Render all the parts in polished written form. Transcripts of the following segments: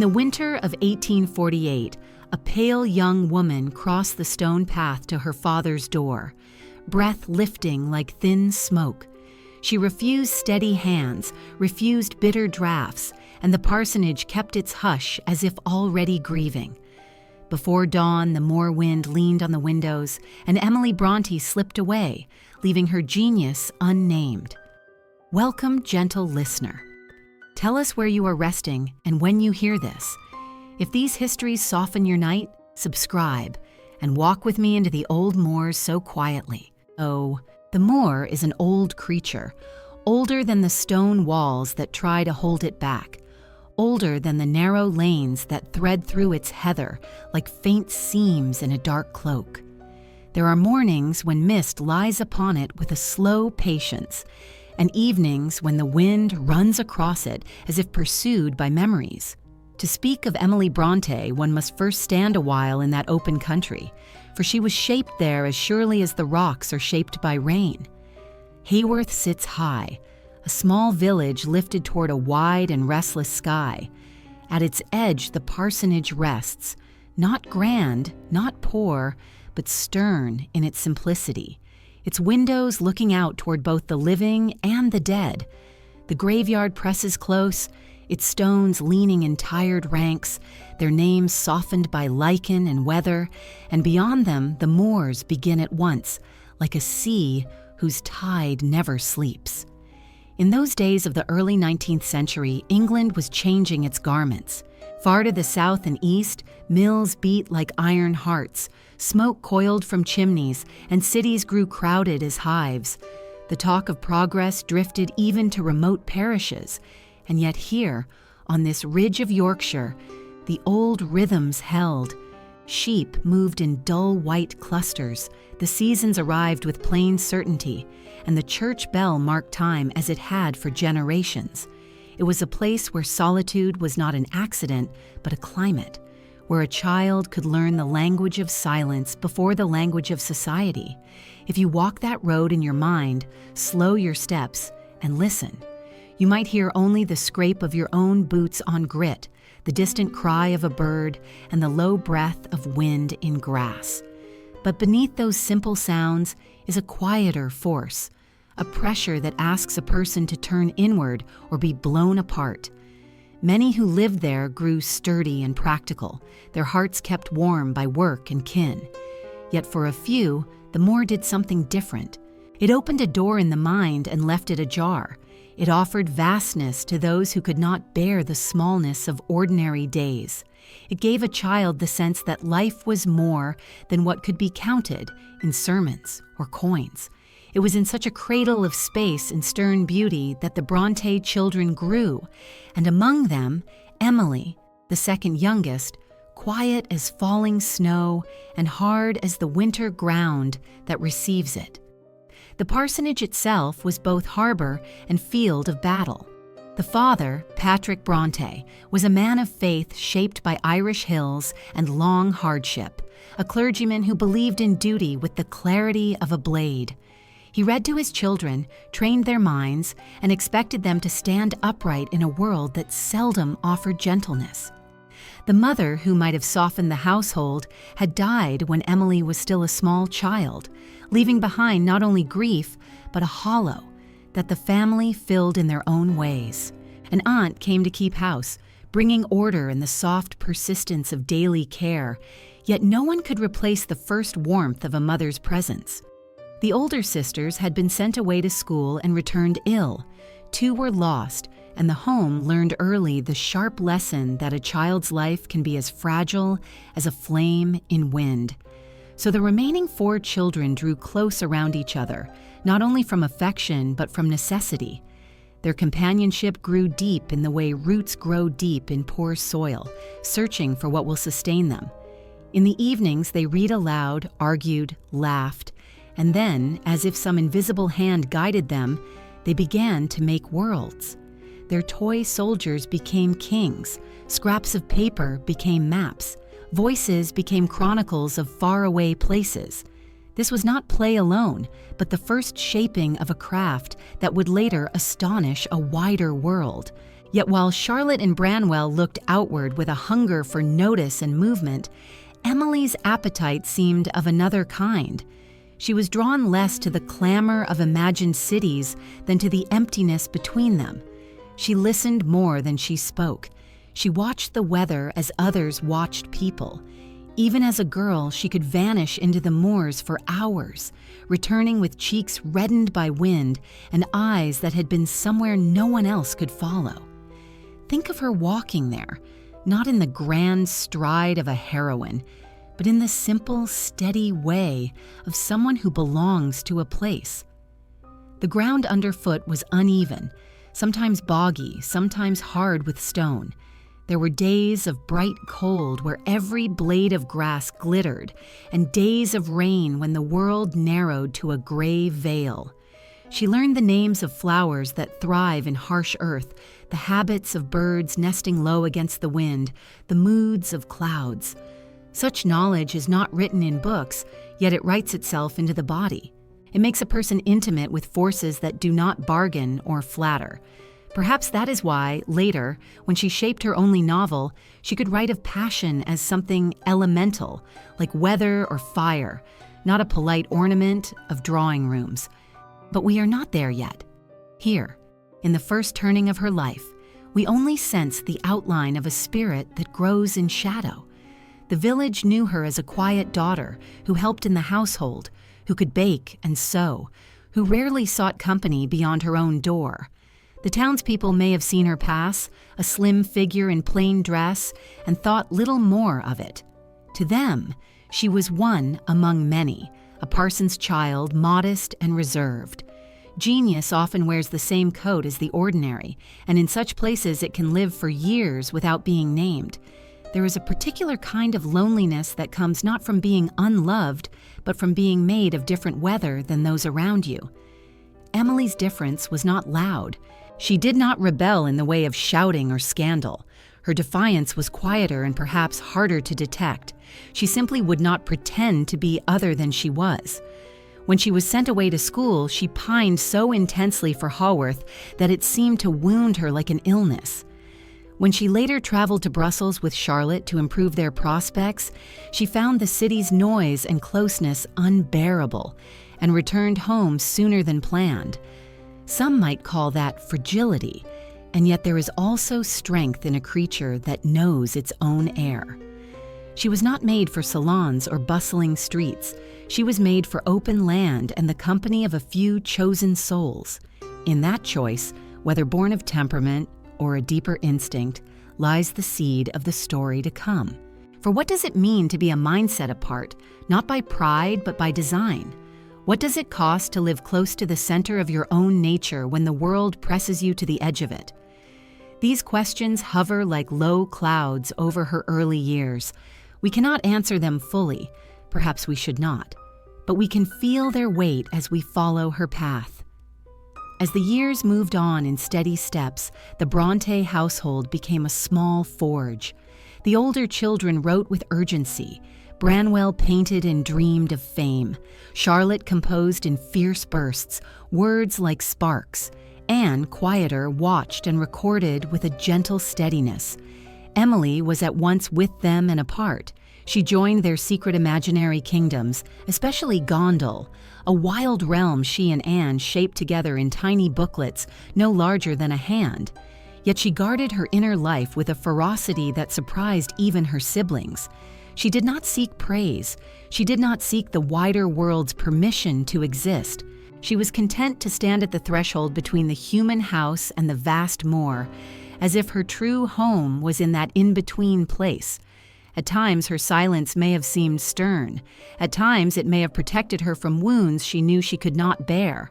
the winter of 1848, a pale young woman crossed the stone path to her father's door, breath lifting like thin smoke. She refused steady hands, refused bitter draughts, and the parsonage kept its hush as if already grieving. Before dawn, the moor wind leaned on the windows, and Emily Brontë slipped away, leaving her genius unnamed. Welcome, gentle listener. Tell us where you are resting and when you hear this. If these histories soften your night, subscribe and walk with me into the old moors so quietly. Oh, the moor is an old creature, older than the stone walls that try to hold it back, older than the narrow lanes that thread through its heather like faint seams in a dark cloak. There are mornings when mist lies upon it with a slow patience, and evenings when the wind runs across it as if pursued by memories. To speak of Emily Brontë, one must first stand a while in that open country, for she was shaped there as surely as the rocks are shaped by rain. Haworth sits high, a small village lifted toward a wide and restless sky. At its edge the parsonage rests, not grand, not poor, but stern in its simplicity, its windows looking out toward both the living and the dead. The graveyard presses close, its stones leaning in tired ranks, their names softened by lichen and weather, and beyond them the moors begin at once, like a sea whose tide never sleeps. In those days of the early 19th century, England was changing its garments. Far to the south and east, mills beat like iron hearts, smoke coiled from chimneys, and cities grew crowded as hives. The talk of progress drifted even to remote parishes, and yet here, on this ridge of Yorkshire, the old rhythms held. Sheep moved in dull white clusters, the seasons arrived with plain certainty, and the church bell marked time as it had for generations. It was a place where solitude was not an accident, but a climate, where a child could learn the language of silence before the language of society. If you walk that road in your mind, slow your steps and listen. You might hear only the scrape of your own boots on grit, the distant cry of a bird, and the low breath of wind in grass. But beneath those simple sounds is a quieter force, a pressure that asks a person to turn inward or be blown apart. Many who lived there grew sturdy and practical, their hearts kept warm by work and kin. Yet for a few, the moor did something different. It opened a door in the mind and left it ajar. It offered vastness to those who could not bear the smallness of ordinary days. It gave a child the sense that life was more than what could be counted in sermons or coins. It was in such a cradle of space and stern beauty that the Brontë children grew, and among them, Emily, the second youngest, quiet as falling snow and hard as the winter ground that receives it. The parsonage itself was both harbor and field of battle. The father, Patrick Brontë, was a man of faith shaped by Irish hills and long hardship, a clergyman who believed in duty with the clarity of a blade. He read to his children, trained their minds, and expected them to stand upright in a world that seldom offered gentleness. The mother who might have softened the household had died when Emily was still a small child, leaving behind not only grief, but a hollow that the family filled in their own ways. An aunt came to keep house, bringing order and the soft persistence of daily care, yet no one could replace the first warmth of a mother's presence. The older sisters had been sent away to school and returned ill. Two were lost, and the home learned early the sharp lesson that a child's life can be as fragile as a flame in wind. So the remaining 4 children drew close around each other, not only from affection but from necessity. Their companionship grew deep in the way roots grow deep in poor soil, searching for what will sustain them. In the evenings they read aloud, argued, laughed, and then, as if some invisible hand guided them, they began to make worlds. Their toy soldiers became kings, scraps of paper became maps, voices became chronicles of faraway places. This was not play alone, but the first shaping of a craft that would later astonish a wider world. Yet while Charlotte and Branwell looked outward with a hunger for notice and movement, Emily's appetite seemed of another kind. She was drawn less to the clamor of imagined cities than to the emptiness between them. She listened more than she spoke. She watched the weather as others watched people. Even as a girl, she could vanish into the moors for hours, returning with cheeks reddened by wind and eyes that had been somewhere no one else could follow. Think of her walking there, not in the grand stride of a heroine, but in the simple, steady way of someone who belongs to a place. The ground underfoot was uneven, sometimes boggy, sometimes hard with stone. There were days of bright cold where every blade of grass glittered, and days of rain when the world narrowed to a gray veil. She learned the names of flowers that thrive in harsh earth, the habits of birds nesting low against the wind, the moods of clouds. Such knowledge is not written in books, yet it writes itself into the body. It makes a person intimate with forces that do not bargain or flatter. Perhaps that is why, later, when she shaped her only novel, she could write of passion as something elemental, like weather or fire, not a polite ornament of drawing rooms. But we are not there yet. Here, in the first turning of her life, we only sense the outline of a spirit that grows in shadow. The village knew her as a quiet daughter who helped in the household, who could bake and sew, who rarely sought company beyond her own door. The townspeople may have seen her pass, a slim figure in plain dress, and thought little more of it. To them, she was one among many, a parson's child, modest and reserved. Genius often wears the same coat as the ordinary, and in such places it can live for years without being named. There is a particular kind of loneliness that comes not from being unloved, but from being made of different weather than those around you. Emily's difference was not loud. She did not rebel in the way of shouting or scandal. Her defiance was quieter and perhaps harder to detect. She simply would not pretend to be other than she was. When she was sent away to school, she pined so intensely for Haworth that it seemed to wound her like an illness. When she later traveled to Brussels with Charlotte to improve their prospects, she found the city's noise and closeness unbearable and returned home sooner than planned. Some might call that fragility, and yet there is also strength in a creature that knows its own air. She was not made for salons or bustling streets. She was made for open land and the company of a few chosen souls. In that choice, whether born of temperament or a deeper instinct, lies the seed of the story to come. For what does it mean to be a mindset apart, not by pride but by design? What does it cost to live close to the center of your own nature when the world presses you to the edge of it? These questions hover like low clouds over her early years. We cannot answer them fully, perhaps we should not, but we can feel their weight as we follow her path. As the years moved on in steady steps, the Brontë household became a small forge. The older children wrote with urgency. Branwell painted and dreamed of fame. Charlotte composed in fierce bursts, words like sparks. Anne, quieter, watched and recorded with a gentle steadiness. Emily was at once with them and apart. She joined their secret imaginary kingdoms, especially Gondal, a wild realm she and Anne shaped together in tiny booklets no larger than a hand. Yet she guarded her inner life with a ferocity that surprised even her siblings. She did not seek praise. She did not seek the wider world's permission to exist. She was content to stand at the threshold between the human house and the vast moor, as if her true home was in that in-between place. At times her silence may have seemed stern. At times it may have protected her from wounds she knew she could not bear.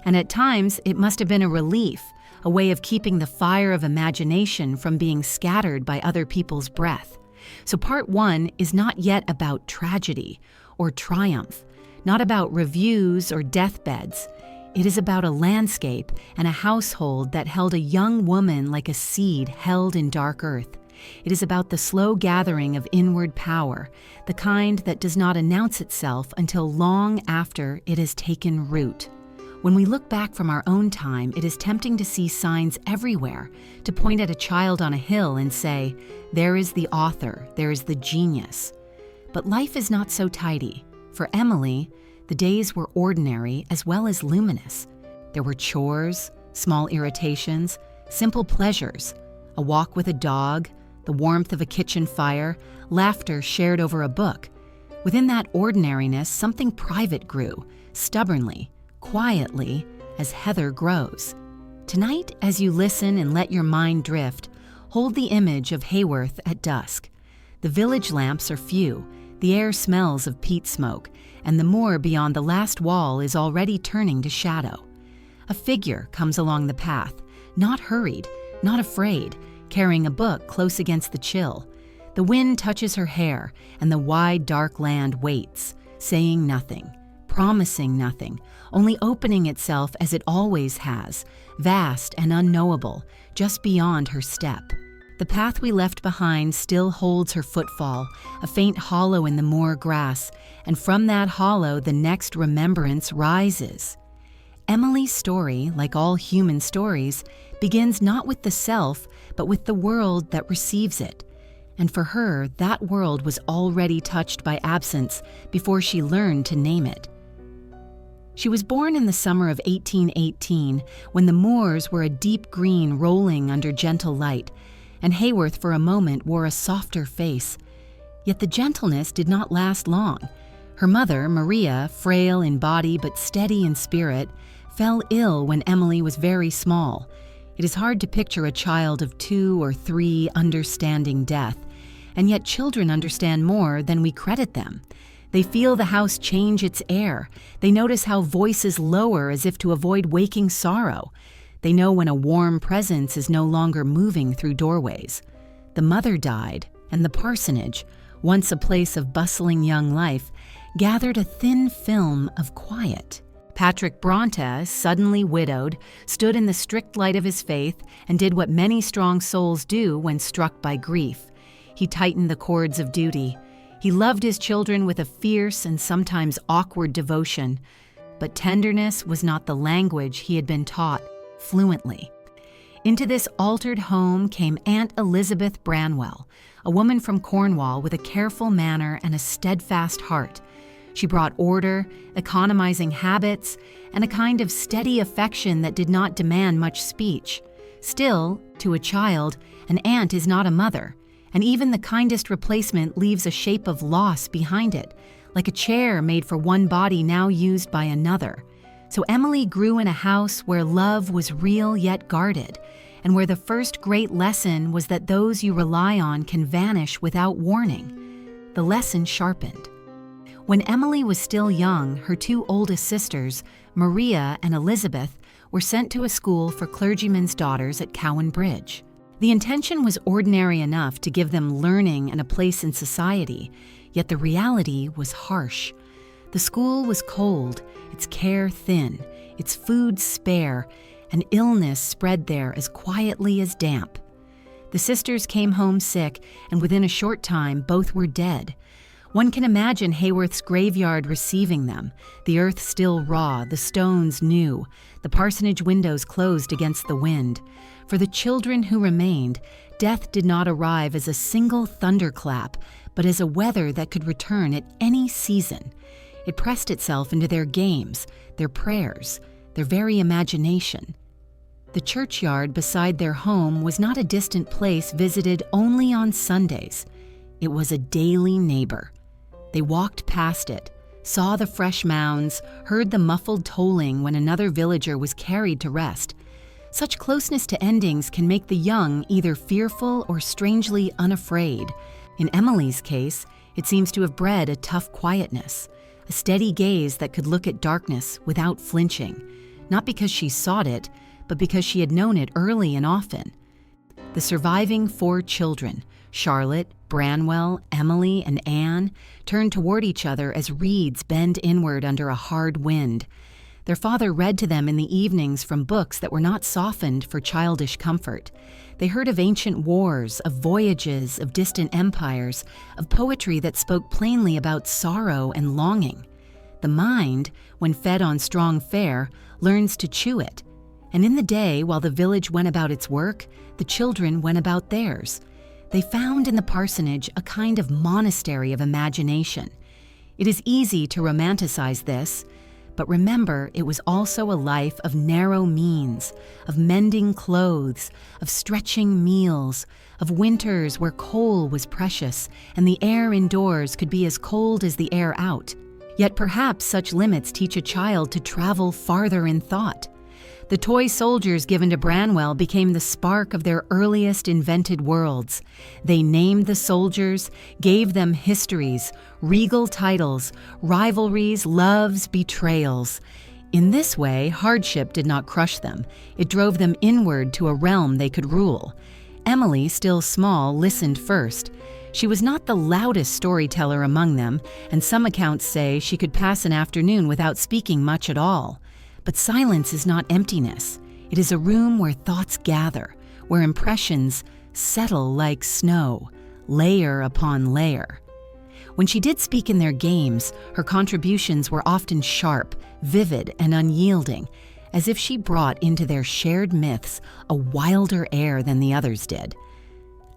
And at times it must have been a relief, a way of keeping the fire of imagination from being scattered by other people's breath. So part one is not yet about tragedy or triumph, not about reviews or deathbeds. It is about a landscape and a household that held a young woman like a seed held in dark earth. It is about the slow gathering of inward power, the kind that does not announce itself until long after it has taken root. When we look back from our own time, it is tempting to see signs everywhere, to point at a child on a hill and say, "There is the author, there is the genius." But life is not so tidy. For Emily, the days were ordinary as well as luminous. There were chores, small irritations, simple pleasures, a walk with a dog, the warmth of a kitchen fire, laughter shared over a book. Within that ordinariness, something private grew, stubbornly, quietly, as heather grows. Tonight, as you listen and let your mind drift, hold the image of Haworth at dusk. The village lamps are few, the air smells of peat smoke, and the moor beyond the last wall is already turning to shadow. A figure comes along the path, not hurried, not afraid, carrying a book close against the chill. The wind touches her hair, and the wide, dark land waits, saying nothing, promising nothing, only opening itself as it always has, vast and unknowable, just beyond her step. The path we left behind still holds her footfall, a faint hollow in the moor grass, and from that hollow the next remembrance rises. Emily's story, like all human stories, begins not with the self, but with the world that receives it. And for her, that world was already touched by absence before she learned to name it. She was born in the summer of 1818, when the moors were a deep green rolling under gentle light, and Haworth for a moment wore a softer face. Yet the gentleness did not last long. Her mother, Maria, frail in body but steady in spirit, fell ill when Emily was very small. It is hard to picture a child of 2 or 3 understanding death, and yet children understand more than we credit them. They feel the house change its air. They notice how voices lower as if to avoid waking sorrow. They know when a warm presence is no longer moving through doorways. The mother died, and the parsonage, once a place of bustling young life, gathered a thin film of quiet. Patrick Brontë, suddenly widowed, stood in the strict light of his faith and did what many strong souls do when struck by grief. He tightened the cords of duty. He loved his children with a fierce and sometimes awkward devotion, but tenderness was not the language he had been taught fluently. Into this altered home came Aunt Elizabeth Branwell, a woman from Cornwall with a careful manner and a steadfast heart. She brought order, economizing habits, and a kind of steady affection that did not demand much speech. Still, to a child, an aunt is not a mother, and even the kindest replacement leaves a shape of loss behind it, like a chair made for one body now used by another. So Emily grew in a house where love was real yet guarded, and where the first great lesson was that those you rely on can vanish without warning. The lesson sharpened. When Emily was still young, her 2 oldest sisters, Maria and Elizabeth, were sent to a school for clergymen's daughters at Cowan Bridge. The intention was ordinary enough to give them learning and a place in society, yet the reality was harsh. The school was cold, its care thin, its food spare, and illness spread there as quietly as damp. The sisters came home sick, and within a short time both were dead. One can imagine Haworth's graveyard receiving them, the earth still raw, the stones new, the parsonage windows closed against the wind. For the children who remained, death did not arrive as a single thunderclap, but as a weather that could return at any season. It pressed itself into their games, their prayers, their very imagination. The churchyard beside their home was not a distant place visited only on Sundays. It was a daily neighbor. They walked past it, saw the fresh mounds, heard the muffled tolling when another villager was carried to rest. Such closeness to endings can make the young either fearful or strangely unafraid. In Emily's case, it seems to have bred a tough quietness, a steady gaze that could look at darkness without flinching, not because she sought it, but because she had known it early and often. The surviving 4 children, Charlotte, Branwell, Emily, and Anne, turned toward each other as reeds bend inward under a hard wind. Their father read to them in the evenings from books that were not softened for childish comfort. They heard of ancient wars, of voyages, of distant empires, of poetry that spoke plainly about sorrow and longing. The mind, when fed on strong fare, learns to chew it. And in the day, while the village went about its work, the children went about theirs. They found in the parsonage a kind of monastery of imagination. It is easy to romanticize this, but remember, it was also a life of narrow means, of mending clothes, of stretching meals, of winters where coal was precious and the air indoors could be as cold as the air out. Yet perhaps such limits teach a child to travel farther in thought. The toy soldiers given to Branwell became the spark of their earliest invented worlds. They named the soldiers, gave them histories, regal titles, rivalries, loves, betrayals. In this way, hardship did not crush them. It drove them inward to a realm they could rule. Emily, still small, listened first. She was not the loudest storyteller among them, and some accounts say she could pass an afternoon without speaking much at all. But silence is not emptiness. It is a room where thoughts gather, where impressions settle like snow, layer upon layer. When she did speak in their games, her contributions were often sharp, vivid, and unyielding, as if she brought into their shared myths a wilder air than the others did.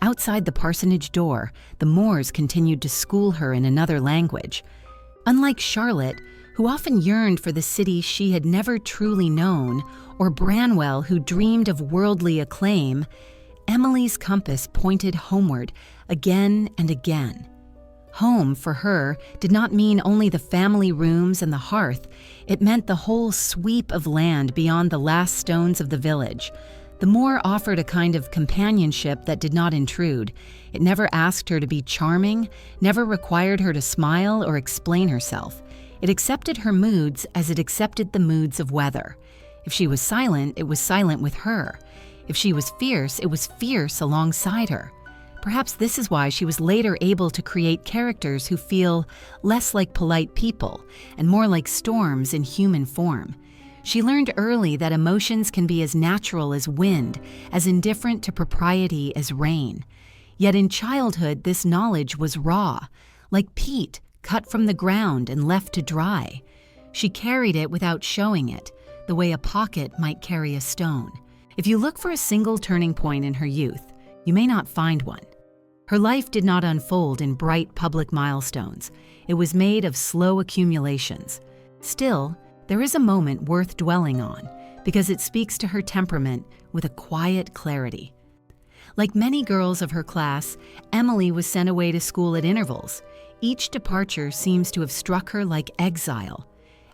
Outside the parsonage door, the Moores continued to school her in another language. Unlike Charlotte, who often yearned for the city she had never truly known, or Branwell, who dreamed of worldly acclaim, Emily's compass pointed homeward again and again. Home, for her, did not mean only the family rooms and the hearth. It meant the whole sweep of land beyond the last stones of the village. The moor offered a kind of companionship that did not intrude. It never asked her to be charming, never required her to smile or explain herself. It accepted her moods as it accepted the moods of weather. If she was silent, it was silent with her. If she was fierce, it was fierce alongside her. Perhaps this is why she was later able to create characters who feel less like polite people and more like storms in human form. She learned early that emotions can be as natural as wind, as indifferent to propriety as rain. Yet in childhood, this knowledge was raw, like peat, cut from the ground and left to dry. She carried it without showing it, the way a pocket might carry a stone. If you look for a single turning point in her youth, you may not find one. Her life did not unfold in bright public milestones. It was made of slow accumulations. Still, there is a moment worth dwelling on, because it speaks to her temperament with a quiet clarity. Like many girls of her class, Emily was sent away to school at intervals. Each departure seems to have struck her like exile.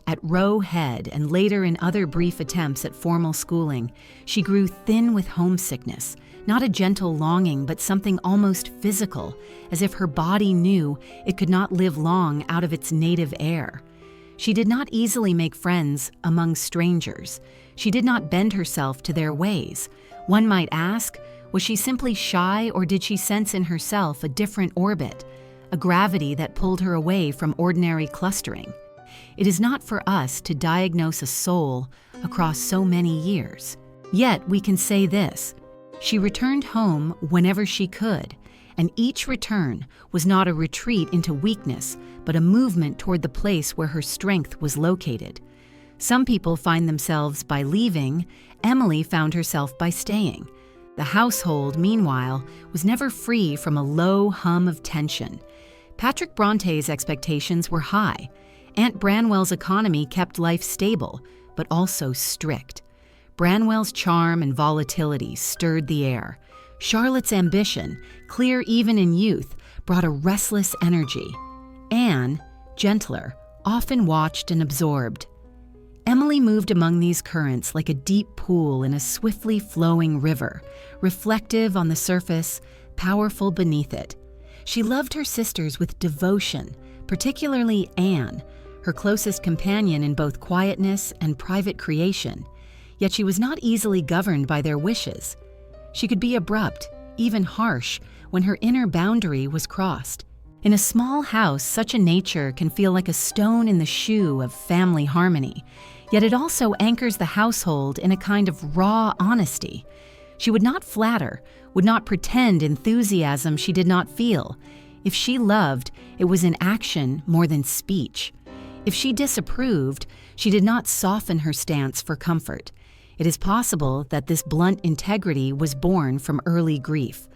At Roe Head and later in other brief attempts at formal schooling, she grew thin with homesickness, not a gentle longing but something almost physical, as if her body knew it could not live long out of its native air. She did not easily make friends among strangers. She did not bend herself to their ways. One might ask, was she simply shy, or did she sense in herself a different orbit, a gravity that pulled her away from ordinary clustering? It is not for us to diagnose a soul across so many years. Yet we can say this: she returned home whenever she could, and each return was not a retreat into weakness, but a movement toward the place where her strength was located. Some people find themselves by leaving. Emily found herself by staying. The household, meanwhile, was never free from a low hum of tension. Patrick Bronte's expectations were high. Aunt Branwell's economy kept life stable, but also strict. Branwell's charm and volatility stirred the air. Charlotte's ambition, clear even in youth, brought a restless energy. Anne, gentler, often watched and absorbed. Emily moved among these currents like a deep pool in a swiftly flowing river, reflective on the surface, powerful beneath it. She loved her sisters with devotion, particularly Anne, her closest companion in both quietness and private creation. Yet she was not easily governed by their wishes. She could be abrupt, even harsh, when her inner boundary was crossed. In a small house, such a nature can feel like a stone in the shoe of family harmony, yet it also anchors the household in a kind of raw honesty. She would not flatter, would not pretend enthusiasm she did not feel. If she loved, it was in action more than speech. If she disapproved, she did not soften her stance for comfort. It is possible that this blunt integrity was born from early grief.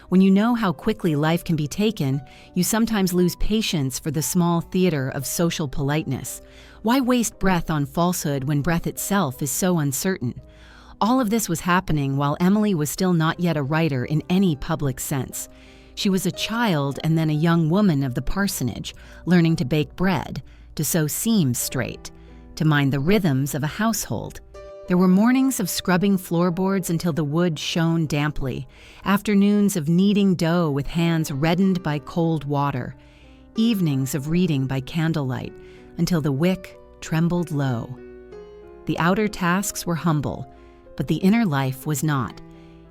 When you know how quickly life can be taken, you sometimes lose patience for the small theater of social politeness. Why waste breath on falsehood when breath itself is so uncertain? All of this was happening while Emily was still not yet a writer in any public sense. She was a child and then a young woman of the parsonage, learning to bake bread, to sew seams straight, to mind the rhythms of a household. There were mornings of scrubbing floorboards until the wood shone damply, afternoons of kneading dough with hands reddened by cold water, evenings of reading by candlelight until the wick trembled low. The outer tasks were humble, but the inner life was not.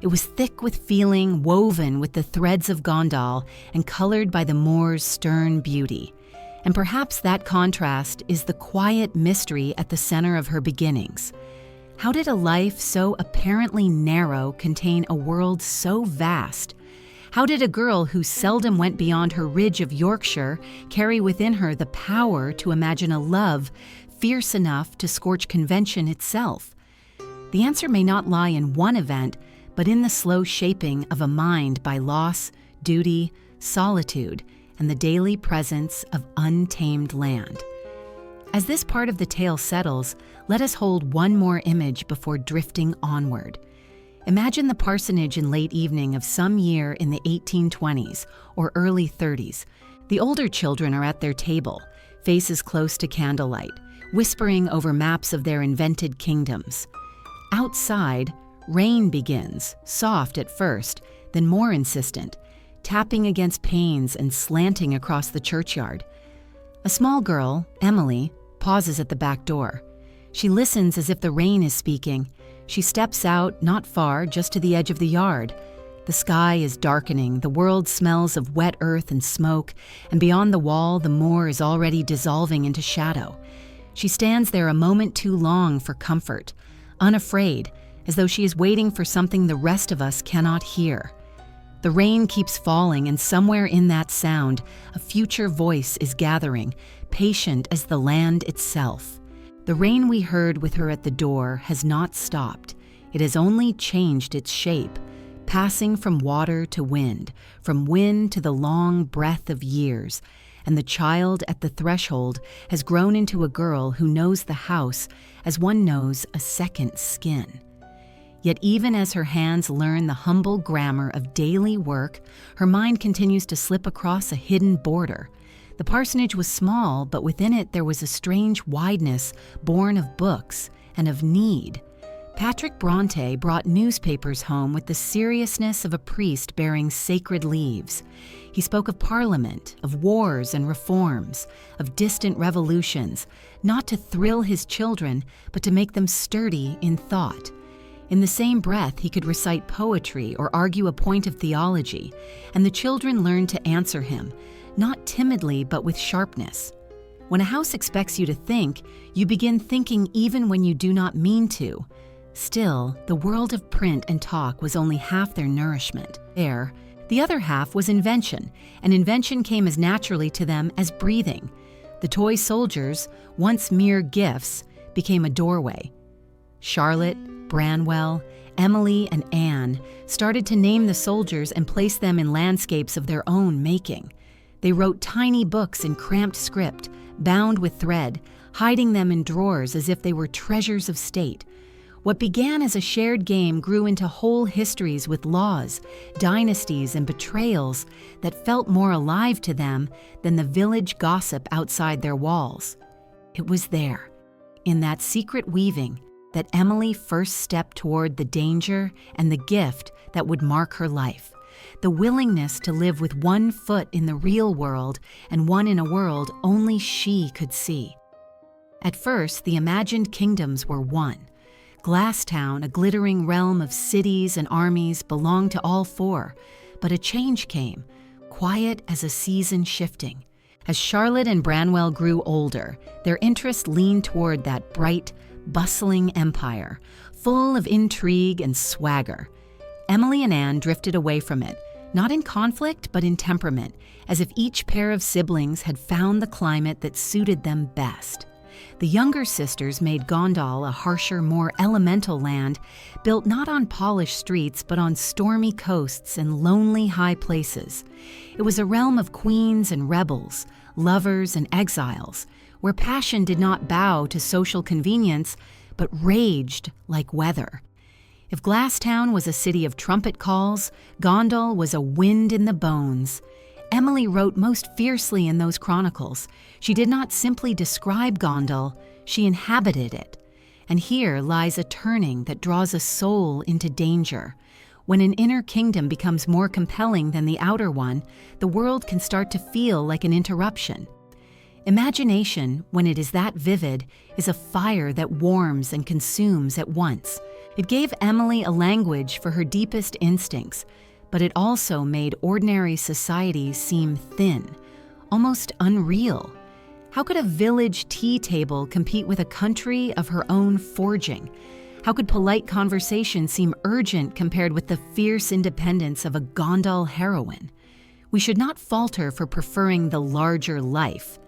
It was thick with feeling, woven with the threads of Gondal and colored by the moor's stern beauty. And perhaps that contrast is the quiet mystery at the center of her beginnings. How did a life so apparently narrow contain a world so vast? How did a girl who seldom went beyond her ridge of Yorkshire carry within her the power to imagine a love fierce enough to scorch convention itself? The answer may not lie in one event, but in the slow shaping of a mind by loss, duty, solitude, and the daily presence of untamed land. As this part of the tale settles, let us hold one more image before drifting onward. Imagine the parsonage in late evening of some year in the 1820s or early 30s. The older children are at their table, faces close to candlelight, whispering over maps of their invented kingdoms. Outside, rain begins, soft at first, then more insistent, tapping against panes and slanting across the churchyard. A small girl, Emily, pauses at the back door. She listens as if the rain is speaking. She steps out, not far, just to the edge of the yard. The sky is darkening, the world smells of wet earth and smoke, and beyond the wall the moor is already dissolving into shadow. She stands there a moment too long for comfort, unafraid, as though she is waiting for something the rest of us cannot hear. The rain keeps falling, and somewhere in that sound, a future voice is gathering, patient as the land itself. The rain we heard with her at the door has not stopped. It has only changed its shape, passing from water to wind, from wind to the long breath of years, and the child at the threshold has grown into a girl who knows the house as one knows a second skin. Yet even as her hands learn the humble grammar of daily work, her mind continues to slip across a hidden border. The parsonage was small, but within it there was a strange wideness born of books and of need. Patrick Brontë brought newspapers home with the seriousness of a priest bearing sacred leaves. He spoke of Parliament, of wars and reforms, of distant revolutions, not to thrill his children, but to make them sturdy in thought. In the same breath, he could recite poetry or argue a point of theology, and the children learned to answer him, not timidly but with sharpness. When a house expects you to think, you begin thinking even when you do not mean to. Still, the world of print and talk was only half their nourishment. The other half was invention, and invention came as naturally to them as breathing. The toy soldiers, once mere gifts, became a doorway. Charlotte, Branwell, Emily, and Anne started to name the soldiers and place them in landscapes of their own making. They wrote tiny books in cramped script, bound with thread, hiding them in drawers as if they were treasures of state. What began as a shared game grew into whole histories with laws, dynasties, and betrayals that felt more alive to them than the village gossip outside their walls. It was there, in that secret weaving, that Emily first stepped toward the danger and the gift that would mark her life, the willingness to live with one foot in the real world and one in a world only she could see. At first, the imagined kingdoms were one. Glasstown, a glittering realm of cities and armies, belonged to all four, but a change came, quiet as a season shifting. As Charlotte and Branwell grew older, their interest leaned toward that bright, bustling empire, full of intrigue and swagger. Emily and Anne drifted away from it, not in conflict but in temperament, as if each pair of siblings had found the climate that suited them best. The younger sisters made Gondal a harsher, more elemental land, built not on polished streets but on stormy coasts and lonely high places. It was a realm of queens and rebels, lovers and exiles, where passion did not bow to social convenience but raged like weather. If Glasstown was a city of trumpet calls, Gondal was a wind in the bones. Emily wrote most fiercely in those chronicles. She did not simply describe Gondal, she inhabited it. And here lies a turning that draws a soul into danger. When an inner kingdom becomes more compelling than the outer one, the world can start to feel like an interruption. Imagination, when it is that vivid, is a fire that warms and consumes at once. It gave Emily a language for her deepest instincts, but it also made ordinary society seem thin, almost unreal. How could a village tea table compete with a country of her own forging? How could polite conversation seem urgent compared with the fierce independence of a Gondal heroine? We should not falter for preferring the larger life.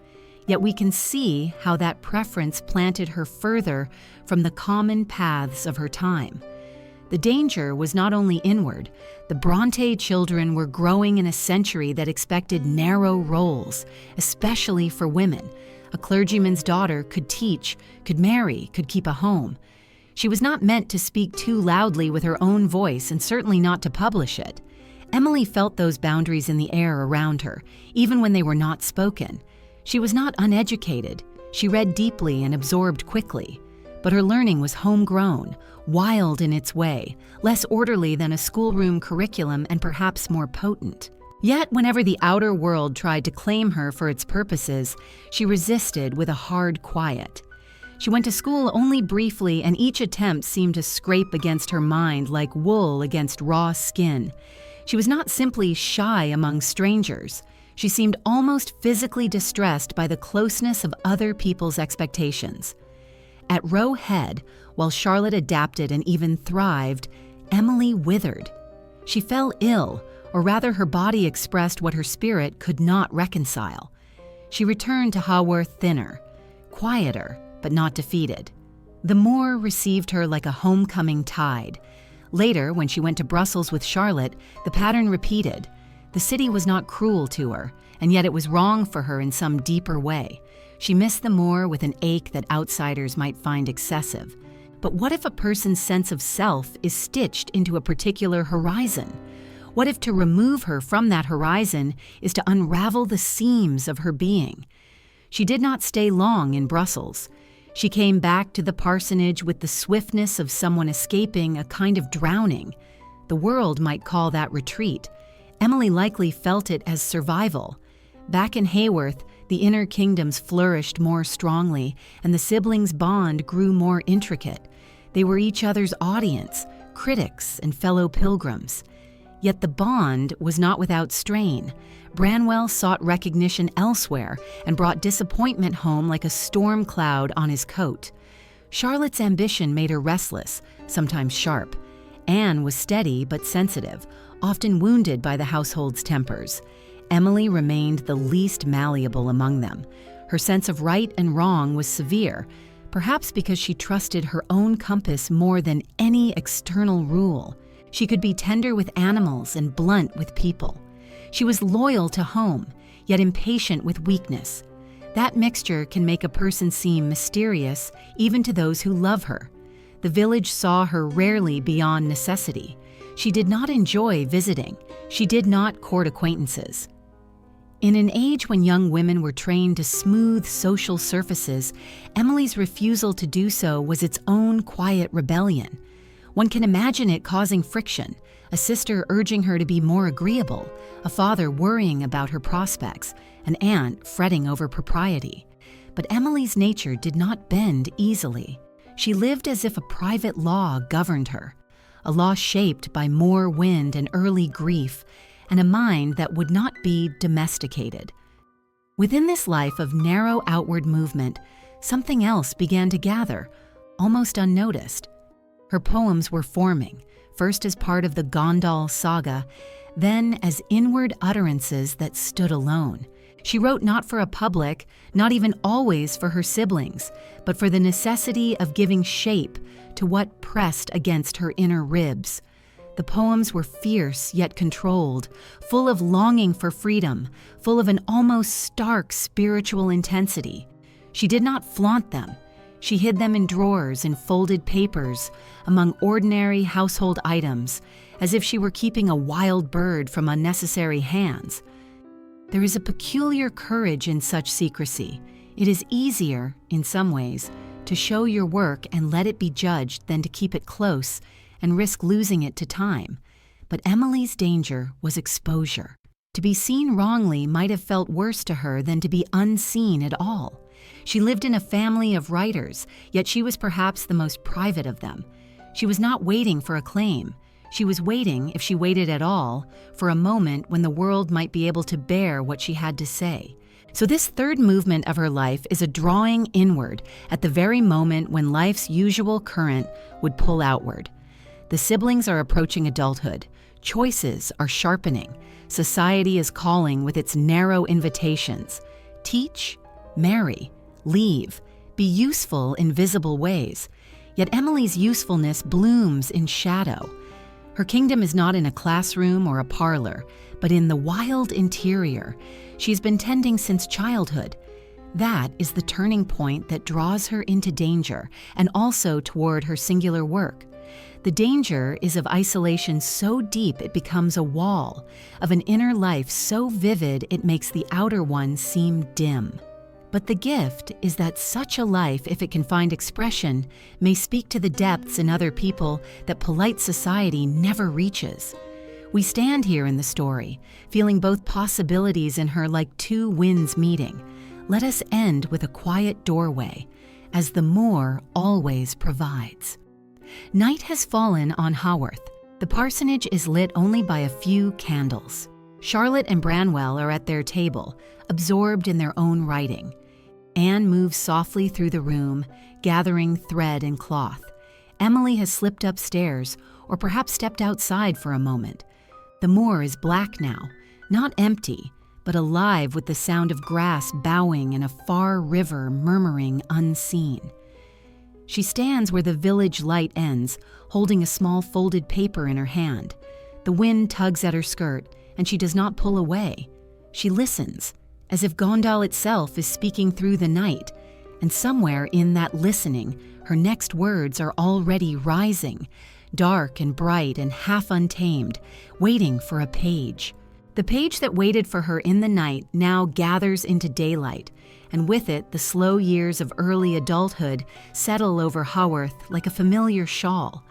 Yet we can see how that preference planted her further from the common paths of her time. The danger was not only inward. The Brontë children were growing in a century that expected narrow roles, especially for women. A clergyman's daughter could teach, could marry, could keep a home. She was not meant to speak too loudly with her own voice, and certainly not to publish it. Emily felt those boundaries in the air around her, even when they were not spoken. She was not uneducated. She read deeply and absorbed quickly. But her learning was homegrown, wild in its way, less orderly than a schoolroom curriculum and perhaps more potent. Yet whenever the outer world tried to claim her for its purposes, she resisted with a hard quiet. She went to school only briefly, and each attempt seemed to scrape against her mind like wool against raw skin. She was not simply shy among strangers. She seemed almost physically distressed by the closeness of other people's expectations. At Roe Head, while Charlotte adapted and even thrived, Emily withered. She fell ill, or rather her body expressed what her spirit could not reconcile. She returned to Haworth thinner, quieter, but not defeated. The moor received her like a homecoming tide. Later, when she went to Brussels with Charlotte, the pattern repeated. The city was not cruel to her, and yet it was wrong for her in some deeper way. She missed the moor with an ache that outsiders might find excessive. But what if a person's sense of self is stitched into a particular horizon? What if to remove her from that horizon is to unravel the seams of her being? She did not stay long in Brussels. She came back to the parsonage with the swiftness of someone escaping a kind of drowning. The world might call that retreat. Emily likely felt it as survival. Back in Haworth, the inner kingdoms flourished more strongly, and the siblings' bond grew more intricate. They were each other's audience, critics, and fellow pilgrims. Yet the bond was not without strain. Branwell sought recognition elsewhere and brought disappointment home like a storm cloud on his coat. Charlotte's ambition made her restless, sometimes sharp. Anne was steady but sensitive, often wounded by the household's tempers. Emily remained the least malleable among them. Her sense of right and wrong was severe, perhaps because she trusted her own compass more than any external rule. She could be tender with animals and blunt with people. She was loyal to home, yet impatient with weakness. That mixture can make a person seem mysterious, even to those who love her. The village saw her rarely beyond necessity. She did not enjoy visiting. She did not court acquaintances. In an age when young women were trained to smooth social surfaces, Emily's refusal to do so was its own quiet rebellion. One can imagine it causing friction, a sister urging her to be more agreeable, a father worrying about her prospects, an aunt fretting over propriety. But Emily's nature did not bend easily. She lived as if a private law governed her, a law shaped by more wind and early grief, and a mind that would not be domesticated. Within this life of narrow outward movement, something else began to gather, almost unnoticed. Her poems were forming, first as part of the Gondal saga, then as inward utterances that stood alone. She wrote not for a public, not even always for her siblings, but for the necessity of giving shape to what pressed against her inner ribs. The poems were fierce yet controlled, full of longing for freedom, full of an almost stark spiritual intensity. She did not flaunt them. She hid them in drawers and folded papers, among ordinary household items, as if she were keeping a wild bird from unnecessary hands. There is a peculiar courage in such secrecy. It is easier, in some ways, to show your work and let it be judged than to keep it close and risk losing it to time. But Emily's danger was exposure. To be seen wrongly might have felt worse to her than to be unseen at all. She lived in a family of writers, yet she was perhaps the most private of them. She was not waiting for acclaim. She was waiting, if she waited at all, for a moment when the world might be able to bear what she had to say. So this third movement of her life is a drawing inward at the very moment when life's usual current would pull outward. The siblings are approaching adulthood. Choices are sharpening. Society is calling with its narrow invitations. Teach, marry, leave, be useful in visible ways. Yet Emily's usefulness blooms in shadow. Her kingdom is not in a classroom or a parlor, but in the wild interior she's been tending since childhood. That is the turning point that draws her into danger and also toward her singular work. The danger is of isolation so deep it becomes a wall, of an inner life so vivid it makes the outer one seem dim. But the gift is that such a life, if it can find expression, may speak to the depths in other people that polite society never reaches. We stand here in the story, feeling both possibilities in her like two winds meeting. Let us end with a quiet doorway, as the moor always provides. Night has fallen on Haworth. The parsonage is lit only by a few candles. Charlotte and Branwell are at their table, absorbed in their own writing. Anne moves softly through the room, gathering thread and cloth. Emily has slipped upstairs, or perhaps stepped outside for a moment. The moor is black now, not empty, but alive with the sound of grass bowing and a far river murmuring unseen. She stands where the village light ends, holding a small folded paper in her hand. The wind tugs at her skirt, and she does not pull away. She listens, as if Gondal itself is speaking through the night, and somewhere in that listening, her next words are already rising, dark and bright and half untamed, waiting for a page. The page that waited for her in the night now gathers into daylight, and with it the slow years of early adulthood settle over Haworth like a familiar shawl.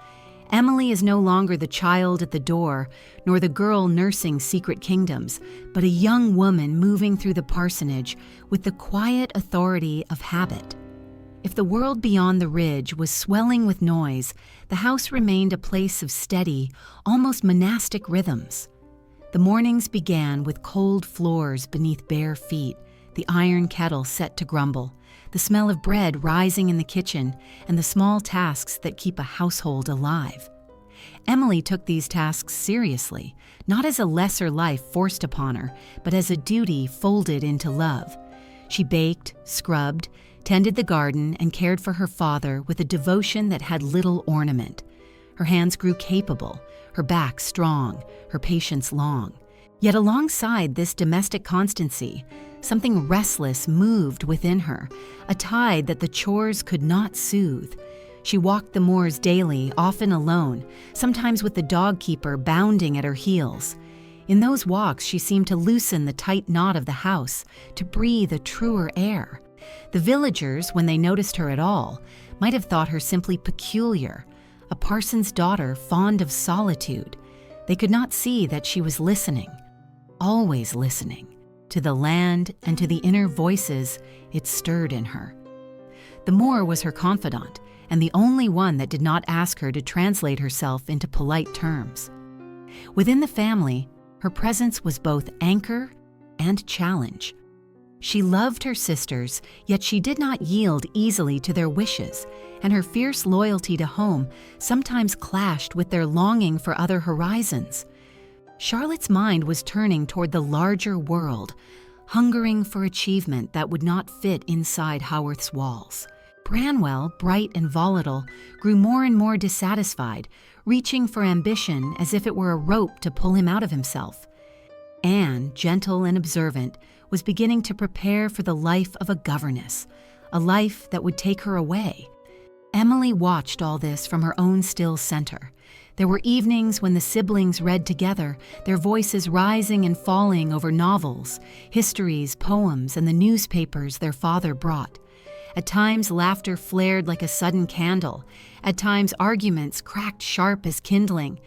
Emily is no longer the child at the door, nor the girl nursing secret kingdoms, but a young woman moving through the parsonage with the quiet authority of habit. If the world beyond the ridge was swelling with noise, the house remained a place of steady, almost monastic rhythms. The mornings began with cold floors beneath bare feet, the iron kettle set to grumble, the smell of bread rising in the kitchen, and the small tasks that keep a household alive. Emily took these tasks seriously, not as a lesser life forced upon her, but as a duty folded into love. She baked, scrubbed, tended the garden, and cared for her father with a devotion that had little ornament. Her hands grew capable, her back strong, her patience long. Yet alongside this domestic constancy, something restless moved within her, a tide that the chores could not soothe. She walked the moors daily, often alone, sometimes with the dog keeper bounding at her heels. In those walks, she seemed to loosen the tight knot of the house, to breathe a truer air. The villagers, when they noticed her at all, might have thought her simply peculiar, a parson's daughter fond of solitude. They could not see that she was listening, always listening, to the land and to the inner voices it stirred in her. The moor was her confidant, and the only one that did not ask her to translate herself into polite terms. Within the family, her presence was both anchor and challenge. She loved her sisters, yet she did not yield easily to their wishes, and her fierce loyalty to home sometimes clashed with their longing for other horizons. Charlotte's mind was turning toward the larger world, hungering for achievement that would not fit inside Haworth's walls. Branwell, bright and volatile, grew more and more dissatisfied, reaching for ambition as if it were a rope to pull him out of himself. Anne, gentle and observant, was beginning to prepare for the life of a governess, a life that would take her away. Emily watched all this from her own still center. There were evenings when the siblings read together, their voices rising and falling over novels, histories, poems, and the newspapers their father brought. At times, laughter flared like a sudden candle. At times, arguments cracked sharp as kindling.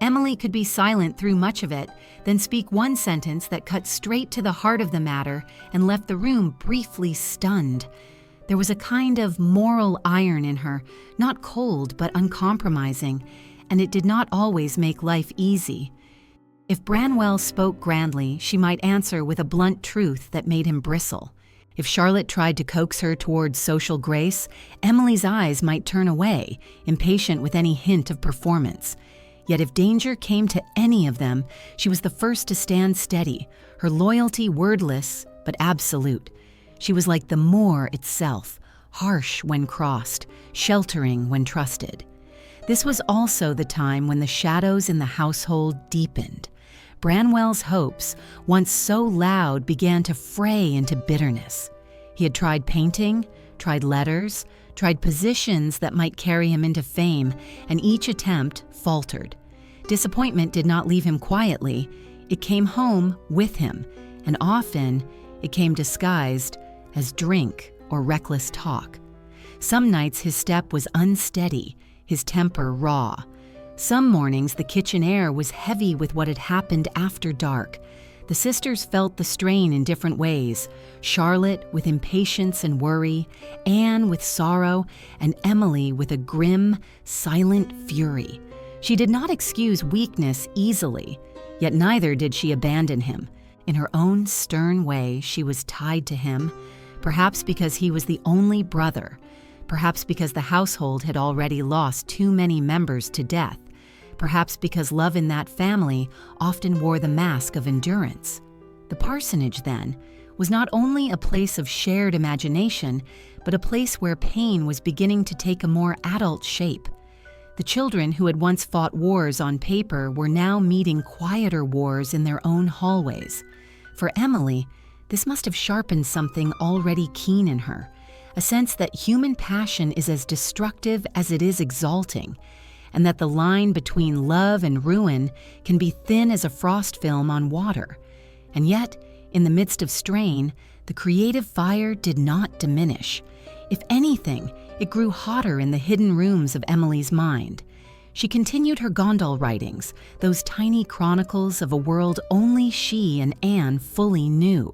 Emily could be silent through much of it, then speak one sentence that cut straight to the heart of the matter and left the room briefly stunned. There was a kind of moral iron in her, not cold but uncompromising, and it did not always make life easy. If Branwell spoke grandly, she might answer with a blunt truth that made him bristle. If Charlotte tried to coax her towards social grace, Emily's eyes might turn away, impatient with any hint of performance. Yet if danger came to any of them, she was the first to stand steady, her loyalty wordless but absolute. She was like the moor itself, harsh when crossed, sheltering when trusted. This was also the time when the shadows in the household deepened. Branwell's hopes, once so loud, began to fray into bitterness. He had tried painting, tried letters, tried positions that might carry him into fame, and each attempt faltered. Disappointment did not leave him quietly. It came home with him, and often it came disguised as drink or reckless talk. Some nights his step was unsteady, his temper raw. Some mornings the kitchen air was heavy with what had happened after dark. The sisters felt the strain in different ways, Charlotte with impatience and worry, Anne with sorrow, and Emily with a grim, silent fury. She did not excuse weakness easily, yet neither did she abandon him. In her own stern way, she was tied to him, perhaps because he was the only brother, perhaps because the household had already lost too many members to death, perhaps because love in that family often wore the mask of endurance. The parsonage, then, was not only a place of shared imagination, but a place where pain was beginning to take a more adult shape. The children who had once fought wars on paper were now meeting quieter wars in their own hallways. For Emily, this must have sharpened something already keen in her, a sense that human passion is as destructive as it is exalting, and that the line between love and ruin can be thin as a frost film on water. And yet, in the midst of strain, the creative fire did not diminish. If anything, it grew hotter in the hidden rooms of Emily's mind. She continued her Gondal writings, those tiny chronicles of a world only she and Anne fully knew.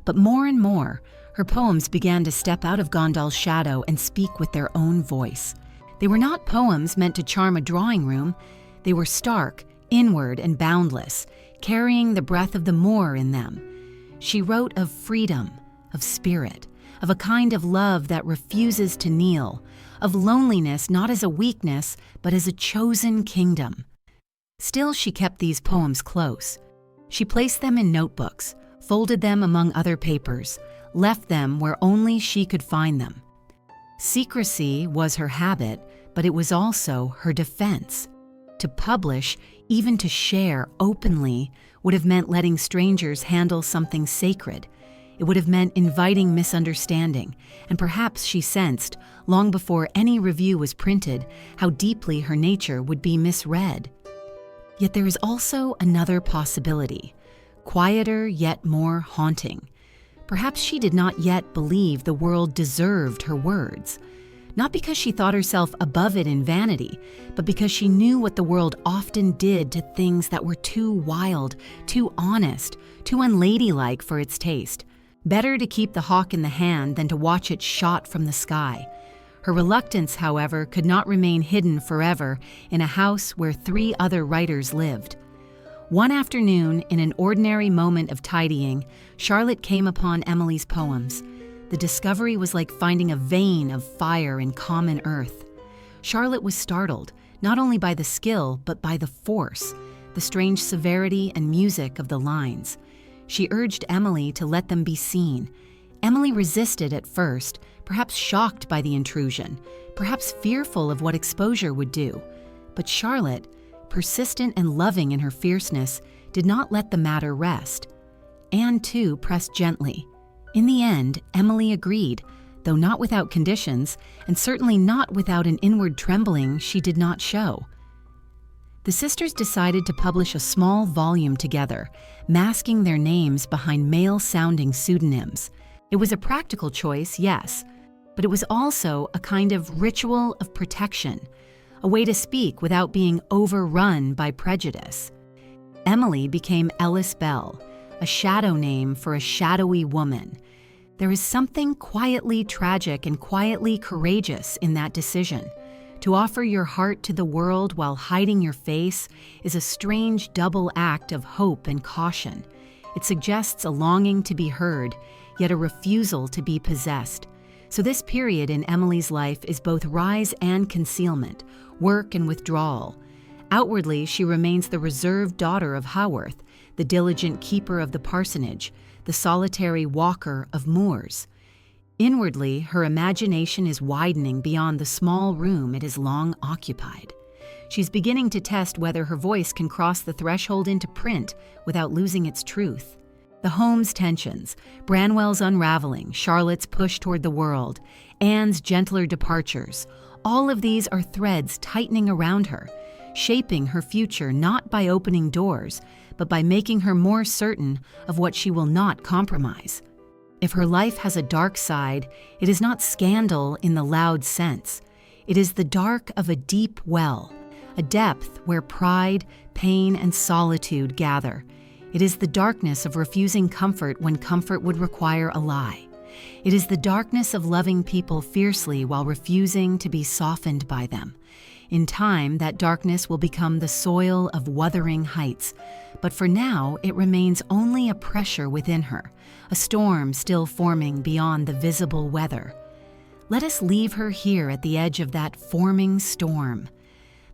But more and more, her poems began to step out of Gondal's shadow and speak with their own voice. They were not poems meant to charm a drawing room. They were stark, inward, and boundless, carrying the breath of the moor in them. She wrote of freedom, of spirit, of a kind of love that refuses to kneel, of loneliness not as a weakness, but as a chosen kingdom. Still, she kept these poems close. She placed them in notebooks, folded them among other papers, left them where only she could find them. Secrecy was her habit, but it was also her defense. To publish, even to share openly, would have meant letting strangers handle something sacred. It would have meant inviting misunderstanding, and perhaps she sensed, long before any review was printed, how deeply her nature would be misread. Yet there is also another possibility, quieter yet more haunting. Perhaps she did not yet believe the world deserved her words, not because she thought herself above it in vanity, but because she knew what the world often did to things that were too wild, too honest, too unladylike for its taste. Better to keep the hawk in the hand than to watch it shot from the sky. Her reluctance, however, could not remain hidden forever in a house where 3 other writers lived. One afternoon, in an ordinary moment of tidying, Charlotte came upon Emily's poems. The discovery was like finding a vein of fire in common earth. Charlotte was startled, not only by the skill, but by the force. the strange severity and music of the lines. She urged Emily to let them be seen. Emily resisted at first, perhaps shocked by the intrusion, perhaps fearful of what exposure would do. But Charlotte, persistent and loving in her fierceness, did not let the matter rest. Anne, too, pressed gently. In the end, Emily agreed, though not without conditions, and certainly not without an inward trembling she did not show. The sisters decided to publish a small volume together, masking their names behind male-sounding pseudonyms. It was a practical choice, yes, but it was also a kind of ritual of protection, a way to speak without being overrun by prejudice. Emily became Ellis Bell, a shadow name for a shadowy woman. There is something quietly tragic and quietly courageous in that decision. To offer your heart to the world while hiding your face is a strange double act of hope and caution. It suggests a longing to be heard, yet a refusal to be possessed. So this period in Emily's life is both rise and concealment, work and withdrawal. Outwardly, she remains the reserved daughter of Haworth, the diligent keeper of the parsonage, the solitary walker of moors. Inwardly, her imagination is widening beyond the small room it has long occupied. She's beginning to test whether her voice can cross the threshold into print without losing its truth. The home's tensions, Branwell's unraveling, Charlotte's push toward the world, Anne's gentler departures, all of these are threads tightening around her, shaping her future not by opening doors, but by making her more certain of what she will not compromise. If her life has a dark side, it is not scandal in the loud sense. It is the dark of a deep well, a depth where pride, pain, and solitude gather. It is the darkness of refusing comfort when comfort would require a lie. It is the darkness of loving people fiercely while refusing to be softened by them. In time, that darkness will become the soil of Wuthering Heights, but for now it remains only a pressure within her, a storm still forming beyond the visible weather. Let us leave her here at the edge of that forming storm.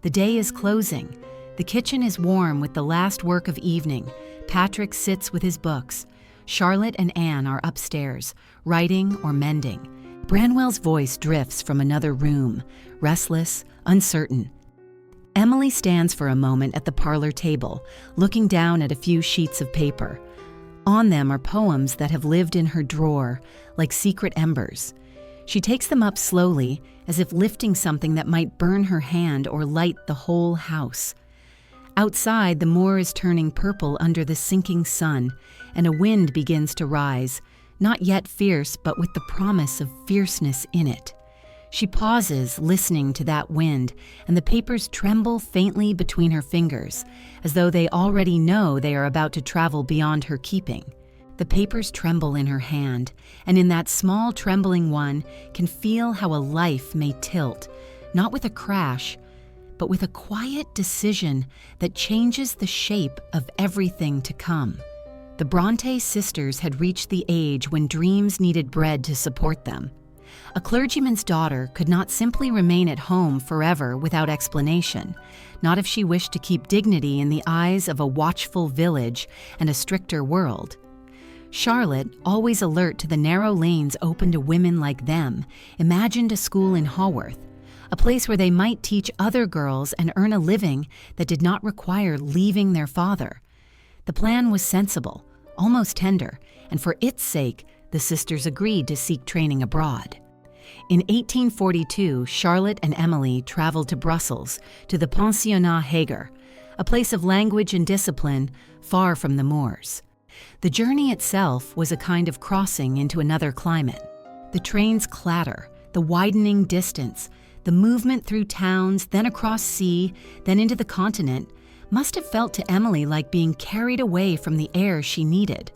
The day is closing. The kitchen is warm with the last work of evening. Patrick sits with his books. Charlotte and Anne are upstairs, writing or mending. Branwell's voice drifts from another room, restless, uncertain. Emily stands for a moment at the parlor table, looking down at a few sheets of paper. On them are poems that have lived in her drawer, like secret embers. She takes them up slowly, as if lifting something that might burn her hand or light the whole house. Outside, the moor is turning purple under the sinking sun, and a wind begins to rise, not yet fierce, but with the promise of fierceness in it. She pauses, listening to that wind, and the papers tremble faintly between her fingers, as though they already know they are about to travel beyond her keeping. The papers tremble in her hand, and in that small trembling one can feel how a life may tilt, not with a crash, but with a quiet decision that changes the shape of everything to come. The Brontë sisters had reached the age when dreams needed bread to support them. A clergyman's daughter could not simply remain at home forever without explanation, not if she wished to keep dignity in the eyes of a watchful village and a stricter world. Charlotte, always alert to the narrow lanes open to women like them, imagined a school in Haworth, a place where they might teach other girls and earn a living that did not require leaving their father. The plan was sensible, almost tender, and for its sake, the sisters agreed to seek training abroad. In 1842, Charlotte and Emily traveled to Brussels, to the Pensionnat Hager, a place of language and discipline far from the moors. The journey itself was a kind of crossing into another climate. The train's clatter, the widening distance, the movement through towns, then across sea, then into the continent, must have felt to Emily like being carried away from the air she needed.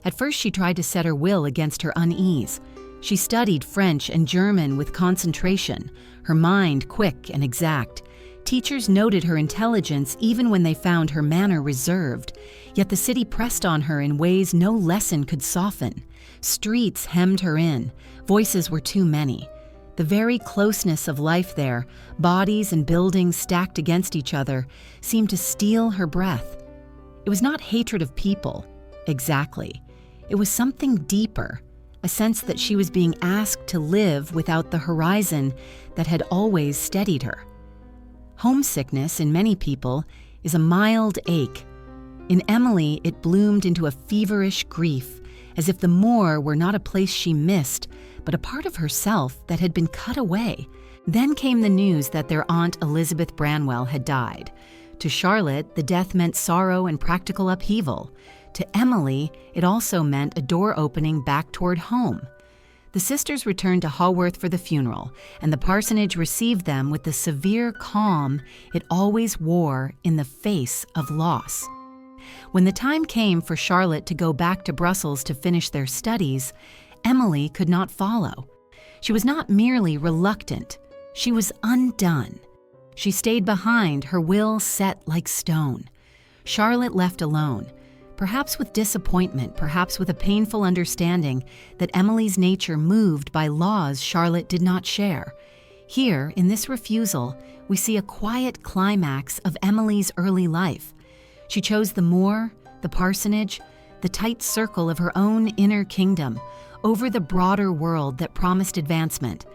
At first she tried to set her will against her unease. She studied French and German with concentration, her mind quick and exact. Teachers noted her intelligence even when they found her manner reserved, yet the city pressed on her in ways no lesson could soften. Streets hemmed her in, voices were too many. The very closeness of life there, bodies and buildings stacked against each other, seemed to steal her breath. It was not hatred of people, exactly. It was something deeper, a sense that she was being asked to live without the horizon that had always steadied her. Homesickness, in many people, is a mild ache. In Emily, it bloomed into a feverish grief, as if the moor were not a place she missed, but a part of herself that had been cut away. Then came the news that their Aunt Elizabeth Branwell had died. To Charlotte, the death meant sorrow and practical upheaval. To Emily, it also meant a door opening back toward home. The sisters returned to Haworth for the funeral, and the parsonage received them with the severe calm it always wore in the face of loss. When the time came for Charlotte to go back to Brussels to finish their studies, Emily could not follow. She was not merely reluctant, she was undone. She stayed behind, her will set like stone. Charlotte left alone, perhaps with disappointment, perhaps with a painful understanding that Emily's nature moved by laws Charlotte did not share. Here, in this refusal, we see a quiet climax of Emily's early life. She chose the moor, the parsonage, the tight circle of her inner inner kingdom, over the broader world that promised advancement.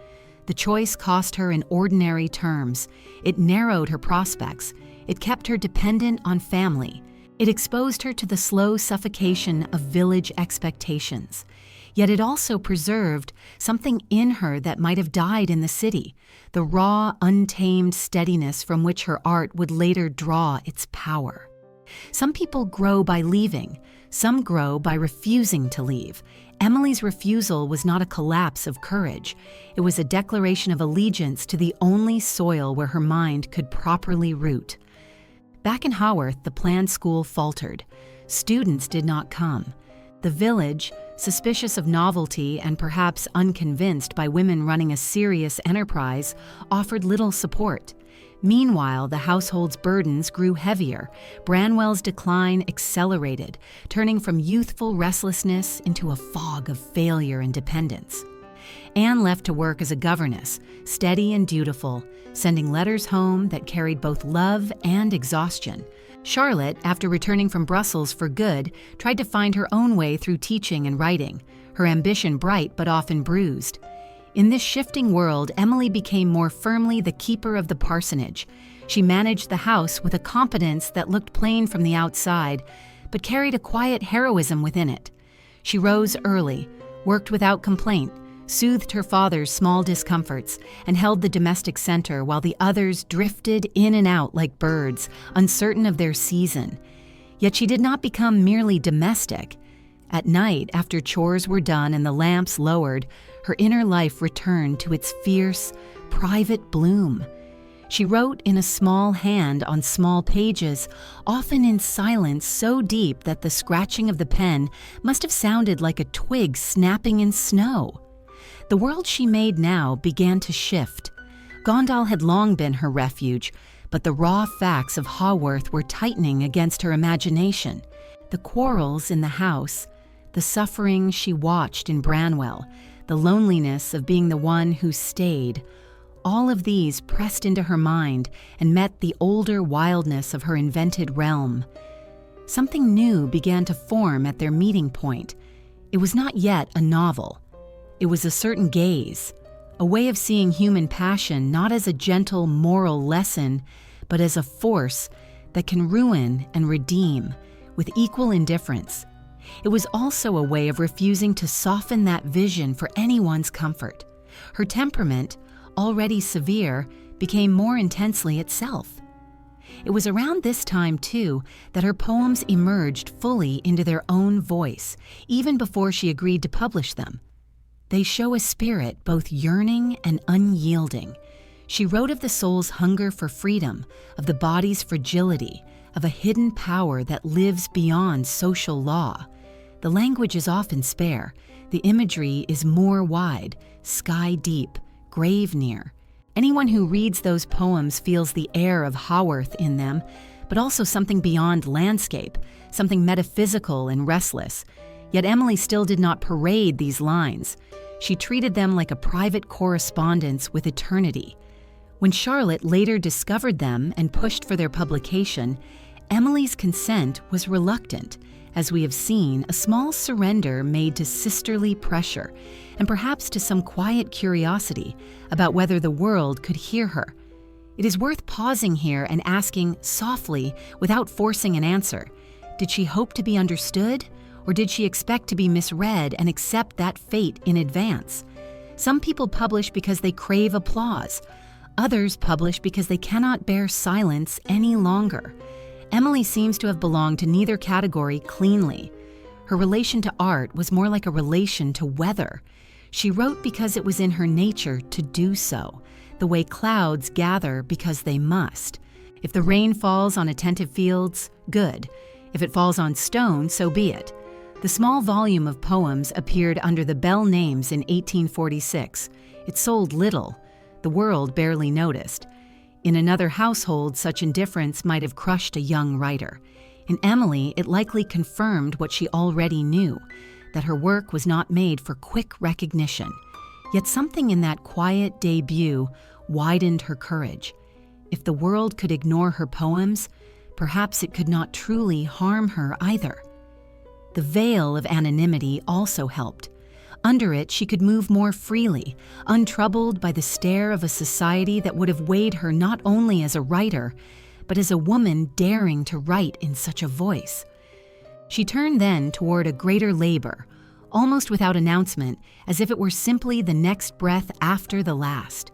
The choice cost her in ordinary terms. It narrowed her prospects. It kept her dependent on family. It exposed her to the slow suffocation of village expectations. Yet it also preserved something in her that might have died in the city, the raw, untamed steadiness from which her art would later draw its power. Some people grow by leaving. Some grow by refusing to leave. Emily's refusal was not a collapse of courage. It was a declaration of allegiance to the only soil where her mind could properly root. Back in Haworth, the planned school faltered. Students did not come. The village, suspicious of novelty and perhaps unconvinced by women running a serious enterprise, offered little support. Meanwhile, the household's burdens grew heavier. Branwell's decline accelerated, turning from youthful restlessness into a fog of failure and dependence. Anne left to work as a governess, steady and dutiful, sending letters home that carried both love and exhaustion. Charlotte, after returning from Brussels for good, tried to find her own way through teaching and writing, her ambition bright but often bruised. In this shifting world, Emily became more firmly the keeper of the parsonage. She managed the house with a competence that looked plain from the outside, but carried a quiet heroism within it. She rose early, worked without complaint, soothed her father's small discomforts, and held the domestic center while the others drifted in and out like birds, uncertain of their season. Yet she did not become merely domestic. At night, after chores were done and the lamps lowered, her inner life returned to its fierce, private bloom. She wrote in a small hand on small pages, often in silence so deep that the scratching of the pen must have sounded like a twig snapping in snow. The world she made now began to shift. Gondal had long been her refuge, but the raw facts of Haworth were tightening against her imagination. The quarrels in the house, the suffering she watched in Branwell, the loneliness of being the one who stayed, all of these pressed into her mind and met the older wildness of her invented realm. Something new began to form at their meeting point. It was not yet a novel. It was a certain gaze, a way of seeing human passion not as a gentle moral lesson, but as a force that can ruin and redeem with equal indifference. It was also a way of refusing to soften that vision for anyone's comfort. Her temperament, already severe, became more intensely itself. It was around this time, too, that her poems emerged fully into their own voice, even before she agreed to publish them. They show a spirit both yearning and unyielding. She wrote of the soul's hunger for freedom, of the body's fragility, of a hidden power that lives beyond social law. The language is often spare. The imagery is more wide, sky deep, grave near. Anyone who reads those poems feels the air of Haworth in them, but also something beyond landscape, something metaphysical and restless. Yet Emily still did not parade these lines. She treated them like a private correspondence with eternity. When Charlotte later discovered them and pushed for their publication, Emily's consent was reluctant, as we have seen, a small surrender made to sisterly pressure and perhaps to some quiet curiosity about whether the world could hear her. It is worth pausing here and asking softly, without forcing an answer, did she hope to be understood, or did she expect to be misread and accept that fate in advance? Some people publish because they crave applause. Others publish because they cannot bear silence any longer. Emily seems to have belonged to neither category cleanly. Her relation to art was more like a relation to weather. She wrote because it was in her nature to do so, the way clouds gather because they must. If the rain falls on attentive fields, good. If it falls on stone, so be it. The small volume of poems appeared under the Bell names in 1846. It sold little. The world barely noticed. In another household, such indifference might have crushed a young writer. In Emily, it likely confirmed what she already knew, that her work was not made for quick recognition. Yet something in that quiet debut widened her courage. If the world could ignore her poems, perhaps it could not truly harm her either. The veil of anonymity also helped. Under it, she could move more freely, untroubled by the stare of a society that would have weighed her not only as a writer, but as a woman daring to write in such a voice. She turned then toward a greater labor, almost without announcement, as if it were simply the next breath after the last.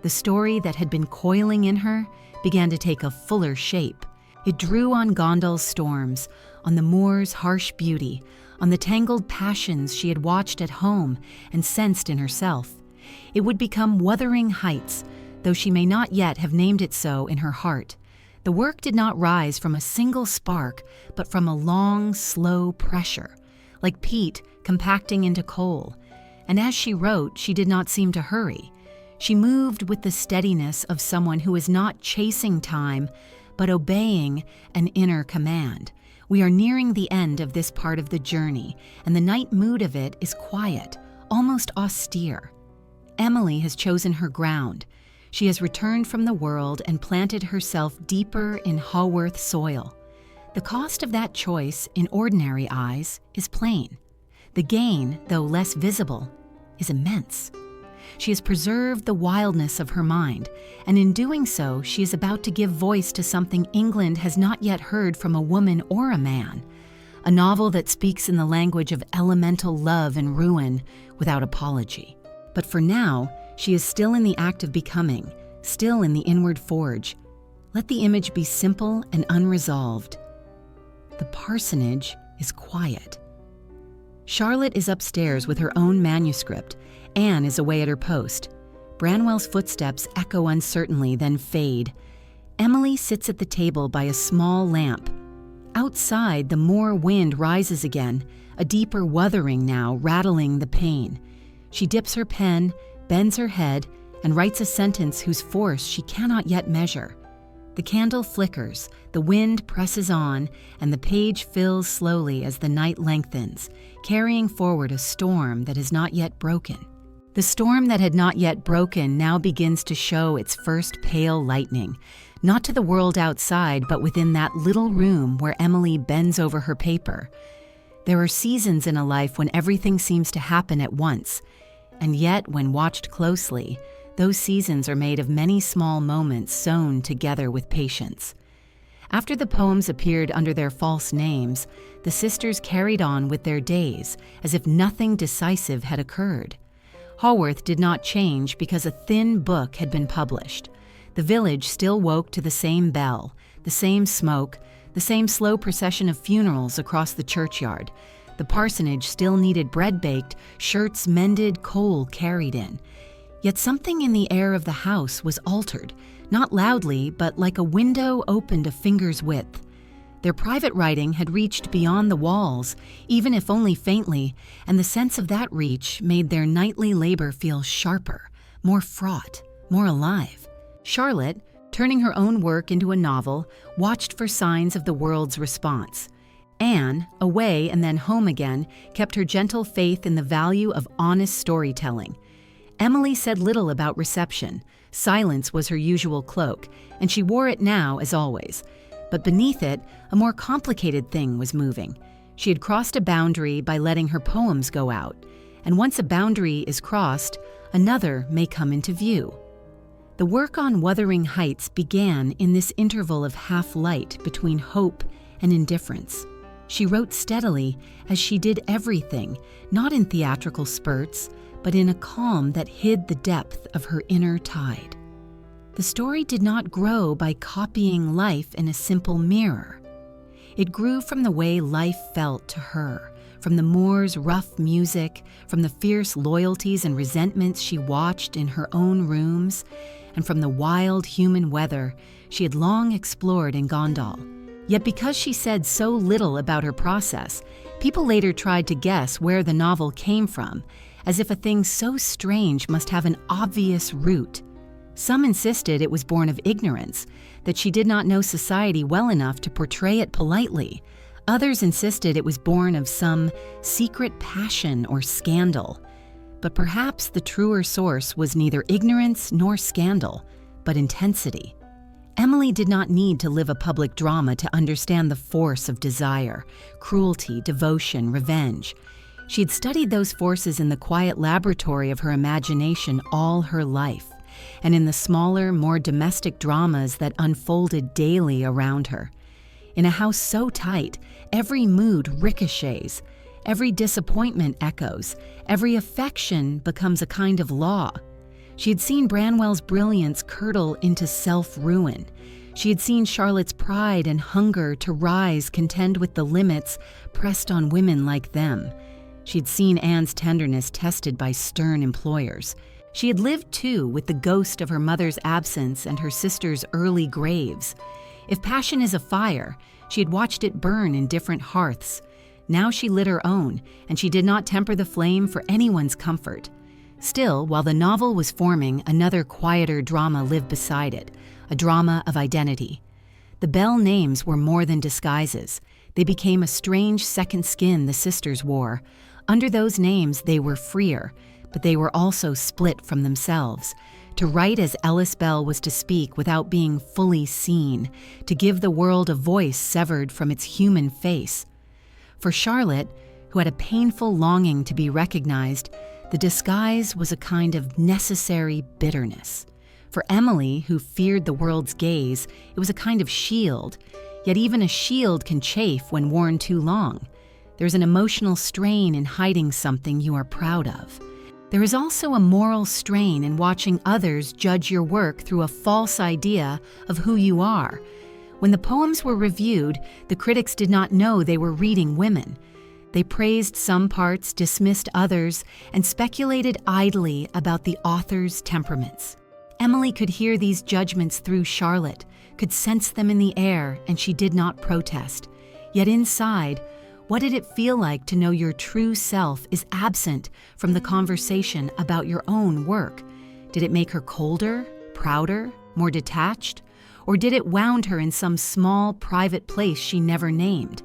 The story that had been coiling in her began to take a fuller shape. It drew on Gondal's storms, on the moor's harsh beauty, on the tangled passions she had watched at home and sensed in herself. It would become Wuthering Heights, though she may not yet have named it so in her heart. The work did not rise from a single spark, but from a long, slow pressure, like peat compacting into coal. And as she wrote, she did not seem to hurry. She moved with the steadiness of someone who is not chasing time, but obeying an inner command. We are nearing the end of this part of the journey, and the night mood of it is quiet, almost austere. Emily has chosen her ground. She has returned from the world and planted herself deeper in Haworth soil. The cost of that choice, in ordinary eyes, is plain. The gain, though less visible, is immense. She has preserved the wildness of her mind, and in doing so, she is about to give voice to something England has not yet heard from a woman or a man, a novel that speaks in the language of elemental love and ruin without apology. But for now, she is still in the act of becoming, still in the inward forge. Let the image be simple and unresolved. The parsonage is quiet. Charlotte is upstairs with her own manuscript. Anne is away at her post. Branwell's footsteps echo uncertainly, then fade. Emily sits at the table by a small lamp. Outside, the moor wind rises again, a deeper wuthering now, rattling the pane. She dips her pen, bends her head, and writes a sentence whose force she cannot yet measure. The candle flickers, the wind presses on, and the page fills slowly as the night lengthens, carrying forward a storm that has not yet broken. The storm that had not yet broken now begins to show its first pale lightning, not to the world outside, but within that little room where Emily bends over her paper. There are seasons in a life when everything seems to happen at once, and yet, when watched closely, those seasons are made of many small moments sewn together with patience. After the poems appeared under their false names, the sisters carried on with their days as if nothing decisive had occurred. Haworth did not change because a thin book had been published. The village still woke to the same bell, the same smoke, the same slow procession of funerals across the churchyard. The parsonage still needed bread baked, shirts mended, coal carried in. Yet something in the air of the house was altered, not loudly, but like a window opened a finger's width. Their private writing had reached beyond the walls, even if only faintly, and the sense of that reach made their nightly labor feel sharper, more fraught, more alive. Charlotte, turning her own work into a novel, watched for signs of the world's response. Anne, away and then home again, kept her gentle faith in the value of honest storytelling. Emily said little about reception. Silence was her usual cloak, and she wore it now as always. But beneath it, a more complicated thing was moving. She had crossed a boundary by letting her poems go out, and once a boundary is crossed, another may come into view. The work on Wuthering Heights began in this interval of half-light between hope and indifference. She wrote steadily, as she did everything, not in theatrical spurts, but in a calm that hid the depth of her inner tide. The story did not grow by copying life in a simple mirror. It grew from the way life felt to her, from the moor's rough music, from the fierce loyalties and resentments she watched in her own rooms, and from the wild human weather she had long explored in Gondal. Yet because she said so little about her process, people later tried to guess where the novel came from, as if a thing so strange must have an obvious root. Some insisted it was born of ignorance, that she did not know society well enough to portray it politely. Others insisted it was born of some secret passion or scandal. But perhaps the truer source was neither ignorance nor scandal, but intensity. Emily did not need to live a public drama to understand the force of desire, cruelty, devotion, revenge. She had studied those forces in the quiet laboratory of her imagination all her life, and in the smaller, more domestic dramas that unfolded daily around her. In a house so tight, every mood ricochets, every disappointment echoes, every affection becomes a kind of law. She had seen Branwell's brilliance curdle into self-ruin. She had seen Charlotte's pride and hunger to rise contend with the limits pressed on women like them. She had seen Anne's tenderness tested by stern employers. She had lived, too, with the ghost of her mother's absence and her sister's early graves. If passion is a fire, she had watched it burn in different hearths. Now she lit her own, and she did not temper the flame for anyone's comfort. Still, while the novel was forming, another quieter drama lived beside it, a drama of identity. The Bell names were more than disguises. They became a strange second skin the sisters wore. Under those names, they were freer, but they were also split from themselves. To write as Ellis Bell was to speak without being fully seen, to give the world a voice severed from its human face. For Charlotte, who had a painful longing to be recognized, the disguise was a kind of necessary bitterness. For Emily, who feared the world's gaze, it was a kind of shield, yet even a shield can chafe when worn too long. There's an emotional strain in hiding something you are proud of. There is also a moral strain in watching others judge your work through a false idea of who you are. When the poems were reviewed, the critics did not know they were reading women. They praised some parts, dismissed others, and speculated idly about the author's temperaments. Emily could hear these judgments through Charlotte, could sense them in the air, and she did not protest. Yet inside, what did it feel like to know your true self is absent from the conversation about your own work? Did it make her colder, prouder, more detached? Or did it wound her in some small, private place she never named?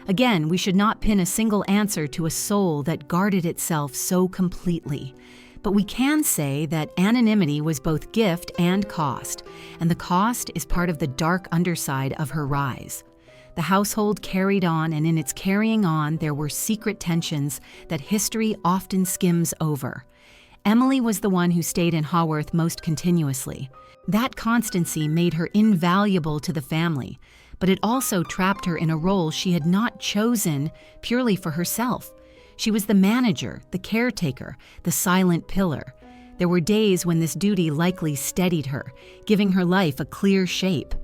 Again, we should not pin a single answer to a soul that guarded itself so completely. But we can say that anonymity was both gift and cost, and the cost is part of the dark underside of her rise. The household carried on, and in its carrying on, there were secret tensions that history often skims over. Emily was the one who stayed in Haworth most continuously. That constancy made her invaluable to the family, but it also trapped her in a role she had not chosen purely for herself. She was the manager, the caretaker, the silent pillar. There were days when this duty likely steadied her, giving her life a clear shape.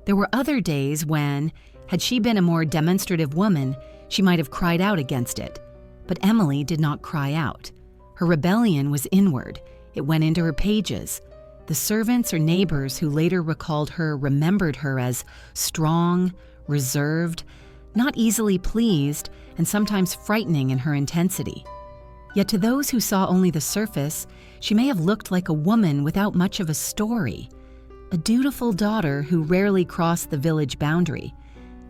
There were other days when, had she been a more demonstrative woman, she might have cried out against it. But Emily did not cry out. Her rebellion was inward. It went into her pages. The servants or neighbors who later recalled her remembered her as strong, reserved, not easily pleased, and sometimes frightening in her intensity. Yet to those who saw only the surface, she may have looked like a woman without much of a story, a dutiful daughter who rarely crossed the village boundary.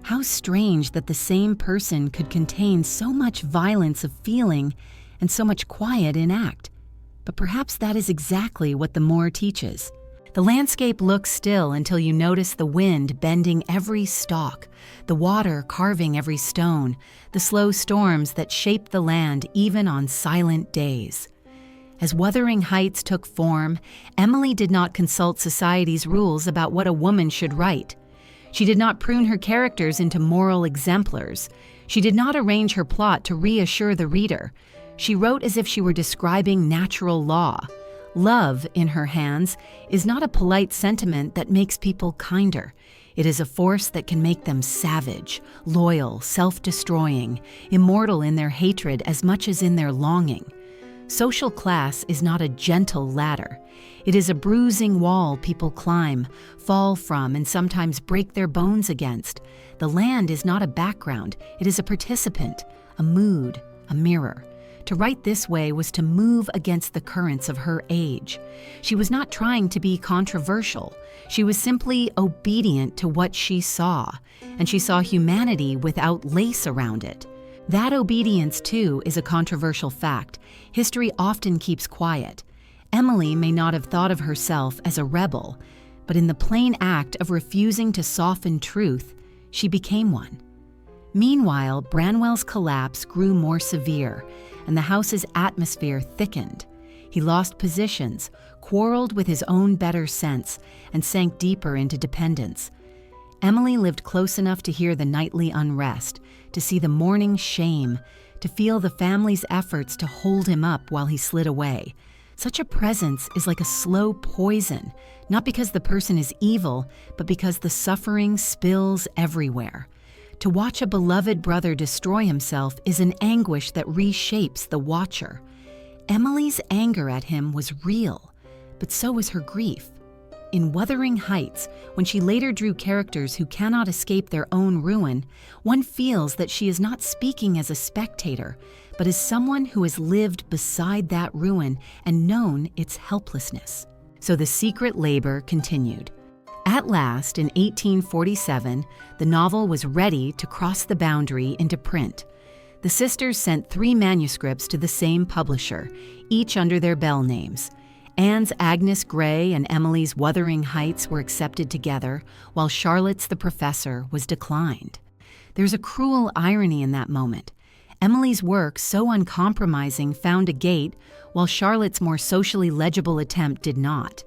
How strange that the same person could contain so much violence of feeling and so much quiet in act. But perhaps that is exactly what the moor teaches. The landscape looks still until you notice the wind bending every stalk, the water carving every stone, the slow storms that shape the land even on silent days. As Wuthering Heights took form, Emily did not consult society's rules about what a woman should write. She did not prune her characters into moral exemplars. She did not arrange her plot to reassure the reader. She wrote as if she were describing natural law. Love, in her hands, is not a polite sentiment that makes people kinder. It is a force that can make them savage, loyal, self-destroying, immortal in their hatred as much as in their longing. Social class is not a gentle ladder. It is a bruising wall people climb, fall from, and sometimes break their bones against. The land is not a background. It is a participant, a mood, a mirror. To write this way was to move against the currents of her age. She was not trying to be controversial. She was simply obedient to what she saw, and she saw humanity without lace around it. That obedience, too, is a controversial fact. History often keeps quiet. Emily may not have thought of herself as a rebel, but in the plain act of refusing to soften truth, she became one. Meanwhile, Branwell's collapse grew more severe, and the house's atmosphere thickened. He lost positions, quarreled with his own better sense, and sank deeper into dependence. Emily lived close enough to hear the nightly unrest, to see the morning shame, to feel the family's efforts to hold him up while he slid away. Such a presence is like a slow poison, not because the person is evil, but because the suffering spills everywhere. To watch a beloved brother destroy himself is an anguish that reshapes the watcher. Emily's anger at him was real, but so was her grief. In Wuthering Heights, when she later drew characters who cannot escape their own ruin, one feels that she is not speaking as a spectator, but as someone who has lived beside that ruin and known its helplessness. So the secret labor continued. At last, in 1847, the novel was ready to cross the boundary into print. The sisters sent 3 manuscripts to the same publisher, each under their bell names. Anne's Agnes Grey and Emily's Wuthering Heights were accepted together, while Charlotte's The Professor was declined. There's a cruel irony in that moment. Emily's work, so uncompromising, found a gate, while Charlotte's more socially legible attempt did not.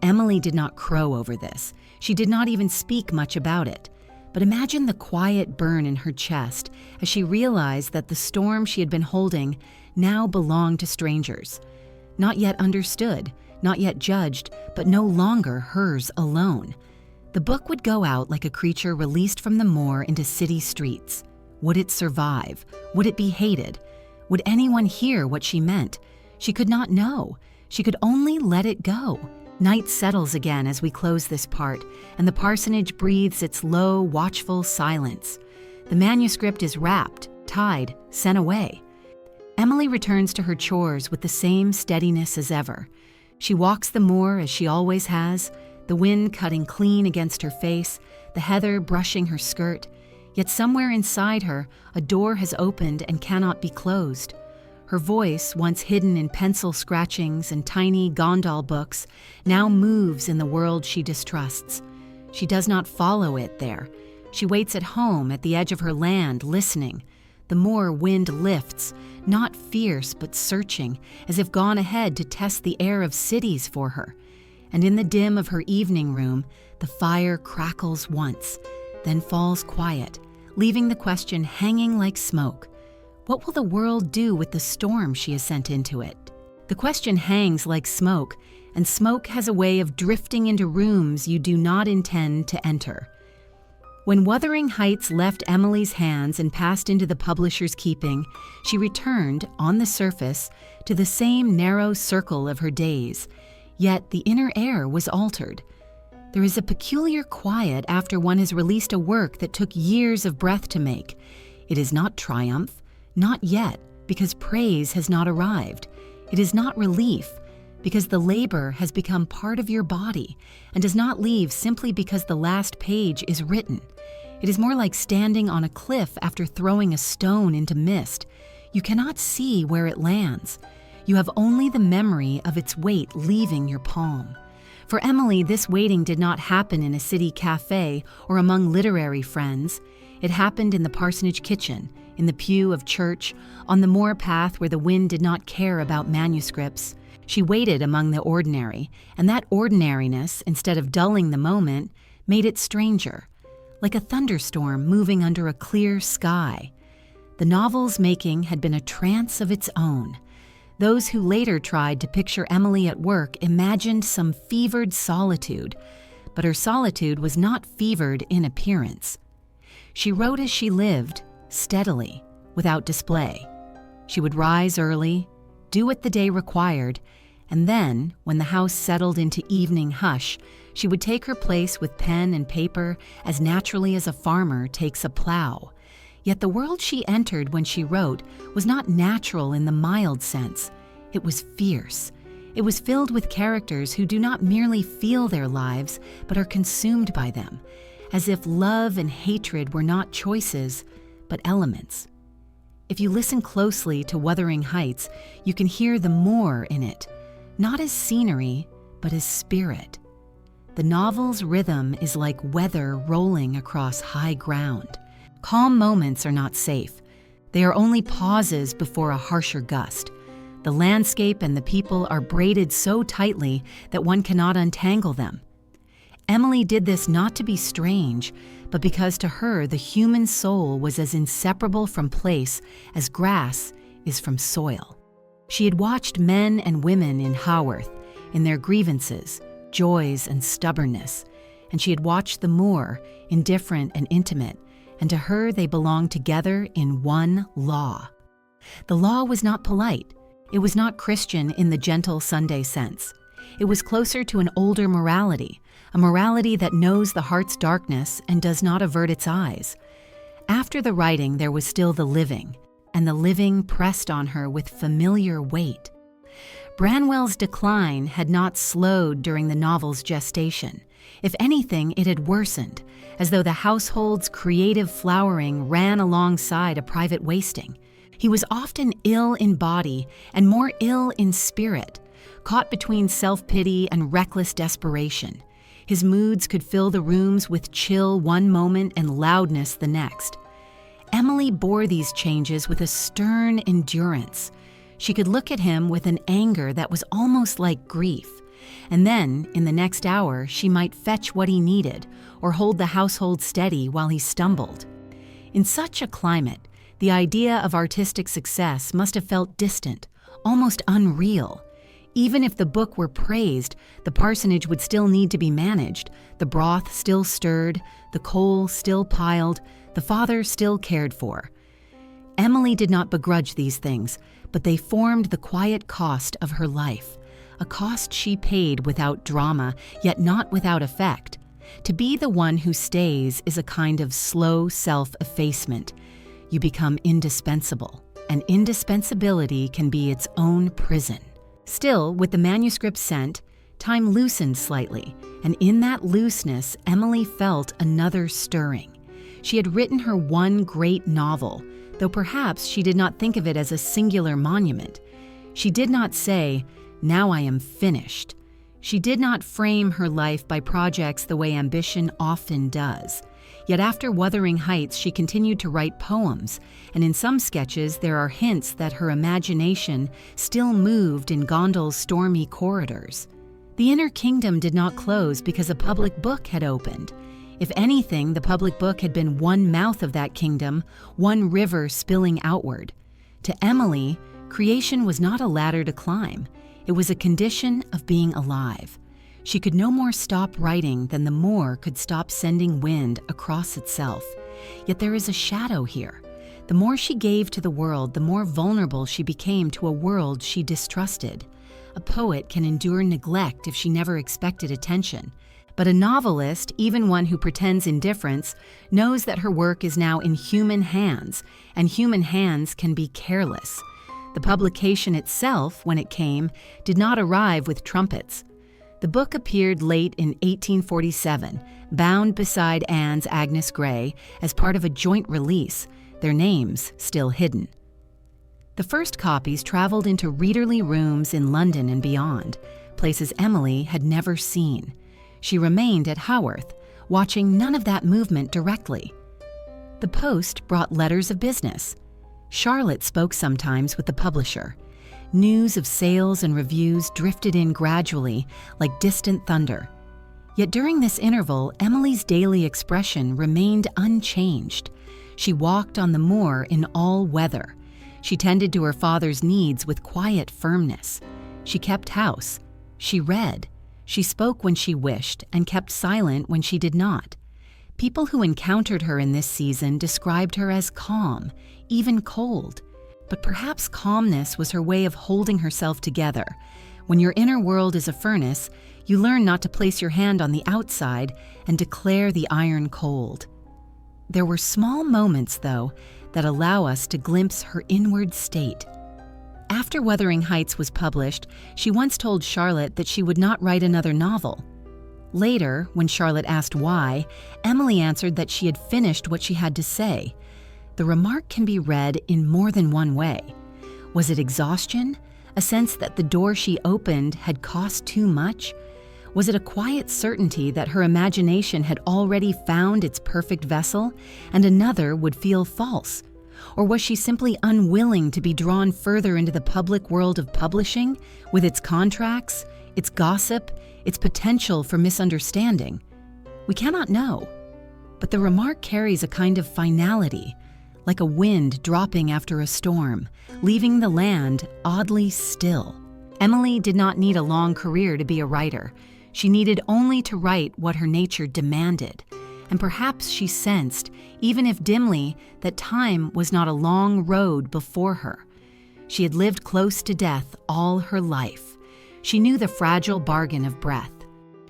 Emily did not crow over this. She did not even speak much about it. But imagine the quiet burn in her chest as she realized that the storm she had been holding now belonged to strangers. Not yet understood, not yet judged, but no longer hers alone. The book would go out like a creature released from the moor into city streets. Would it survive? Would it be hated? Would anyone hear what she meant? She could not know. She could only let it go. Night settles again as we close this part, and the parsonage breathes its low, watchful silence. The manuscript is wrapped, tied, sent away. Emily returns to her chores with the same steadiness as ever. She walks the moor as she always has, the wind cutting clean against her face, the heather brushing her skirt. Yet somewhere inside her, a door has opened and cannot be closed. Her voice, once hidden in pencil scratchings and tiny Gondal books, now moves in the world she distrusts. She does not follow it there. She waits at home at the edge of her land, listening. The moor wind lifts, not fierce but searching, as if gone ahead to test the air of cities for her. And in the dim of her evening room, the fire crackles once, then falls quiet, leaving the question hanging like smoke. What will the world do with the storm she has sent into it? The question hangs like smoke, and smoke has a way of drifting into rooms you do not intend to enter. When Wuthering Heights left Emily's hands and passed into the publisher's keeping, she returned, on the surface, to the same narrow circle of her days. Yet the inner air was altered. There is a peculiar quiet after one has released a work that took years of breath to make. It is not triumph, not yet, because praise has not arrived. It is not relief, because the labor has become part of your body and does not leave simply because the last page is written. It is more like standing on a cliff after throwing a stone into mist. You cannot see where it lands. You have only the memory of its weight leaving your palm. For Emily, this waiting did not happen in a city cafe or among literary friends. It happened in the parsonage kitchen, in the pew of church, on the moor path where the wind did not care about manuscripts. She waited among the ordinary, and that ordinariness, instead of dulling the moment, made it stranger, like a thunderstorm moving under a clear sky. The novel's making had been a trance of its own. Those who later tried to picture Emily at work imagined some fevered solitude, but her solitude was not fevered in appearance. She wrote as she lived, steadily, without display. She would rise early, do what the day required, and then, when the house settled into evening hush, she would take her place with pen and paper as naturally as a farmer takes a plow. Yet the world she entered when she wrote was not natural in the mild sense. It was fierce. It was filled with characters who do not merely feel their lives, but are consumed by them, as if love and hatred were not choices, but elements. If you listen closely to Wuthering Heights, you can hear the moor in it, not as scenery, but as spirit. The novel's rhythm is like weather rolling across high ground. Calm moments are not safe. They are only pauses before a harsher gust. The landscape and the people are braided so tightly that one cannot untangle them. Emily did this not to be strange, but because to her the human soul was as inseparable from place as grass is from soil. She had watched men and women in Haworth, in their grievances, joys and stubbornness, and she had watched the moor, indifferent and intimate, and to her they belonged together in one law. The law was not polite. It was not Christian in the gentle Sunday sense. It was closer to an older morality, a morality that knows the heart's darkness and does not avert its eyes. After the writing, there was still the living, and the living pressed on her with familiar weight. Branwell's decline had not slowed during the novel's gestation. If anything, it had worsened, as though the household's creative flowering ran alongside a private wasting. He was often ill in body and more ill in spirit, caught between self-pity and reckless desperation. His moods could fill the rooms with chill one moment and loudness the next. Emily bore these changes with a stern endurance. She could look at him with an anger that was almost like grief, and then, in the next hour, she might fetch what he needed or hold the household steady while he stumbled. In such a climate, the idea of artistic success must have felt distant, almost unreal. Even if the book were praised, the parsonage would still need to be managed, the broth still stirred, the coal still piled, the father still cared for. Emily did not begrudge these things, but they formed the quiet cost of her life, a cost she paid without drama, yet not without effect. To be the one who stays is a kind of slow self-effacement. You become indispensable, and indispensability can be its own prison. Still, with the manuscript sent, time loosened slightly, and in that looseness, Emily felt another stirring. She had written her one great novel, though perhaps she did not think of it as a singular monument. She did not say, "Now I am finished." She did not frame her life by projects the way ambition often does. Yet after Wuthering Heights, she continued to write poems, and in some sketches there are hints that her imagination still moved in Gondal's stormy corridors. The inner kingdom did not close because a public book had opened. If anything, the public book had been one mouth of that kingdom, one river spilling outward. To Emily, creation was not a ladder to climb. It was a condition of being alive. She could no more stop writing than the moor could stop sending wind across itself. Yet there is a shadow here. The more she gave to the world, the more vulnerable she became to a world she distrusted. A poet can endure neglect if she never expected attention. But a novelist, even one who pretends indifference, knows that her work is now in human hands, and human hands can be careless. The publication itself, when it came, did not arrive with trumpets. The book appeared late in 1847, bound beside Anne's Agnes Grey as part of a joint release, their names still hidden. The first copies traveled into readerly rooms in London and beyond, places Emily had never seen. She remained at Haworth, watching none of that movement directly. The post brought letters of business. Charlotte spoke sometimes with the publisher. News of sales and reviews drifted in gradually, like distant thunder. Yet during this interval, Emily's daily expression remained unchanged. She walked on the moor in all weather. She tended to her father's needs with quiet firmness. She kept house. She read. She spoke when she wished and kept silent when she did not. People who encountered her in this season described her as calm, even cold. But perhaps calmness was her way of holding herself together. When your inner world is a furnace, you learn not to place your hand on the outside and declare the iron cold. There were small moments, though, that allow us to glimpse her inward state. After Wuthering Heights was published, she once told Charlotte that she would not write another novel. Later, when Charlotte asked why, Emily answered that she had finished what she had to say. The remark can be read in more than one way. Was it exhaustion? A sense that the door she opened had cost too much? Was it a quiet certainty that her imagination had already found its perfect vessel and another would feel false? Or was she simply unwilling to be drawn further into the public world of publishing, with its contracts, its gossip, its potential for misunderstanding? We cannot know. But the remark carries a kind of finality, like a wind dropping after a storm, leaving the land oddly still. Emily did not need a long career to be a writer. She needed only to write what her nature demanded. And perhaps she sensed, even if dimly, that time was not a long road before her. She had lived close to death all her life. She knew the fragile bargain of breath.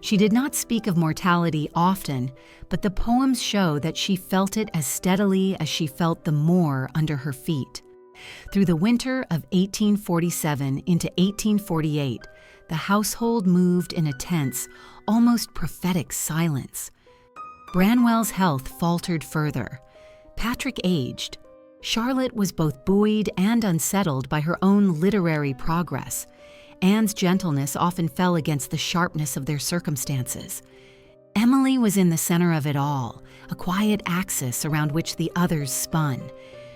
She did not speak of mortality often, but the poems show that she felt it as steadily as she felt the moor under her feet. Through the winter of 1847 into 1848, the household moved in a tense, almost prophetic silence. Branwell's health faltered further. Patrick aged. Charlotte was both buoyed and unsettled by her own literary progress. Anne's gentleness often fell against the sharpness of their circumstances. Emily was in the center of it all, a quiet axis around which the others spun.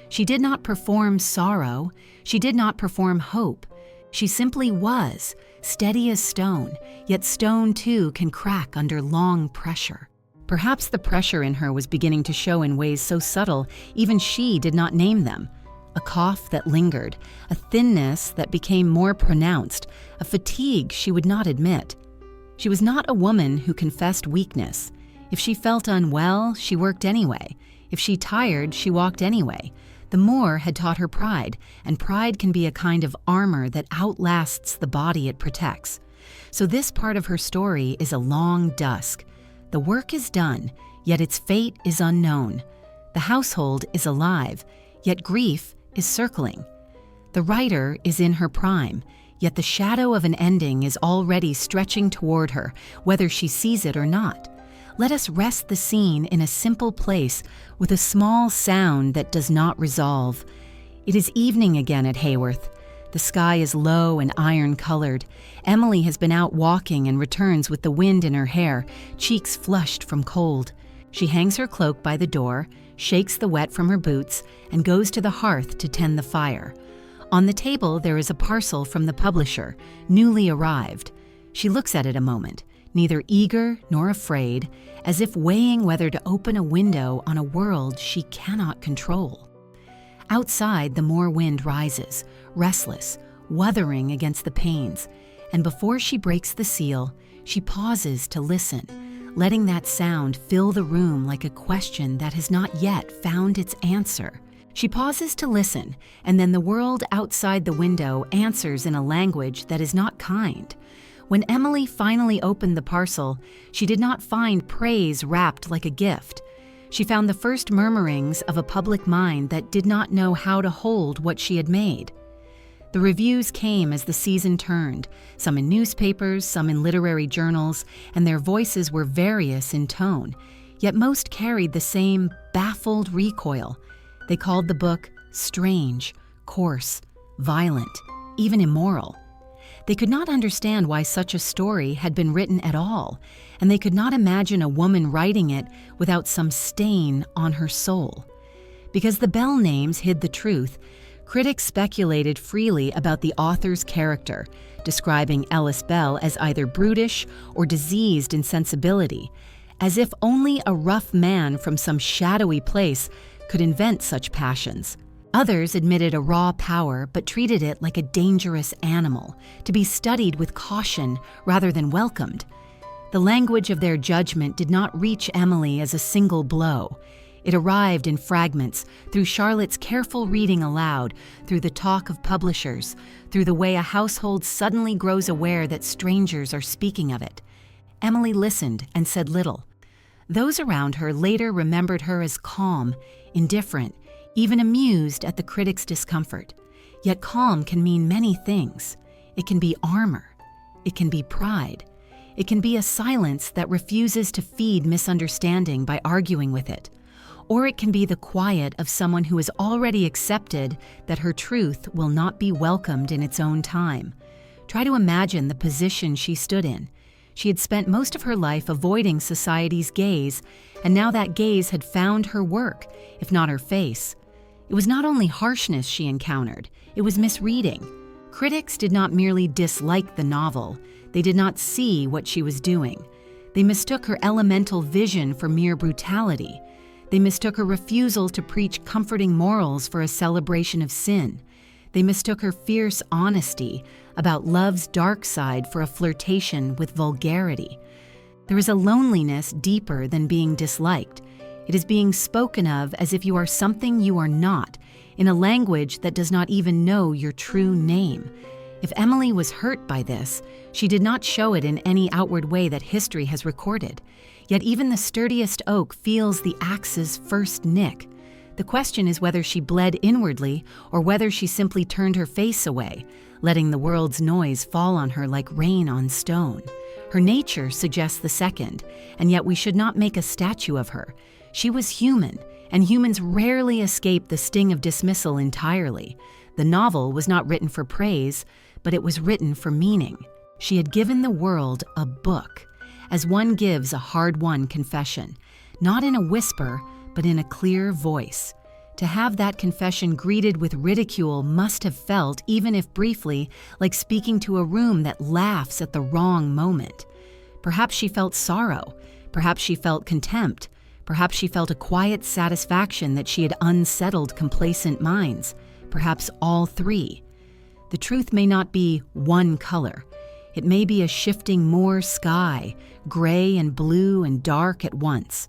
She did not perform sorrow. She did not perform hope. She simply was, steady as stone, yet stone too can crack under long pressure. Perhaps the pressure in her was beginning to show in ways so subtle even she did not name them. A cough that lingered, a thinness that became more pronounced, a fatigue she would not admit. She was not a woman who confessed weakness. If she felt unwell, she worked anyway. If she tired, she walked anyway. The moor had taught her pride, and pride can be a kind of armor that outlasts the body it protects. So this part of her story is a long dusk. The work is done, yet its fate is unknown. The household is alive, yet grief is circling. The writer is in her prime, yet the shadow of an ending is already stretching toward her, whether she sees it or not. Let us rest the scene in a simple place with a small sound that does not resolve. It is evening again at Haworth. The sky is low and iron-colored. Emily has been out walking and returns with the wind in her hair, cheeks flushed from cold. She hangs her cloak by the door, shakes the wet from her boots, and goes to the hearth to tend the fire. On the table there is a parcel from the publisher, newly arrived. She looks at it a moment, neither eager nor afraid, as if weighing whether to open a window on a world she cannot control. Outside, the moor wind rises, restless, wuthering against the panes, and before she breaks the seal, she pauses to listen, letting that sound fill the room like a question that has not yet found its answer. She pauses to listen, and then the world outside the window answers in a language that is not kind. When Emily finally opened the parcel, she did not find praise wrapped like a gift. She found the first murmurings of a public mind that did not know how to hold what she had made. The reviews came as the season turned, some in newspapers, some in literary journals, and their voices were various in tone, yet most carried the same baffled recoil. They called the book strange, coarse, violent, even immoral. They could not understand why such a story had been written at all, and they could not imagine a woman writing it without some stain on her soul. Because the Bell names hid the truth, critics speculated freely about the author's character, describing Ellis Bell as either brutish or diseased in sensibility, as if only a rough man from some shadowy place could invent such passions. Others admitted a raw power but treated it like a dangerous animal, to be studied with caution rather than welcomed. The language of their judgment did not reach Emily as a single blow. It arrived in fragments, through Charlotte's careful reading aloud, through the talk of publishers, through the way a household suddenly grows aware that strangers are speaking of it. Emily listened and said little. Those around her later remembered her as calm, indifferent, even amused at the critics' discomfort. Yet calm can mean many things. It can be armor. It can be pride. It can be a silence that refuses to feed misunderstanding by arguing with it. Or it can be the quiet of someone who has already accepted that her truth will not be welcomed in its own time. Try to imagine the position she stood in. She had spent most of her life avoiding society's gaze, and now that gaze had found her work, if not her face. It was not only harshness she encountered, it was misreading. Critics did not merely dislike the novel, they did not see what she was doing. They mistook her elemental vision for mere brutality. They mistook her refusal to preach comforting morals for a celebration of sin. They mistook her fierce honesty about love's dark side for a flirtation with vulgarity. There is a loneliness deeper than being disliked. It is being spoken of as if you are something you are not, in a language that does not even know your true name. If Emily was hurt by this, she did not show it in any outward way that history has recorded. Yet even the sturdiest oak feels the axe's first nick. The question is whether she bled inwardly or whether she simply turned her face away, letting the world's noise fall on her like rain on stone. Her nature suggests the second, and yet we should not make a statue of her. She was human, and humans rarely escape the sting of dismissal entirely. The novel was not written for praise, but it was written for meaning. She had given the world a book, as one gives a hard-won confession, not in a whisper, but in a clear voice. To have that confession greeted with ridicule must have felt, even if briefly, like speaking to a room that laughs at the wrong moment. Perhaps she felt sorrow. Perhaps she felt contempt. Perhaps she felt a quiet satisfaction that she had unsettled complacent minds. Perhaps all three. The truth may not be one color. It may be a shifting moor sky, gray and blue and dark at once.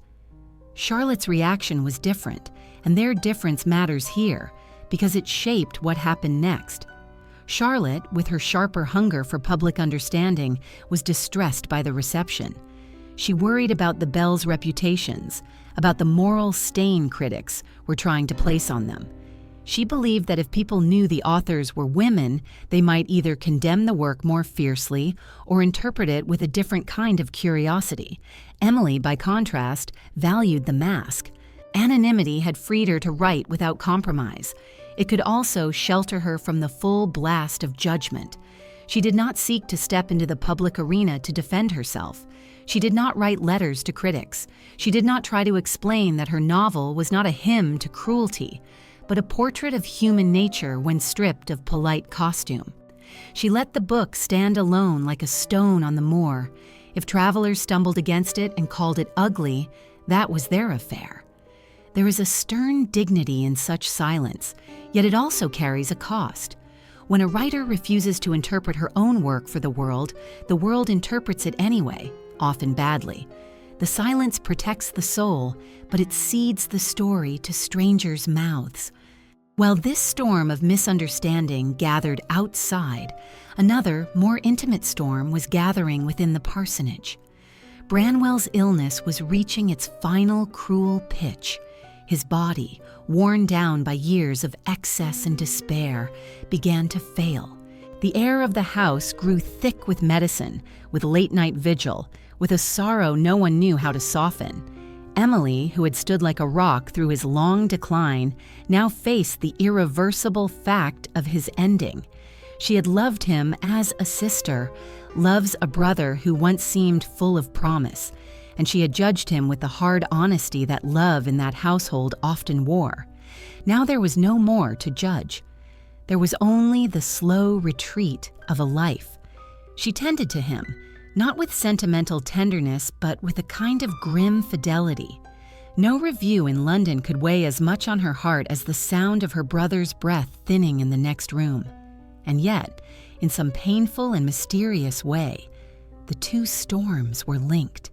Charlotte's reaction was different, and their difference matters here, because it shaped what happened next. Charlotte, with her sharper hunger for public understanding, was distressed by the reception. She worried about the Bells' reputations, about the moral stain critics were trying to place on them. She believed that if people knew the authors were women, they might either condemn the work more fiercely or interpret it with a different kind of curiosity. Emily, by contrast, valued the mask. Anonymity had freed her to write without compromise. It could also shelter her from the full blast of judgment. She did not seek to step into the public arena to defend herself. She did not write letters to critics. She did not try to explain that her novel was not a hymn to cruelty, but a portrait of human nature when stripped of polite costume. She let the book stand alone like a stone on the moor. If travelers stumbled against it and called it ugly, that was their affair. There is a stern dignity in such silence, yet it also carries a cost. When a writer refuses to interpret her own work for the world interprets it anyway, often badly. The silence protects the soul, but it seeds the story to strangers' mouths. While this storm of misunderstanding gathered outside, another, more intimate storm was gathering within the parsonage. Branwell's illness was reaching its final cruel pitch. His body, worn down by years of excess and despair, began to fail. The air of the house grew thick with medicine, with late-night vigil, with a sorrow no one knew how to soften. Emily, who had stood like a rock through his long decline, now faced the irreversible fact of his ending. She had loved him as a sister, loves a brother who once seemed full of promise, and she had judged him with the hard honesty that love in that household often wore. Now there was no more to judge. There was only the slow retreat of a life. She tended to him, not with sentimental tenderness, but with a kind of grim fidelity. No review in London could weigh as much on her heart as the sound of her brother's breath thinning in the next room. And yet, in some painful and mysterious way, the two storms were linked.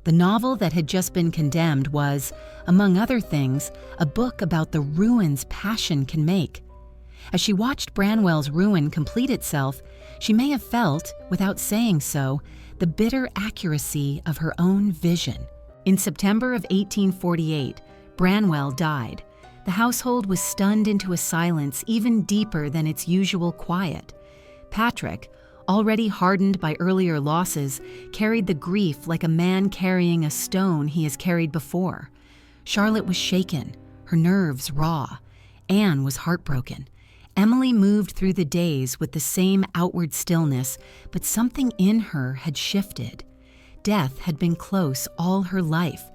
The novel that had just been condemned was, among other things, a book about the ruins passion can make. As she watched Branwell's ruin complete itself, she may have felt, without saying so, the bitter accuracy of her own vision. In September of 1848, Branwell died. The household was stunned into a silence even deeper than its usual quiet. Patrick, already hardened by earlier losses, carried the grief like a man carrying a stone he has carried before. Charlotte was shaken, her nerves raw. Anne was heartbroken. Emily moved through the days with the same outward stillness, but something in her had shifted. Death had been close all her life,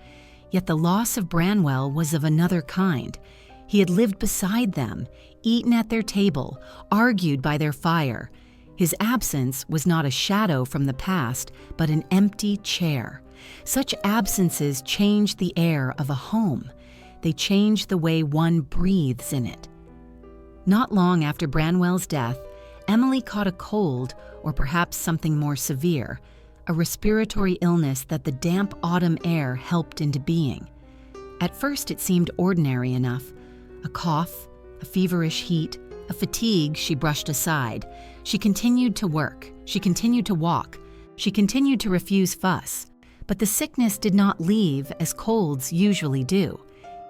yet the loss of Branwell was of another kind. He had lived beside them, eaten at their table, argued by their fire. His absence was not a shadow from the past, but an empty chair. Such absences change the air of a home. They change the way one breathes in it. Not long after Branwell's death, Emily caught a cold, or perhaps something more severe, a respiratory illness that the damp autumn air helped into being. At first it seemed ordinary enough. A cough, a feverish heat, a fatigue she brushed aside. She continued to work. She continued to walk. She continued to refuse fuss. But the sickness did not leave as colds usually do.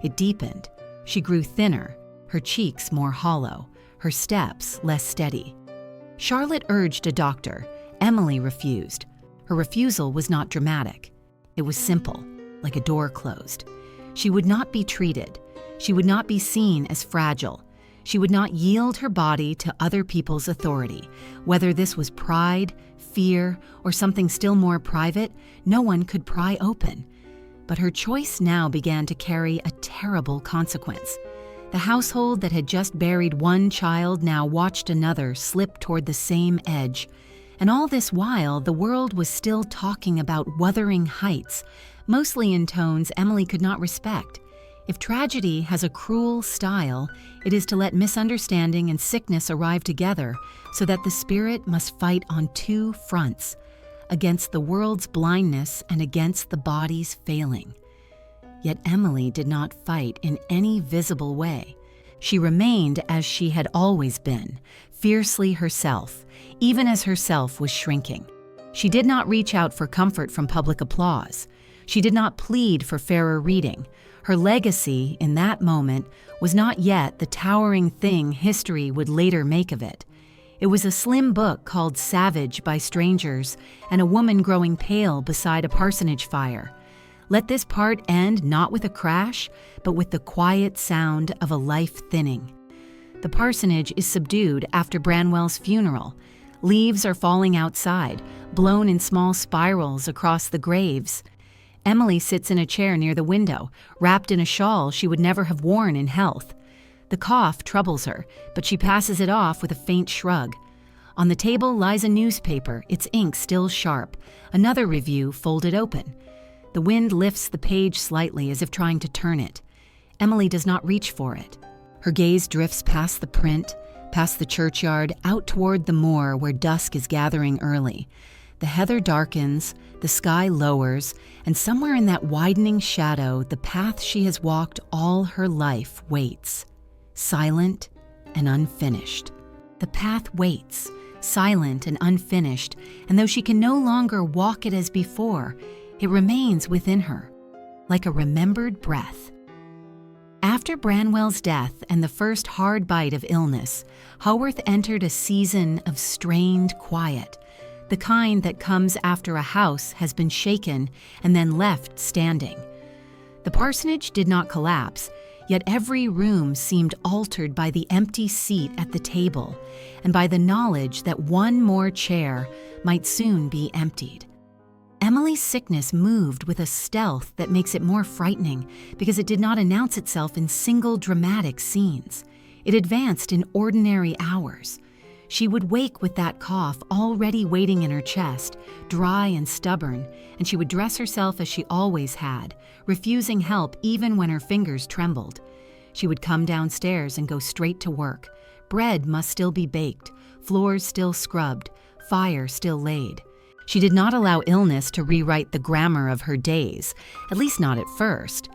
It deepened. She grew thinner, her cheeks more hollow, her steps less steady. Charlotte urged a doctor. Emily refused. Her refusal was not dramatic. It was simple, like a door closed. She would not be treated. She would not be seen as fragile. She would not yield her body to other people's authority. Whether this was pride, fear, or something still more private, no one could pry open. But her choice now began to carry a terrible consequence. The household that had just buried one child now watched another slip toward the same edge. And all this while, the world was still talking about Wuthering Heights, mostly in tones Emily could not respect. If tragedy has a cruel style, it is to let misunderstanding and sickness arrive together so that the spirit must fight on two fronts, against the world's blindness and against the body's failing. Yet Emily did not fight in any visible way. She remained as she had always been, fiercely herself, even as herself was shrinking. She did not reach out for comfort from public applause. She did not plead for fairer reading. Her legacy, in that moment, was not yet the towering thing history would later make of it. It was a slim book called Savage by Strangers and a woman growing pale beside a parsonage fire. Let this part end not with a crash, but with the quiet sound of a life thinning. The parsonage is subdued after Branwell's funeral. Leaves are falling outside, blown in small spirals across the graves. Emily sits in a chair near the window, wrapped in a shawl she would never have worn in health. The cough troubles her, but she passes it off with a faint shrug. On the table lies a newspaper, its ink still sharp, another review folded open. The wind lifts the page slightly as if trying to turn it. Emily does not reach for it. Her gaze drifts past the print, past the churchyard, out toward the moor where dusk is gathering early. The heather darkens, the sky lowers, and somewhere in that widening shadow, the path she has walked all her life waits, silent and unfinished. The path waits, silent and unfinished, and though she can no longer walk it as before, it remains within her, like a remembered breath. After Branwell's death and the first hard bite of illness, Haworth entered a season of strained quiet, the kind that comes after a house has been shaken and then left standing. The parsonage did not collapse, yet every room seemed altered by the empty seat at the table and by the knowledge that one more chair might soon be emptied. Emily's sickness moved with a stealth that makes it more frightening because it did not announce itself in single dramatic scenes. It advanced in ordinary hours. She would wake with that cough already waiting in her chest, dry and stubborn, and she would dress herself as she always had, refusing help even when her fingers trembled. She would come downstairs and go straight to work. Bread must still be baked, floors still scrubbed, fire still laid. She did not allow illness to rewrite the grammar of her days, at least not at first.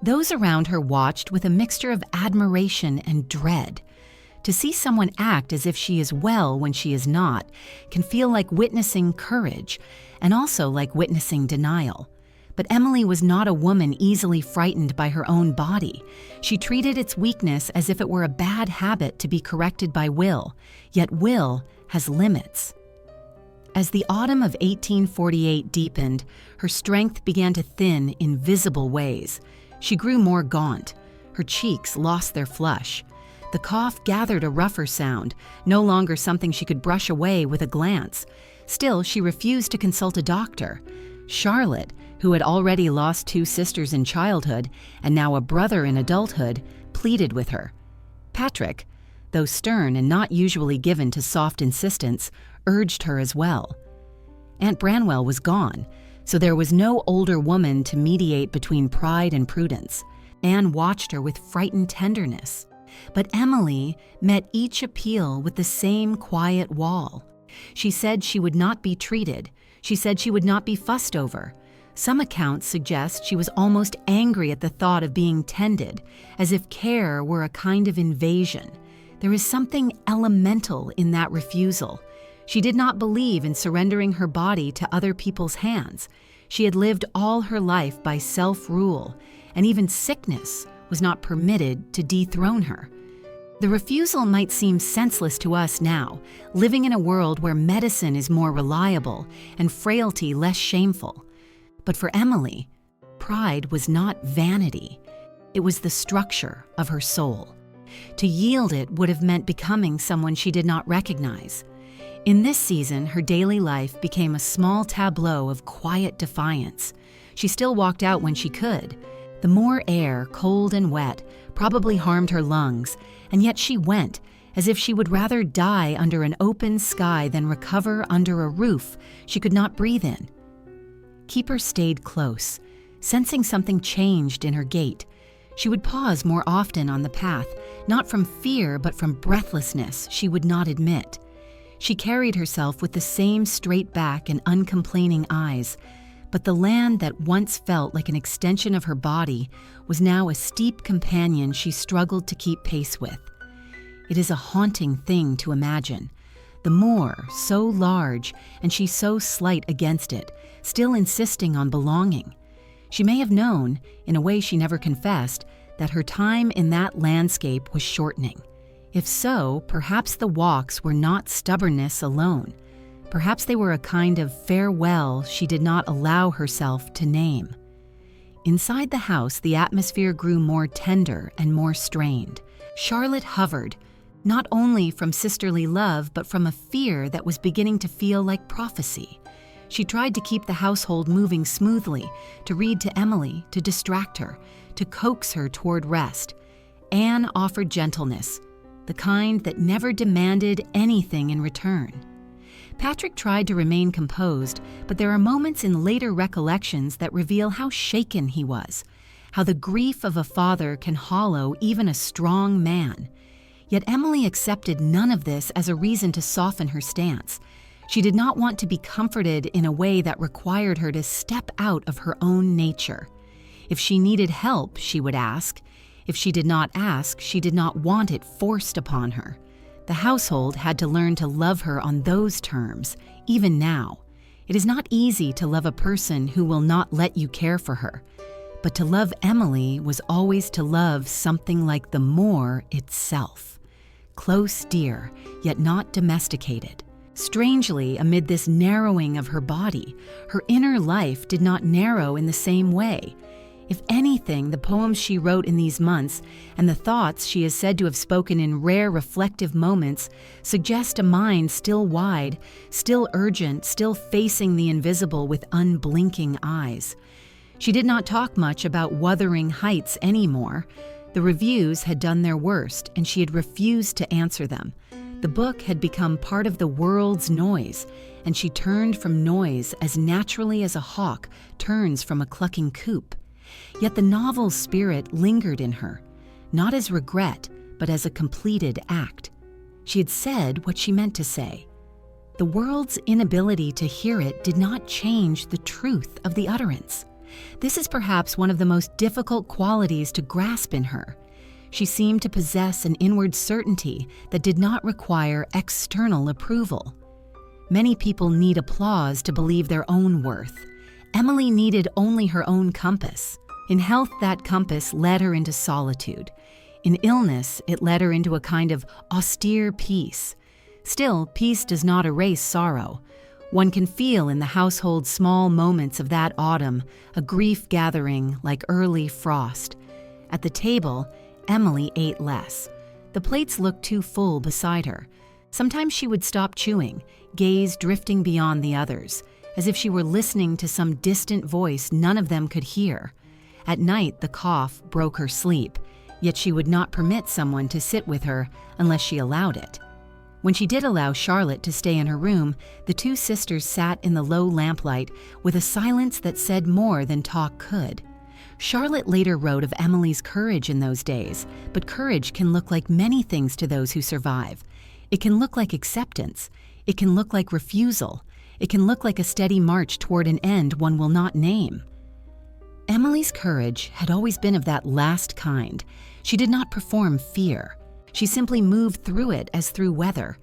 Those around her watched with a mixture of admiration and dread. To see someone act as if she is well when she is not can feel like witnessing courage, and also like witnessing denial. But Emily was not a woman easily frightened by her own body. She treated its weakness as if it were a bad habit to be corrected by will, yet will has limits. As the autumn of 1848 deepened, her strength began to thin in visible ways. She grew more gaunt. Her cheeks lost their flush. The cough gathered a rougher sound, no longer something she could brush away with a glance. Still, she refused to consult a doctor. Charlotte, who had already lost 2 sisters in childhood and now a brother in adulthood, pleaded with her. Patrick, though stern and not usually given to soft insistence, urged her as well. Aunt Branwell was gone, so there was no older woman to mediate between pride and prudence. Anne watched her with frightened tenderness. But Emily met each appeal with the same quiet wall. She said she would not be treated. She said she would not be fussed over. Some accounts suggest she was almost angry at the thought of being tended, as if care were a kind of invasion. There is something elemental in that refusal. She did not believe in surrendering her body to other people's hands. She had lived all her life by self-rule, and even sickness was not permitted to dethrone her. The refusal might seem senseless to us now, living in a world where medicine is more reliable and frailty less shameful. But for Emily, pride was not vanity. It was the structure of her soul. To yield it would have meant becoming someone she did not recognize. In this season, her daily life became a small tableau of quiet defiance. She still walked out when she could. The more air, cold and wet, probably harmed her lungs, and yet she went, as if she would rather die under an open sky than recover under a roof she could not breathe in. Keeper stayed close, sensing something changed in her gait. She would pause more often on the path, not from fear but from breathlessness she would not admit. She carried herself with the same straight back and uncomplaining eyes, but the land that once felt like an extension of her body was now a steep companion she struggled to keep pace with. It is a haunting thing to imagine. The moor, so large, and she so slight against it, still insisting on belonging. She may have known, in a way she never confessed, that her time in that landscape was shortening. If so, perhaps the walks were not stubbornness alone. Perhaps they were a kind of farewell she did not allow herself to name. Inside the house, the atmosphere grew more tender and more strained. Charlotte hovered, not only from sisterly love, but from a fear that was beginning to feel like prophecy. She tried to keep the household moving smoothly, to read to Emily, to distract her, to coax her toward rest. Anne offered gentleness, the kind that never demanded anything in return. Patrick tried to remain composed, but there are moments in later recollections that reveal how shaken he was, how the grief of a father can hollow even a strong man. Yet Emily accepted none of this as a reason to soften her stance. She did not want to be comforted in a way that required her to step out of her own nature. If she needed help, she would ask. If she did not ask, she did not want it forced upon her. The household had to learn to love her on those terms, even now. It is not easy to love a person who will not let you care for her. But to love Emily was always to love something like the moor itself. Close dear, yet not domesticated. Strangely, amid this narrowing of her body, her inner life did not narrow in the same way. If anything, the poems she wrote in these months and the thoughts she is said to have spoken in rare reflective moments suggest a mind still wide, still urgent, still facing the invisible with unblinking eyes. She did not talk much about Wuthering Heights anymore. The reviews had done their worst, and she had refused to answer them. The book had become part of the world's noise, and she turned from noise as naturally as a hawk turns from a clucking coop. Yet the novel's spirit lingered in her, not as regret, but as a completed act. She had said what she meant to say. The world's inability to hear it did not change the truth of the utterance. This is perhaps one of the most difficult qualities to grasp in her. She seemed to possess an inward certainty that did not require external approval. Many people need applause to believe their own worth. Emily needed only her own compass. In health, that compass led her into solitude. In illness, it led her into a kind of austere peace. Still, peace does not erase sorrow. One can feel in the household's small moments of that autumn a grief gathering like early frost. At the table, Emily ate less. The plates looked too full beside her. Sometimes she would stop chewing, gaze drifting beyond the others, as if she were listening to some distant voice none of them could hear. At night, the cough broke her sleep, yet she would not permit someone to sit with her unless she allowed it. When she did allow Charlotte to stay in her room, the two sisters sat in the low lamplight with a silence that said more than talk could. Charlotte later wrote of Emily's courage in those days, but courage can look like many things to those who survive. It can look like acceptance. It can look like refusal. It can look like a steady march toward an end one will not name. Emily's courage had always been of that last kind. She did not perform fear. She simply moved through it as through weather.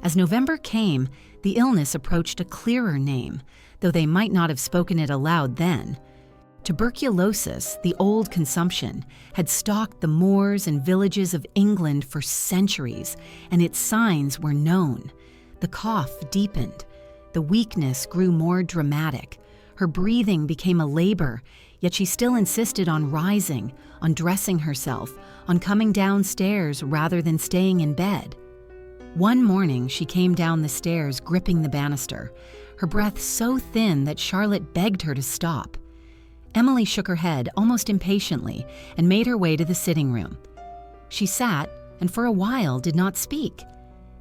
As November came, the illness approached a clearer name, though they might not have spoken it aloud then. Tuberculosis, the old consumption, had stalked the moors and villages of England for centuries, and its signs were known. The cough deepened. The weakness grew more dramatic. Her breathing became a labor, yet she still insisted on rising, on dressing herself, on coming downstairs rather than staying in bed. One morning, she came down the stairs gripping the banister, her breath so thin that Charlotte begged her to stop. Emily shook her head almost impatiently and made her way to the sitting room. She sat and for a while did not speak.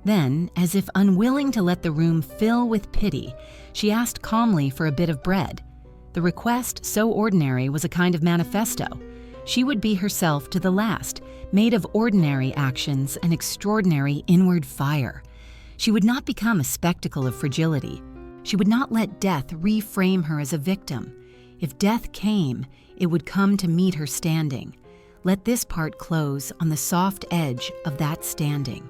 Then, as if unwilling to let the room fill with pity, she asked calmly for a bit of bread. The request, so ordinary, was a kind of manifesto. She would be herself to the last, made of ordinary actions and extraordinary inward fire. She would not become a spectacle of fragility. She would not let death reframe her as a victim. If death came, it would come to meet her standing. Let this part close on the soft edge of that standing.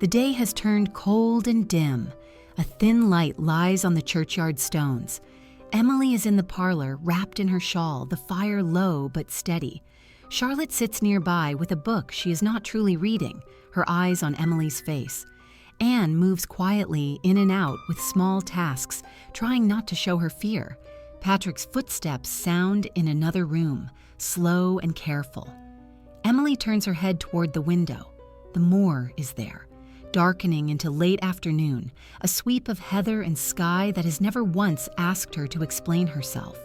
The day has turned cold and dim. A thin light lies on the churchyard stones. Emily is in the parlor, wrapped in her shawl, the fire low but steady. Charlotte sits nearby with a book she is not truly reading, her eyes on Emily's face. Anne moves quietly in and out with small tasks, trying not to show her fear. Patrick's footsteps sound in another room, slow and careful. Emily turns her head toward the window. The moor is there, darkening into late afternoon, a sweep of heather and sky that has never once asked her to explain herself.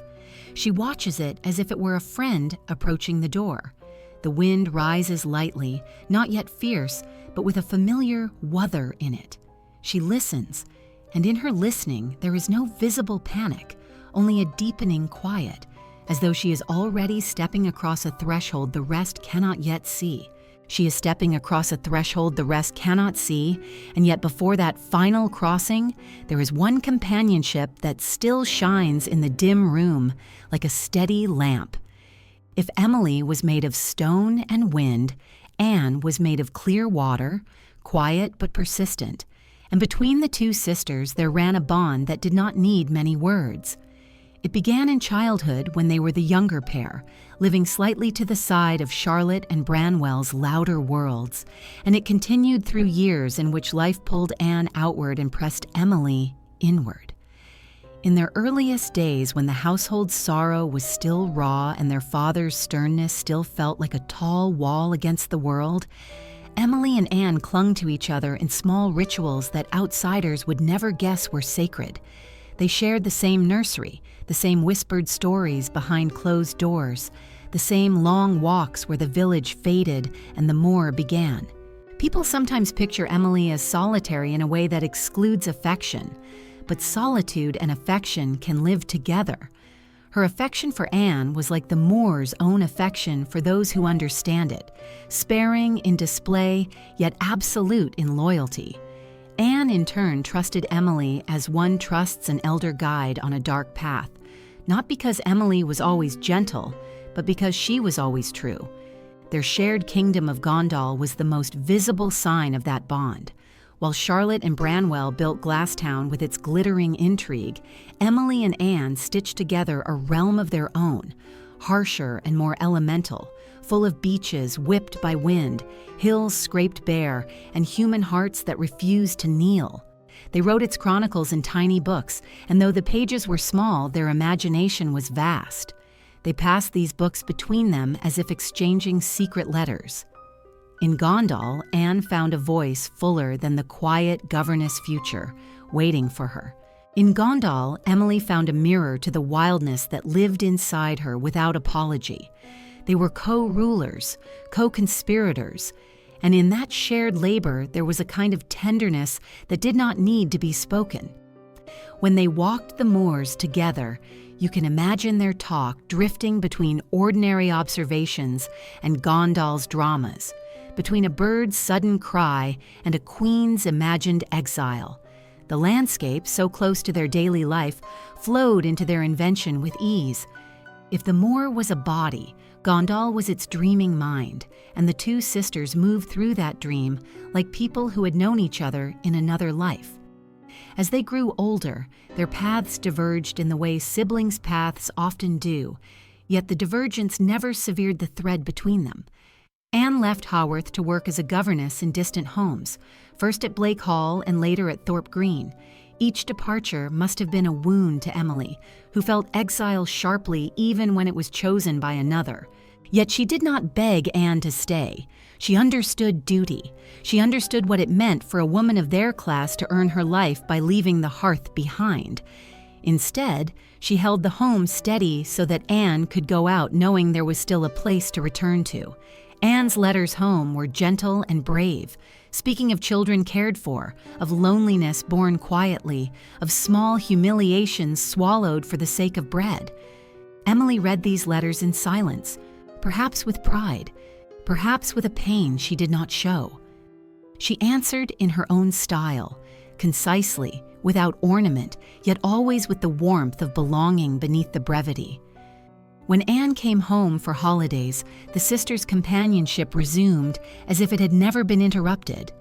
She watches it as if it were a friend approaching the door. The wind rises lightly, not yet fierce, but with a familiar wuther in it. She listens, and in her listening there is no visible panic, only a deepening quiet, as though she is already stepping across a threshold the rest cannot yet see. She is stepping across a threshold the rest cannot see, and yet before that final crossing, there is one companionship that still shines in the dim room like a steady lamp. If Emily was made of stone and wind, Anne was made of clear water, quiet but persistent, and between the two sisters there ran a bond that did not need many words. It began in childhood when they were the younger pair, living slightly to the side of Charlotte and Branwell's louder worlds, and it continued through years in which life pulled Anne outward and pressed Emily inward. In their earliest days, when the household's sorrow was still raw and their father's sternness still felt like a tall wall against the world, Emily and Anne clung to each other in small rituals that outsiders would never guess were sacred. They shared the same nursery, the same whispered stories behind closed doors, the same long walks where the village faded and the moor began. People sometimes picture Emily as solitary in a way that excludes affection, but solitude and affection can live together. Her affection for Anne was like the moor's own affection for those who understand it, sparing in display, yet absolute in loyalty. Anne, in turn, trusted Emily as one trusts an elder guide on a dark path, not because Emily was always gentle, but because she was always true. Their shared kingdom of Gondal was the most visible sign of that bond. While Charlotte and Branwell built Glasstown with its glittering intrigue, Emily and Anne stitched together a realm of their own, harsher and more elemental, full of beaches whipped by wind, hills scraped bare, and human hearts that refused to kneel. They wrote its chronicles in tiny books, and though the pages were small, their imagination was vast. They passed these books between them as if exchanging secret letters. In Gondal, Anne found a voice fuller than the quiet governess future, waiting for her. In Gondal, Emily found a mirror to the wildness that lived inside her without apology. They were co-rulers, co-conspirators, and in that shared labor there was a kind of tenderness that did not need to be spoken. When they walked the moors together, you can imagine their talk drifting between ordinary observations and Gondal's dramas, between a bird's sudden cry and a queen's imagined exile. The landscape, so close to their daily life, flowed into their invention with ease. If the moor was a body, Gondal was its dreaming mind, and the two sisters moved through that dream like people who had known each other in another life. As they grew older, their paths diverged in the way siblings' paths often do, yet the divergence never severed the thread between them. Anne left Haworth to work as a governess in distant homes, first at Blake Hall and later at Thorpe Green. Each departure must have been a wound to Emily, who felt exile sharply even when it was chosen by another. Yet she did not beg Anne to stay. She understood duty. She understood what it meant for a woman of their class to earn her life by leaving the hearth behind. Instead, she held the home steady so that Anne could go out knowing there was still a place to return to. Anne's letters home were gentle and brave, speaking of children cared for, of loneliness borne quietly, of small humiliations swallowed for the sake of bread. Emily read these letters in silence, perhaps with pride, perhaps with a pain she did not show. She answered in her own style, concisely, without ornament, yet always with the warmth of belonging beneath the brevity. When Anne came home for holidays, the sisters' companionship resumed as if it had never been interrupted.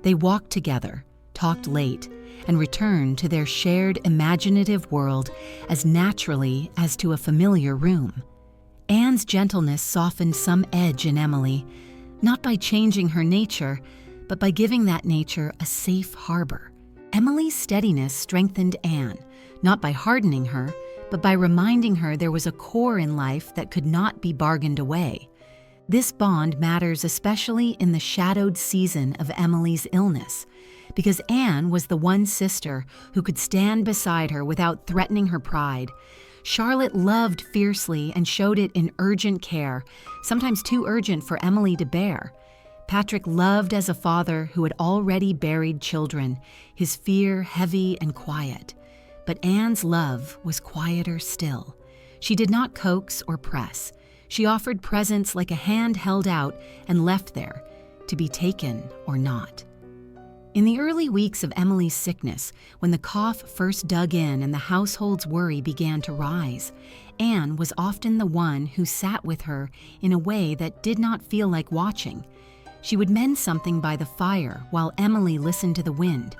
They walked together, talked late, and returned to their shared imaginative world as naturally as to a familiar room. Anne's gentleness softened some edge in Emily, not by changing her nature, but by giving that nature a safe harbor. Emily's steadiness strengthened Anne, not by hardening her, but by reminding her there was a core in life that could not be bargained away. This bond matters especially in the shadowed season of Emily's illness, because Anne was the one sister who could stand beside her without threatening her pride. Charlotte loved fiercely and showed it in urgent care, sometimes too urgent for Emily to bear. Patrick loved as a father who had already buried children, his fear heavy and quiet. But Anne's love was quieter still. She did not coax or press. She offered presents like a hand held out and left there, to be taken or not. In the early weeks of Emily's sickness, when the cough first dug in and the household's worry began to rise, Anne was often the one who sat with her in a way that did not feel like watching. She would mend something by the fire while Emily listened to the wind.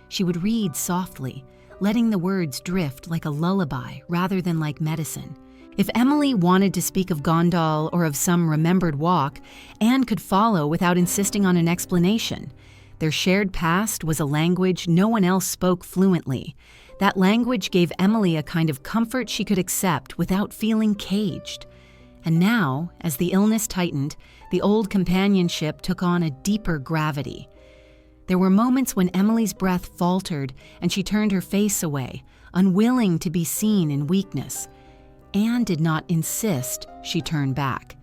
She would read softly, letting the words drift like a lullaby rather than like medicine. If Emily wanted to speak of Gondal or of some remembered walk, Anne could follow without insisting on an explanation. Their shared past was a language no one else spoke fluently. That language gave Emily a kind of comfort she could accept without feeling caged. And now, as the illness tightened, the old companionship took on a deeper gravity. There were moments when Emily's breath faltered and she turned her face away, unwilling to be seen in weakness. Anne did not insist she turn back.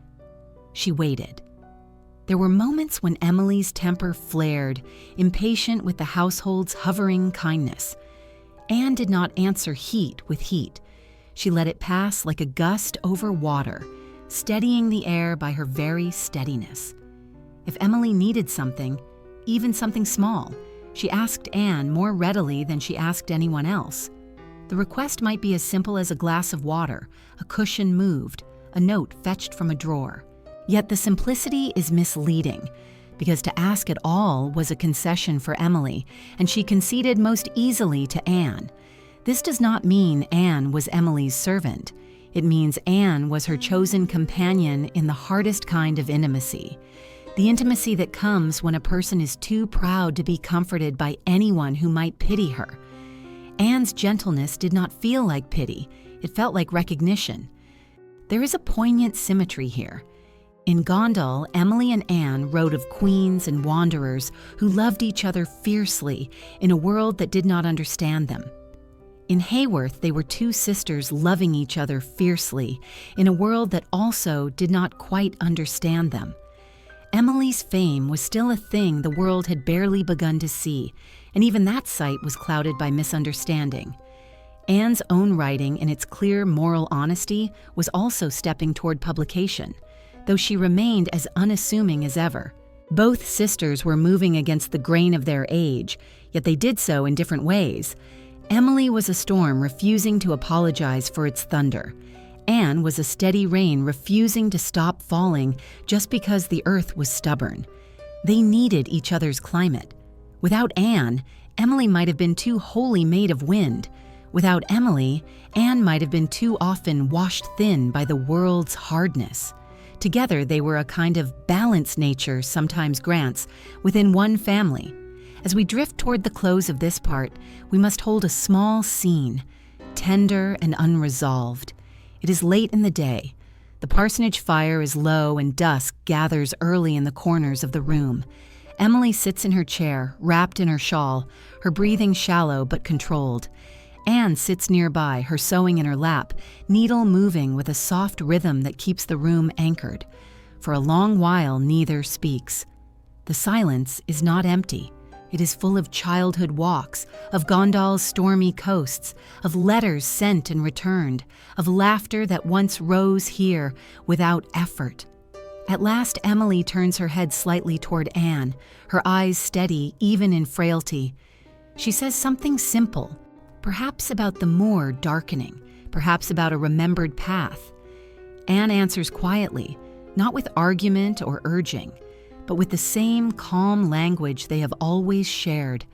She waited. There were moments when Emily's temper flared, impatient with the household's hovering kindness. Anne did not answer heat with heat. She let it pass like a gust over water, steadying the air by her very steadiness. If Emily needed something, even something small, she asked Anne more readily than she asked anyone else. The request might be as simple as a glass of water, a cushion moved, a note fetched from a drawer. Yet the simplicity is misleading, because to ask at all was a concession for Emily, and she conceded most easily to Anne. This does not mean Anne was Emily's servant. It means Anne was her chosen companion in the hardest kind of intimacy. The intimacy that comes when a person is too proud to be comforted by anyone who might pity her. Anne's gentleness did not feel like pity. It felt like recognition. There is a poignant symmetry here. In Gondal, Emily and Anne wrote of queens and wanderers who loved each other fiercely in a world that did not understand them. In Haworth, they were two sisters loving each other fiercely in a world that also did not quite understand them. Emily's fame was still a thing the world had barely begun to see, and even that sight was clouded by misunderstanding. Anne's own writing, in its clear moral honesty, was also stepping toward publication, though she remained as unassuming as ever. Both sisters were moving against the grain of their age, yet they did so in different ways. Emily was a storm refusing to apologize for its thunder. Anne was a steady rain refusing to stop falling just because the earth was stubborn. They needed each other's climate. Without Anne, Emily might have been too wholly made of wind. Without Emily, Anne might have been too often washed thin by the world's hardness. Together, they were a kind of balance nature sometimes grants within one family. As we drift toward the close of this part, we must hold a small scene, tender and unresolved. It is late in the day. The parsonage fire is low and dusk gathers early in the corners of the room. Emily sits in her chair, wrapped in her shawl, her breathing shallow but controlled. Anne sits nearby, her sewing in her lap, needle moving with a soft rhythm that keeps the room anchored. For a long while, neither speaks. The silence is not empty. It is full of childhood walks, of Gondal's stormy coasts, of letters sent and returned, of laughter that once rose here without effort. At last, Emily turns her head slightly toward Anne, her eyes steady even in frailty. She says something simple, perhaps about the moor darkening, perhaps about a remembered path. Anne answers quietly, not with argument or urging, but with the same calm language they have always shared.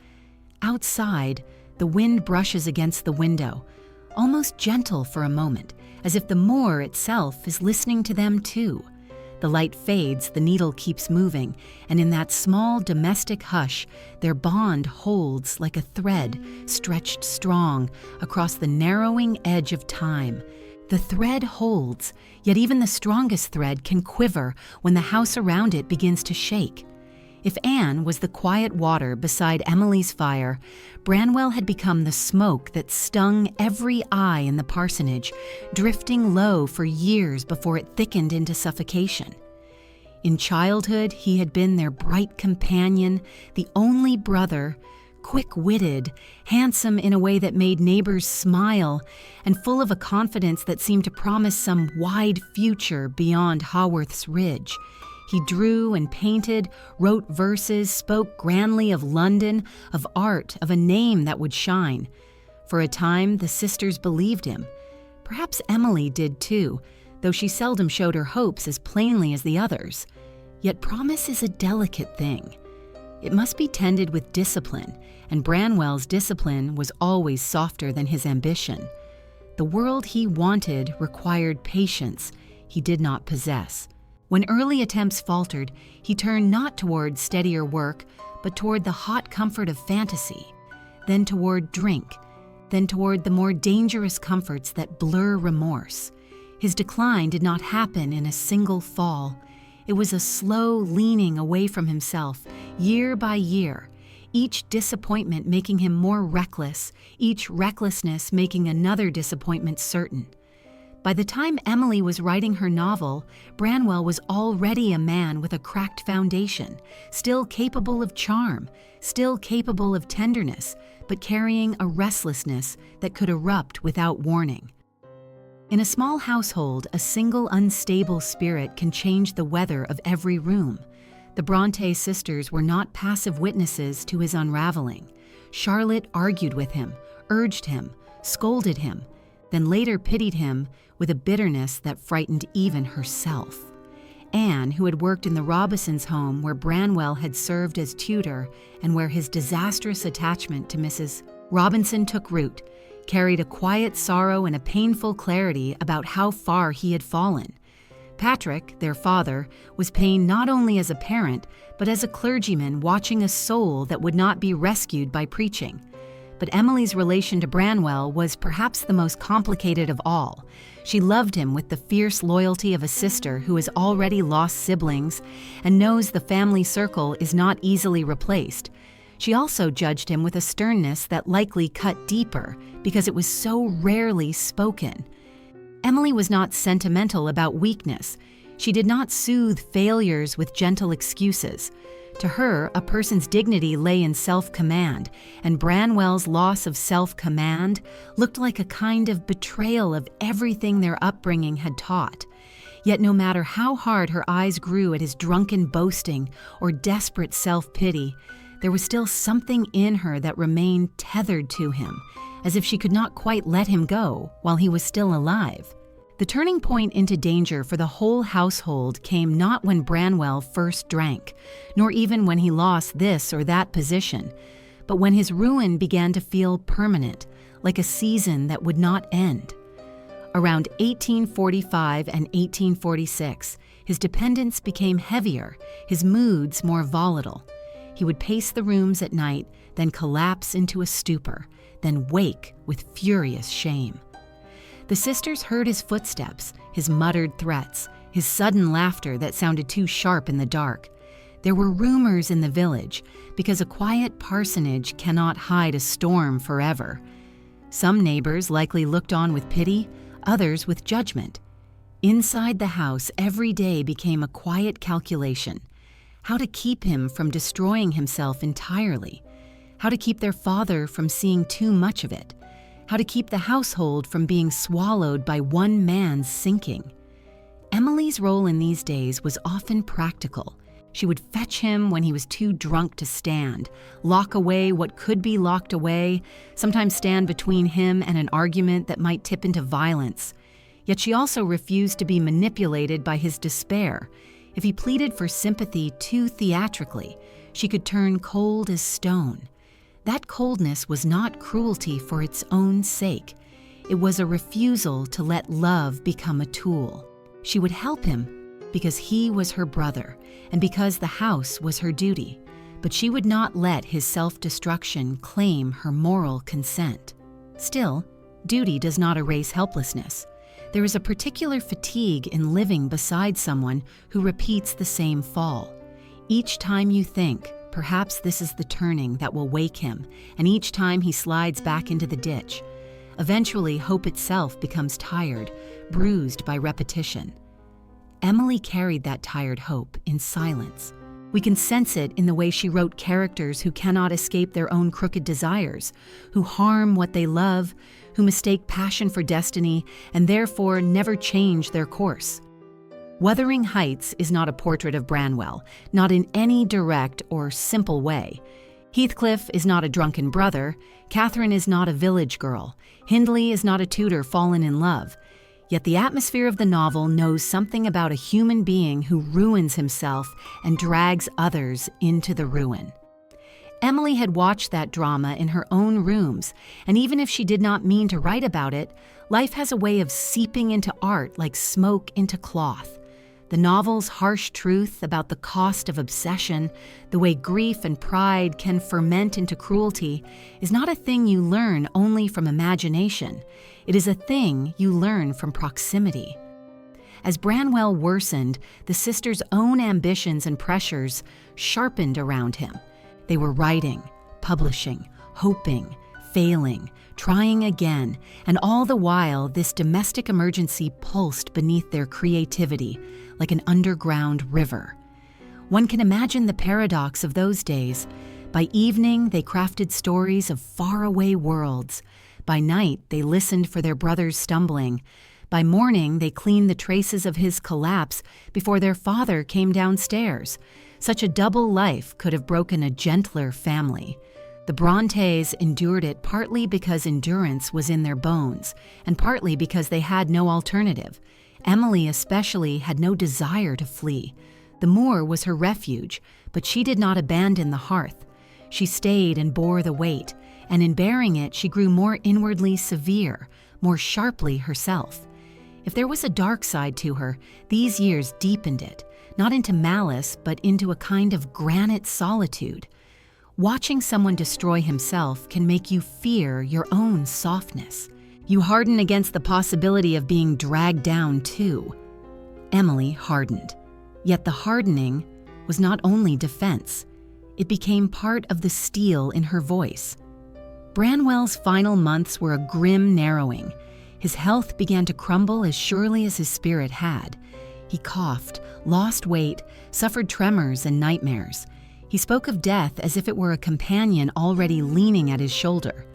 Outside, the wind brushes against the window, almost gentle for a moment, as if the moor itself is listening to them too. The light fades, the needle keeps moving, and in that small domestic hush, their bond holds like a thread stretched strong across the narrowing edge of time. The thread holds, yet even the strongest thread can quiver when the house around it begins to shake. If Anne was the quiet water beside Emily's fire, Branwell had become the smoke that stung every eye in the parsonage, drifting low for years before it thickened into suffocation. In childhood, he had been their bright companion, the only brother, quick-witted, handsome in a way that made neighbors smile, and full of a confidence that seemed to promise some wide future beyond Haworth's ridge. He drew and painted, wrote verses, spoke grandly of London, of art, of a name that would shine. For a time, the sisters believed him. Perhaps Emily did too, though she seldom showed her hopes as plainly as the others. Yet promise is a delicate thing. It must be tended with discipline, and Branwell's discipline was always softer than his ambition. The world he wanted required patience he did not possess. When early attempts faltered, he turned not toward steadier work, but toward the hot comfort of fantasy, then toward drink, then toward the more dangerous comforts that blur remorse. His decline did not happen in a single fall. It was a slow leaning away from himself, year by year, each disappointment making him more reckless, each recklessness making another disappointment certain. By the time Emily was writing her novel, Branwell was already a man with a cracked foundation, still capable of charm, still capable of tenderness, but carrying a restlessness that could erupt without warning. In a small household, a single unstable spirit can change the weather of every room. The Brontë sisters were not passive witnesses to his unraveling. Charlotte argued with him, urged him, scolded him, then later pitied him with a bitterness that frightened even herself. Anne, who had worked in the Robinsons' home where Branwell had served as tutor and where his disastrous attachment to Mrs. Robinson took root, carried a quiet sorrow and a painful clarity about how far he had fallen. Patrick, their father, was pained not only as a parent, but as a clergyman watching a soul that would not be rescued by preaching. But Emily's relation to Branwell was perhaps the most complicated of all. She loved him with the fierce loyalty of a sister who has already lost siblings and knows the family circle is not easily replaced. She also judged him with a sternness that likely cut deeper because it was so rarely spoken. Emily was not sentimental about weakness. She did not soothe failures with gentle excuses. To her, a person's dignity lay in self-command, and Branwell's loss of self-command looked like a kind of betrayal of everything their upbringing had taught. Yet no matter how hard her eyes grew at his drunken boasting or desperate self-pity, there was still something in her that remained tethered to him, as if she could not quite let him go while he was still alive. The turning point into danger for the whole household came not when Branwell first drank, nor even when he lost this or that position, but when his ruin began to feel permanent, like a season that would not end. Around 1845 and 1846, his dependence became heavier, his moods more volatile. He would pace the rooms at night, then collapse into a stupor, then wake with furious shame. The sisters heard his footsteps, his muttered threats, his sudden laughter that sounded too sharp in the dark. There were rumors in the village, because a quiet parsonage cannot hide a storm forever. Some neighbors likely looked on with pity, others with judgment. Inside the house, every day became a quiet calculation. How to keep him from destroying himself entirely. How to keep their father from seeing too much of it. How to keep the household from being swallowed by one man's sinking. Emily's role in these days was often practical. She would fetch him when he was too drunk to stand, lock away what could be locked away, sometimes stand between him and an argument that might tip into violence. Yet she also refused to be manipulated by his despair. If he pleaded for sympathy too theatrically, she could turn cold as stone. That coldness was not cruelty for its own sake. It was a refusal to let love become a tool. She would help him because he was her brother and because the house was her duty, but she would not let his self-destruction claim her moral consent. Still, duty does not erase helplessness. There is a particular fatigue in living beside someone who repeats the same fall. Each time you think, perhaps this is the turning that will wake him, and each time he slides back into the ditch. Eventually, hope itself becomes tired, bruised by repetition. Emily carried that tired hope in silence. We can sense it in the way she wrote characters who cannot escape their own crooked desires, who harm what they love, who mistake passion for destiny, and therefore never change their course. Wuthering Heights is not a portrait of Branwell, not in any direct or simple way. Heathcliff is not a drunken brother, Catherine is not a village girl, Hindley is not a tutor fallen in love. Yet the atmosphere of the novel knows something about a human being who ruins himself and drags others into the ruin. Emily had watched that drama in her own rooms, and even if she did not mean to write about it, life has a way of seeping into art like smoke into cloth. The novel's harsh truth about the cost of obsession, the way grief and pride can ferment into cruelty, is not a thing you learn only from imagination. It is a thing you learn from proximity. As Branwell worsened, the sisters' own ambitions and pressures sharpened around him. They were writing, publishing, hoping, failing, trying again, and all the while this domestic emergency pulsed beneath their creativity like an underground river. One can imagine the paradox of those days. By evening, they crafted stories of faraway worlds. By night, they listened for their brother's stumbling. By morning, they cleaned the traces of his collapse before their father came downstairs. Such a double life could have broken a gentler family. The Brontes endured it partly because endurance was in their bones, and partly because they had no alternative. Emily especially had no desire to flee. The moor was her refuge, but she did not abandon the hearth. She stayed and bore the weight, and in bearing it she grew more inwardly severe, more sharply herself. If there was a dark side to her, these years deepened it, not into malice, but into a kind of granite solitude. Watching someone destroy himself can make you fear your own softness. You harden against the possibility of being dragged down too. Emily hardened. Yet the hardening was not only defense. It became part of the steel in her voice. Branwell's final months were a grim narrowing. His health began to crumble as surely as his spirit had. He coughed, lost weight, suffered tremors and nightmares. He spoke of death as if it were a companion already leaning at his shoulder.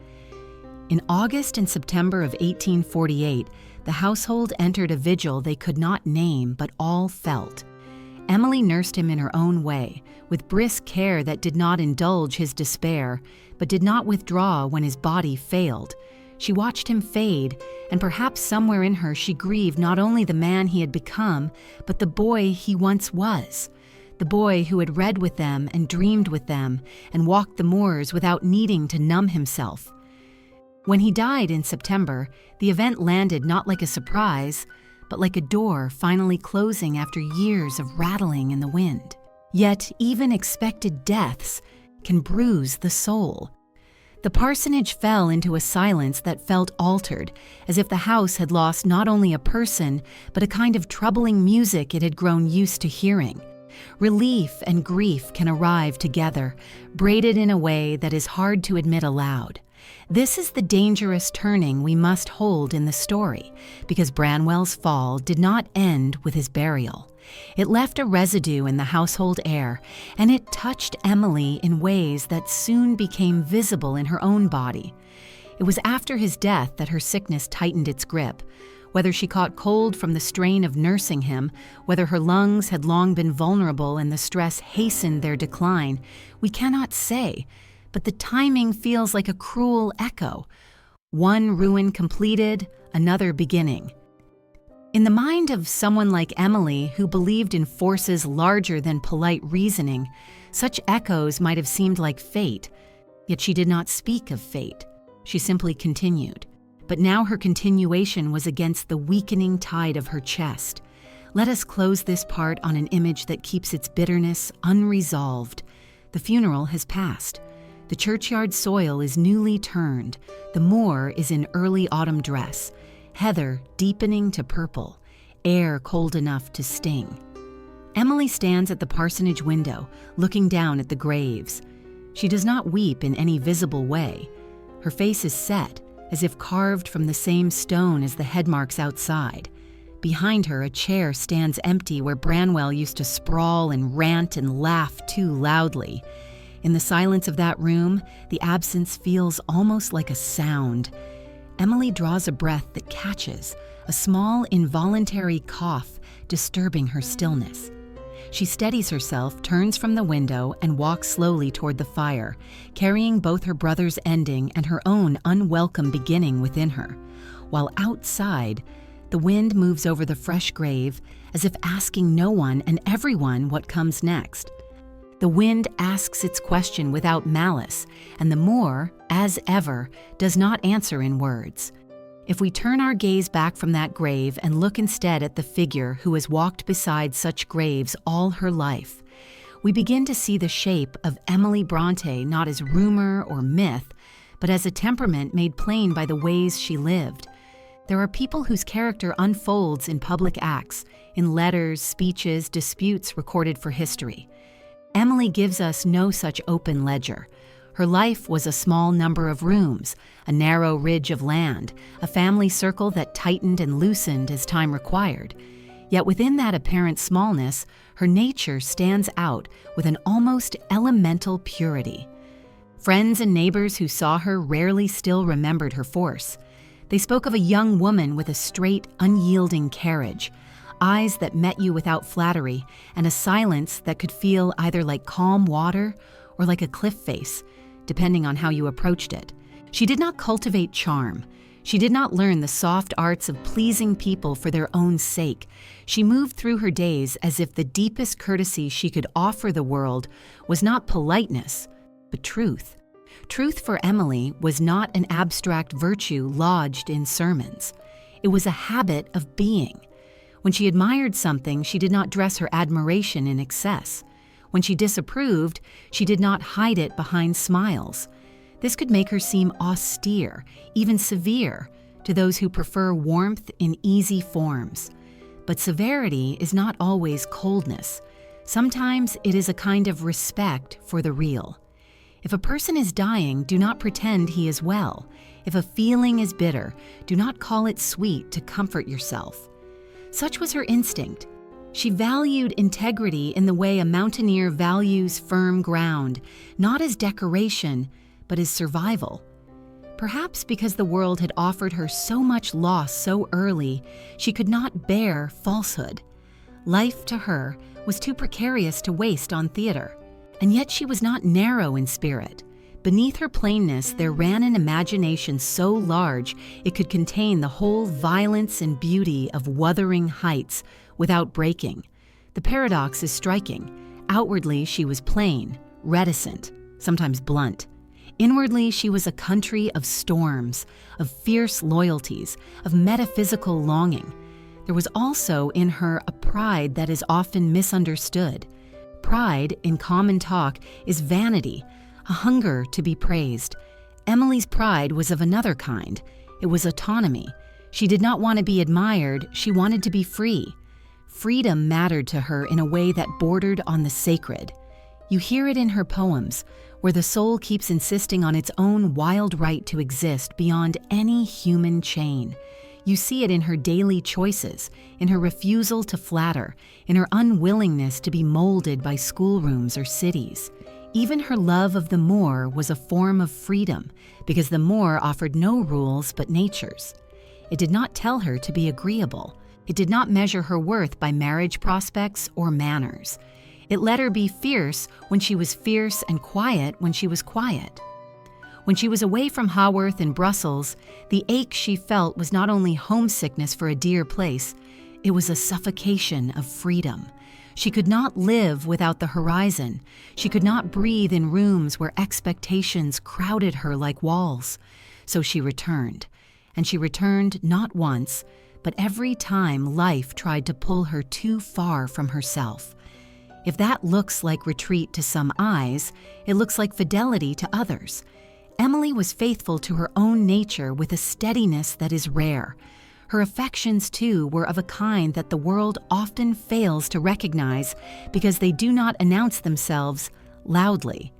In August and September of 1848, the household entered a vigil they could not name but all felt. Emily nursed him in her own way, with brisk care that did not indulge his despair, but did not withdraw when his body failed. She watched him fade, and perhaps somewhere in her she grieved not only the man he had become, but the boy he once was. The boy who had read with them and dreamed with them and walked the moors without needing to numb himself. When he died in September, the event landed not like a surprise, but like a door finally closing after years of rattling in the wind. Yet even expected deaths can bruise the soul. The parsonage fell into a silence that felt altered, as if the house had lost not only a person, but a kind of troubling music it had grown used to hearing. Relief and grief can arrive together, braided in a way that is hard to admit aloud. This is the dangerous turning we must hold in the story, because Branwell's fall did not end with his burial. It left a residue in the household air, and it touched Emily in ways that soon became visible in her own body. It was after his death that her sickness tightened its grip. Whether she caught cold from the strain of nursing him, whether her lungs had long been vulnerable and the stress hastened their decline, we cannot say. But the timing feels like a cruel echo. One ruin completed, another beginning. In the mind of someone like Emily, who believed in forces larger than polite reasoning, such echoes might have seemed like fate. Yet she did not speak of fate. She simply continued. But now her continuation was against the weakening tide of her chest. Let us close this part on an image that keeps its bitterness unresolved. The funeral has passed. The churchyard soil is newly turned. The moor is in early autumn dress. Heather deepening to purple. Air cold enough to sting. Emily stands at the parsonage window, looking down at the graves. She does not weep in any visible way. Her face is set, as if carved from the same stone as the headmarks outside. Behind her, a chair stands empty where Branwell used to sprawl and rant and laugh too loudly. In the silence of that room, the absence feels almost like a sound. Emily draws a breath that catches, a small involuntary cough disturbing her stillness. She steadies herself, turns from the window, and walks slowly toward the fire, carrying both her brother's ending and her own unwelcome beginning within her. While outside, the wind moves over the fresh grave, as if asking no one and everyone what comes next. The wind asks its question without malice, and the moor, as ever, does not answer in words. If we turn our gaze back from that grave and look instead at the figure who has walked beside such graves all her life, we begin to see the shape of Emily Brontë not as rumor or myth, but as a temperament made plain by the ways she lived. There are people whose character unfolds in public acts, in letters, speeches, disputes recorded for history. Emily gives us no such open ledger. Her life was a small number of rooms, a narrow ridge of land, a family circle that tightened and loosened as time required. Yet within that apparent smallness, her nature stands out with an almost elemental purity. Friends and neighbors who saw her rarely still remembered her force. They spoke of a young woman with a straight, unyielding carriage, eyes that met you without flattery, and a silence that could feel either like calm water or like a cliff face, depending on how you approached it. She did not cultivate charm. She did not learn the soft arts of pleasing people for their own sake. She moved through her days as if the deepest courtesy she could offer the world was not politeness, but truth. Truth for Emily was not an abstract virtue lodged in sermons. It was a habit of being. When she admired something, she did not dress her admiration in excess. When she disapproved, she did not hide it behind smiles. This could make her seem austere, even severe, to those who prefer warmth in easy forms. But severity is not always coldness. Sometimes it is a kind of respect for the real. If a person is dying, do not pretend he is well. If a feeling is bitter, do not call it sweet to comfort yourself. Such was her instinct. She valued integrity in the way a mountaineer values firm ground, not as decoration, but as survival. Perhaps because the world had offered her so much loss so early, she could not bear falsehood. Life to her was too precarious to waste on theater. And yet she was not narrow in spirit. Beneath her plainness there ran an imagination so large it could contain the whole violence and beauty of Wuthering Heights without breaking. The paradox is striking. Outwardly she was plain, reticent, sometimes blunt. Inwardly she was a country of storms, of fierce loyalties, of metaphysical longing. There was also in her a pride that is often misunderstood. Pride, in common talk, is vanity, a hunger to be praised. Emily's pride was of another kind. It was autonomy. She did not want to be admired, she wanted to be free. Freedom mattered to her in a way that bordered on the sacred. You hear it in her poems, where the soul keeps insisting on its own wild right to exist beyond any human chain. You see it in her daily choices, in her refusal to flatter, in her unwillingness to be molded by schoolrooms or cities. Even her love of the moor was a form of freedom, because the moor offered no rules but nature's. It did not tell her to be agreeable. It did not measure her worth by marriage prospects or manners. It let her be fierce when she was fierce and quiet when she was quiet. When she was away from Haworth and Brussels, the ache she felt was not only homesickness for a dear place, it was a suffocation of freedom. She could not live without the horizon. She could not breathe in rooms where expectations crowded her like walls. So she returned. And she returned not once, but every time life tried to pull her too far from herself. If that looks like retreat to some eyes, it looks like fidelity to others. Emily was faithful to her own nature with a steadiness that is rare. Her affections, too, were of a kind that the world often fails to recognize because they do not announce themselves loudly.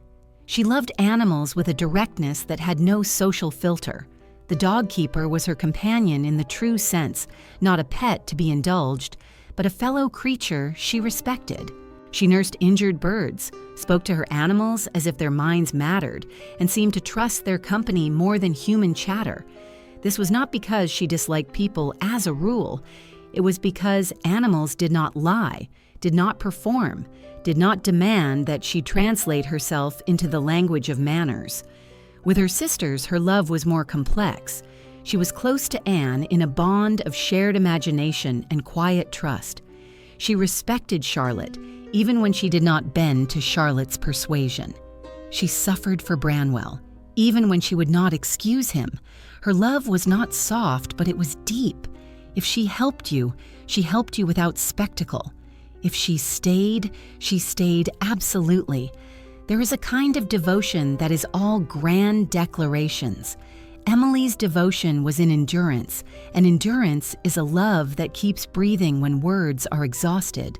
She loved animals with a directness that had no social filter. The dog keeper was her companion in the true sense, not a pet to be indulged, but a fellow creature she respected. She nursed injured birds, spoke to her animals as if their minds mattered, and seemed to trust their company more than human chatter. This was not because she disliked people as a rule. It was because animals did not lie, did not perform, did not demand that she translate herself into the language of manners. With her sisters, her love was more complex. She was close to Anne in a bond of shared imagination and quiet trust. She respected Charlotte, even when she did not bend to Charlotte's persuasion. She suffered for Branwell, even when she would not excuse him. Her love was not soft, but it was deep. If she helped you without spectacle. If she stayed absolutely. There is a kind of devotion that is all grand declarations. Emily's devotion was in endurance, and endurance is a love that keeps breathing when words are exhausted.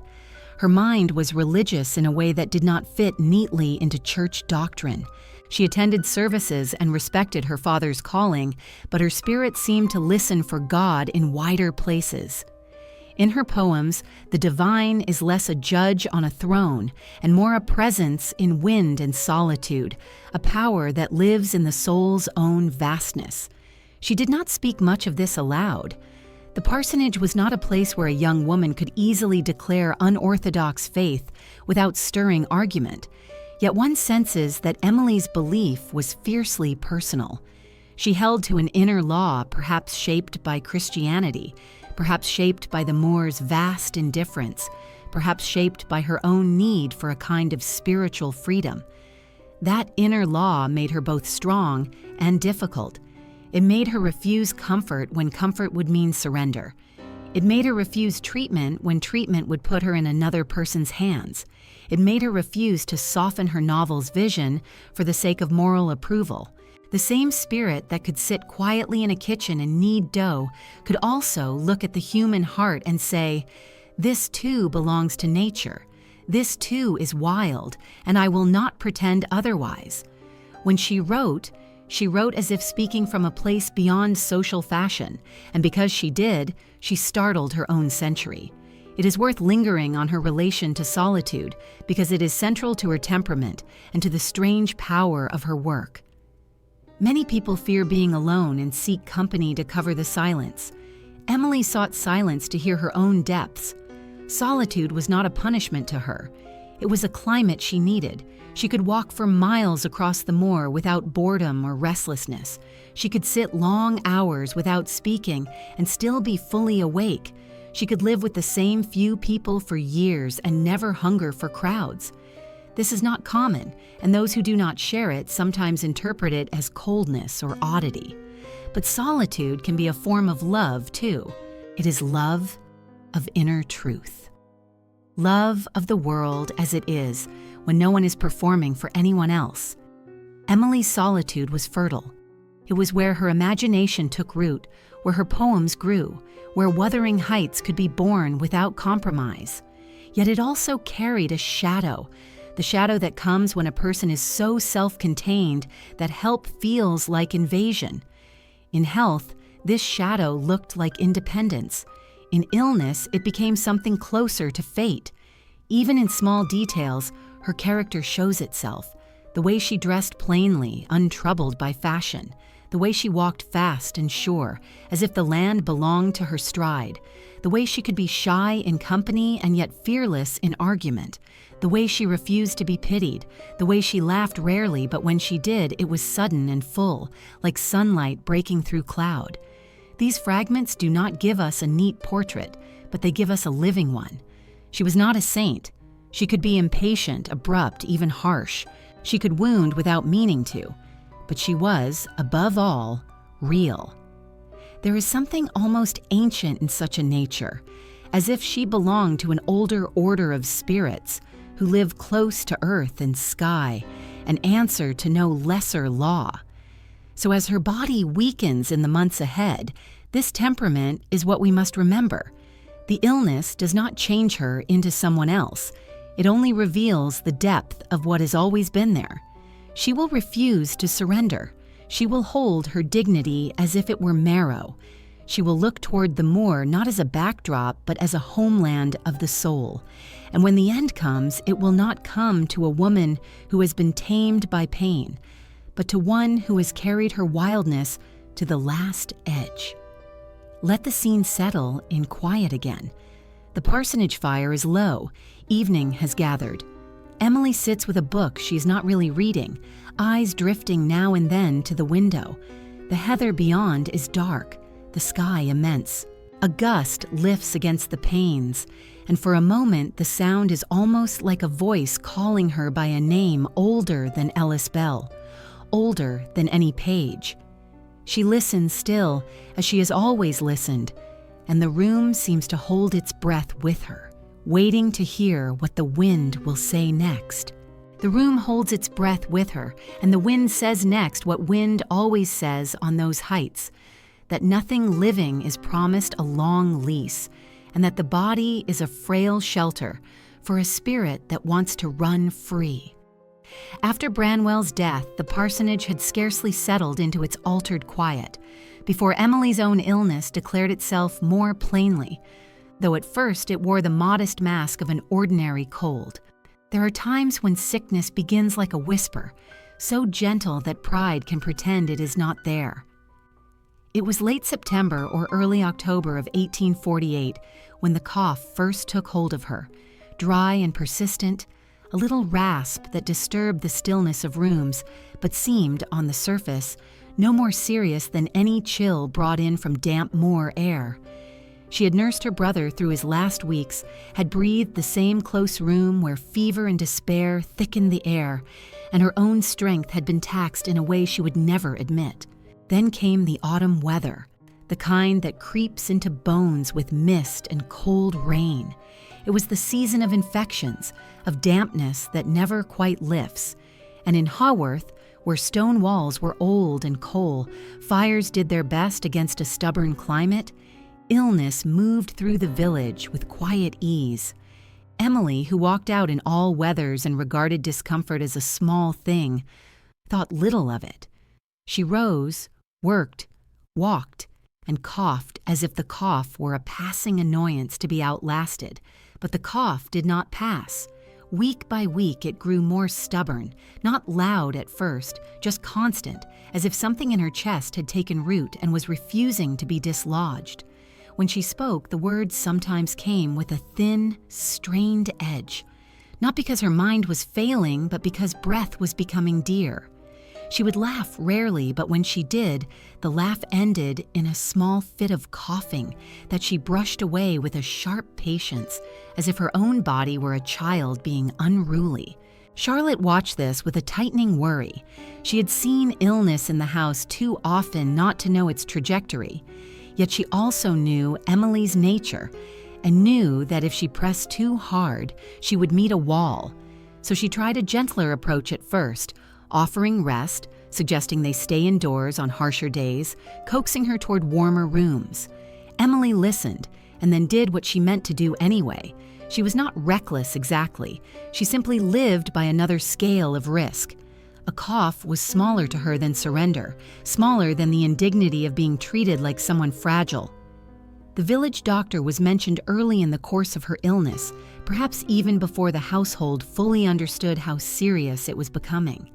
Her mind was religious in a way that did not fit neatly into church doctrine. She attended services and respected her father's calling, but her spirit seemed to listen for God in wider places. In her poems, the divine is less a judge on a throne and more a presence in wind and solitude, a power that lives in the soul's own vastness. She did not speak much of this aloud. The parsonage was not a place where a young woman could easily declare unorthodox faith without stirring argument. Yet one senses that Emily's belief was fiercely personal. She held to an inner law, perhaps shaped by Christianity, perhaps shaped by the Moor's vast indifference, perhaps shaped by her own need for a kind of spiritual freedom. That inner law made her both strong and difficult. It made her refuse comfort when comfort would mean surrender. It made her refuse treatment when treatment would put her in another person's hands. It made her refuse to soften her novel's vision for the sake of moral approval. The same spirit that could sit quietly in a kitchen and knead dough could also look at the human heart and say, "This too belongs to nature. This too is wild, and I will not pretend otherwise." When she wrote as if speaking from a place beyond social fashion, and because she did, she startled her own century. It is worth lingering on her relation to solitude because it is central to her temperament and to the strange power of her work. Many people fear being alone and seek company to cover the silence. Emily sought silence to hear her own depths. Solitude was not a punishment to her. It was a climate she needed. She could walk for miles across the moor without boredom or restlessness. She could sit long hours without speaking and still be fully awake. She could live with the same few people for years and never hunger for crowds. This is not common, and those who do not share it sometimes interpret it as coldness or oddity. But solitude can be a form of love, too. It is love of inner truth. Love of the world as it is, when no one is performing for anyone else. Emily's solitude was fertile. It was where her imagination took root, where her poems grew, where Wuthering Heights could be born without compromise. Yet it also carried a shadow, the shadow that comes when a person is so self-contained that help feels like invasion. In health, this shadow looked like independence. In illness, it became something closer to fate. Even in small details, her character shows itself. The way she dressed plainly, untroubled by fashion. The way she walked fast and sure, as if the land belonged to her stride. The way she could be shy in company and yet fearless in argument. The way she refused to be pitied. The way she laughed rarely, but when she did, it was sudden and full, like sunlight breaking through cloud. These fragments do not give us a neat portrait, but they give us a living one. She was not a saint. She could be impatient, abrupt, even harsh. She could wound without meaning to. But she was, above all, real. There is something almost ancient in such a nature, as if she belonged to an older order of spirits who live close to earth and sky and answer to no lesser law. So as her body weakens in the months ahead, this temperament is what we must remember. The illness does not change her into someone else. It only reveals the depth of what has always been there. She will refuse to surrender. She will hold her dignity as if it were marrow. She will look toward the moor not as a backdrop, but as a homeland of the soul. And when the end comes, it will not come to a woman who has been tamed by pain, but to one who has carried her wildness to the last edge. Let the scene settle in quiet again. The parsonage fire is low. Evening has gathered. Emily sits with a book she is not really reading, eyes drifting now and then to the window. The heather beyond is dark, the sky immense. A gust lifts against the panes, and for a moment the sound is almost like a voice calling her by a name older than Ellis Bell, older than any page. She listens still, as she has always listened, and the room seems to hold its breath with her, waiting to hear what the wind will say next. The room holds its breath with her, and the wind says next what wind always says on those heights, that nothing living is promised a long lease, and that the body is a frail shelter for a spirit that wants to run free. After Branwell's death, the parsonage had scarcely settled into its altered quiet, before Emily's own illness declared itself more plainly, though at first it wore the modest mask of an ordinary cold. There are times when sickness begins like a whisper, so gentle that pride can pretend it is not there. It was late September or early October of 1848 when the cough first took hold of her, dry and persistent, a little rasp that disturbed the stillness of rooms, but seemed, on the surface, no more serious than any chill brought in from damp moor air. She had nursed her brother through his last weeks, had breathed the same close room where fever and despair thickened the air, and her own strength had been taxed in a way she would never admit. Then came the autumn weather, the kind that creeps into bones with mist and cold rain. It was the season of infections, of dampness that never quite lifts. And in Haworth, where stone walls were old and coal, fires did their best against a stubborn climate, illness moved through the village with quiet ease. Emily, who walked out in all weathers and regarded discomfort as a small thing, thought little of it. She rose, worked, walked, and coughed as if the cough were a passing annoyance to be outlasted. But the cough did not pass. Week by week it grew more stubborn, not loud at first, just constant, as if something in her chest had taken root and was refusing to be dislodged. When she spoke, the words sometimes came with a thin, strained edge, not because her mind was failing, but because breath was becoming dear. She would laugh rarely, but when she did, the laugh ended in a small fit of coughing that she brushed away with a sharp patience, as if her own body were a child being unruly. Charlotte watched this with a tightening worry. She had seen illness in the house too often not to know its trajectory, yet she also knew Emily's nature and knew that if she pressed too hard, she would meet a wall. So she tried a gentler approach at first, offering rest, suggesting they stay indoors on harsher days, coaxing her toward warmer rooms. Emily listened, and then did what she meant to do anyway. She was not reckless exactly. She simply lived by another scale of risk. A cough was smaller to her than surrender, smaller than the indignity of being treated like someone fragile. The village doctor was mentioned early in the course of her illness, perhaps even before the household fully understood how serious it was becoming.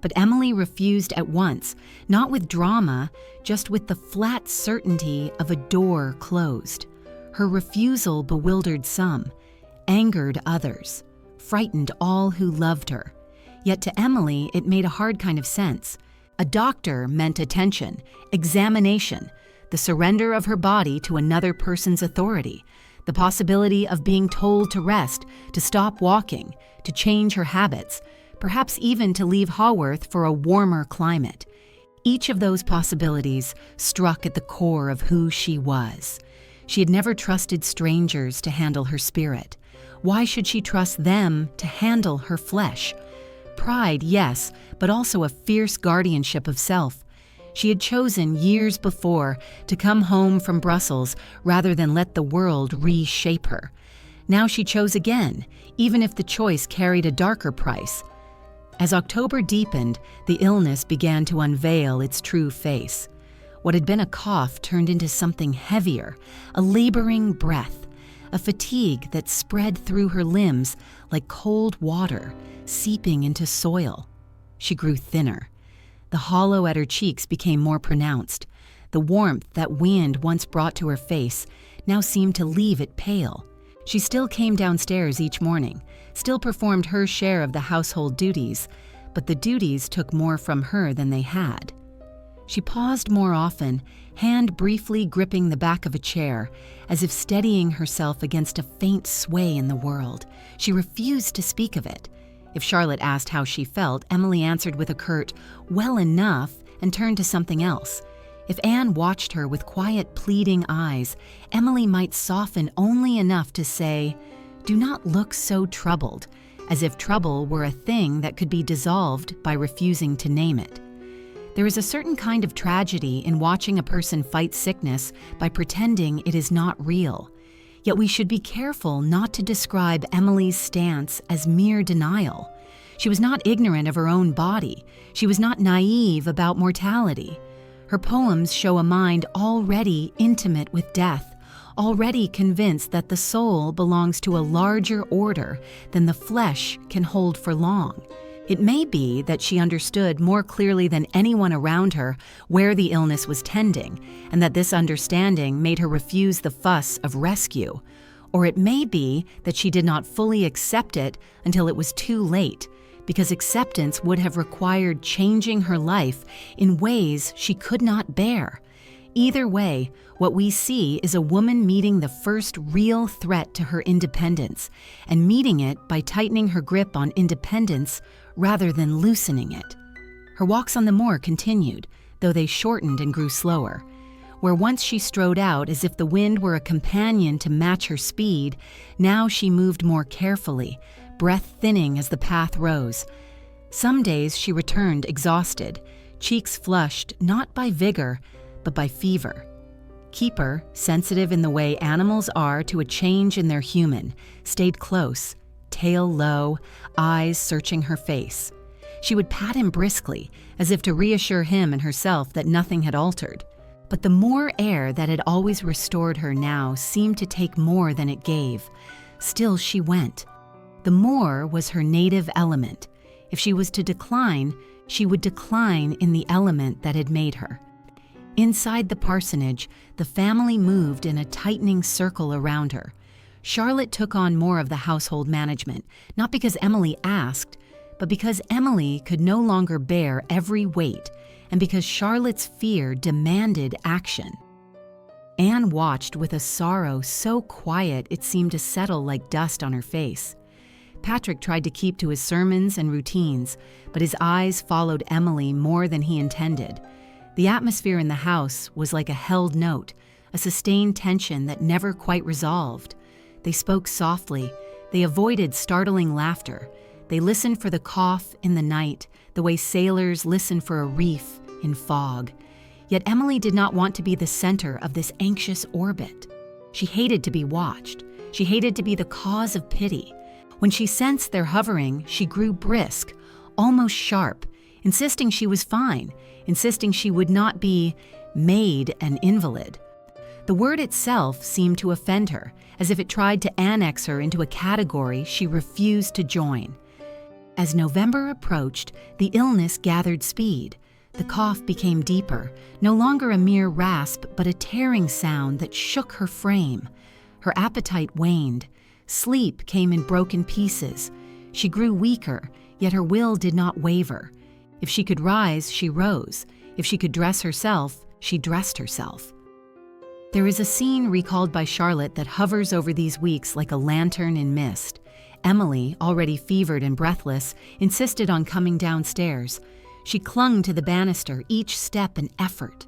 But Emily refused at once, not with drama, just with the flat certainty of a door closed. Her refusal bewildered some, angered others, frightened all who loved her. Yet to Emily, it made a hard kind of sense. A doctor meant attention, examination, the surrender of her body to another person's authority, the possibility of being told to rest, to stop walking, to change her habits, perhaps even to leave Haworth for a warmer climate. Each of those possibilities struck at the core of who she was. She had never trusted strangers to handle her spirit. Why should she trust them to handle her flesh? Pride, yes, but also a fierce guardianship of self. She had chosen years before to come home from Brussels rather than let the world reshape her. Now she chose again, even if the choice carried a darker price. As October deepened, the illness began to unveil its true face. What had been a cough turned into something heavier, a laboring breath, a fatigue that spread through her limbs like cold water, seeping into soil. She grew thinner. The hollow at her cheeks became more pronounced. The warmth that wind once brought to her face now seemed to leave it pale. She still came downstairs each morning, still performed her share of the household duties, but the duties took more from her than they had. She paused more often, hand briefly gripping the back of a chair, as if steadying herself against a faint sway in the world. She refused to speak of it. If Charlotte asked how she felt, Emily answered with a curt, "Well enough," and turned to something else. If Anne watched her with quiet, pleading eyes, Emily might soften only enough to say, "Do not look so troubled," as if trouble were a thing that could be dissolved by refusing to name it. There is a certain kind of tragedy in watching a person fight sickness by pretending it is not real. Yet we should be careful not to describe Emily's stance as mere denial. She was not ignorant of her own body. She was not naive about mortality. Her poems show a mind already intimate with death, already convinced that the soul belongs to a larger order than the flesh can hold for long. It may be that she understood more clearly than anyone around her where the illness was tending, and that this understanding made her refuse the fuss of rescue. Or it may be that she did not fully accept it until it was too late, because acceptance would have required changing her life in ways she could not bear. Either way, what we see is a woman meeting the first real threat to her independence, and meeting it by tightening her grip on independence rather than loosening it. Her walks on the moor continued, though they shortened and grew slower. Where once she strode out as if the wind were a companion to match her speed, now she moved more carefully, breath thinning as the path rose. Some days she returned exhausted, cheeks flushed not by vigor, but by fever. Keeper, sensitive in the way animals are to a change in their human, stayed close, tail low, eyes searching her face. She would pat him briskly, as if to reassure him and herself that nothing had altered. But the moor air that had always restored her now seemed to take more than it gave. Still she went. The moor was her native element. If she was to decline, she would decline in the element that had made her. Inside the parsonage, the family moved in a tightening circle around her. Charlotte took on more of the household management, not because Emily asked, but because Emily could no longer bear every weight, and because Charlotte's fear demanded action. Anne watched with a sorrow so quiet it seemed to settle like dust on her face. Patrick tried to keep to his sermons and routines, but his eyes followed Emily more than he intended. The atmosphere in the house was like a held note, a sustained tension that never quite resolved. They spoke softly. They avoided startling laughter. They listened for the cough in the night, the way sailors listen for a reef in fog. Yet Emily did not want to be the center of this anxious orbit. She hated to be watched. She hated to be the cause of pity. When she sensed their hovering, she grew brisk, almost sharp, insisting she was fine, insisting she would not be made an invalid. The word itself seemed to offend her, as if it tried to annex her into a category she refused to join. As November approached, the illness gathered speed. The cough became deeper, no longer a mere rasp, but a tearing sound that shook her frame. Her appetite waned. Sleep came in broken pieces. She grew weaker, yet her will did not waver. If she could rise, she rose. If she could dress herself, she dressed herself. There is a scene recalled by Charlotte that hovers over these weeks like a lantern in mist. Emily, already fevered and breathless, insisted on coming downstairs. She clung to the banister, each step an effort.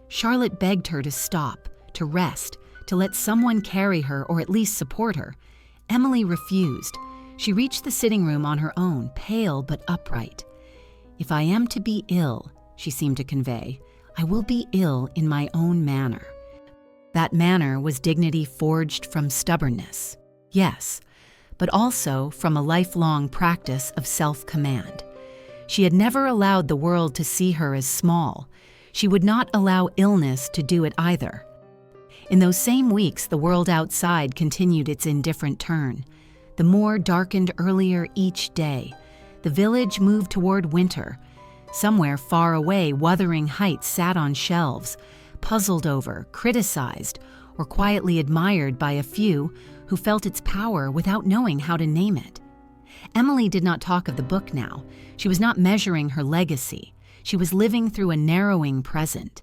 Charlotte begged her to stop, to rest, to let someone carry her or at least support her. Emily refused. She reached the sitting room on her own, pale but upright. "If I am to be ill," she seemed to convey, "I will be ill in my own manner." That manner was dignity forged from stubbornness, yes, but also from a lifelong practice of self-command. She had never allowed the world to see her as small. She would not allow illness to do it either. In those same weeks, the world outside continued its indifferent turn. The moor darkened earlier each day. The village moved toward winter. Somewhere far away, Wuthering Heights sat on shelves, puzzled over, criticized, or quietly admired by a few who felt its power without knowing how to name it. Emily did not talk of the book now. She was not measuring her legacy. She was living through a narrowing present.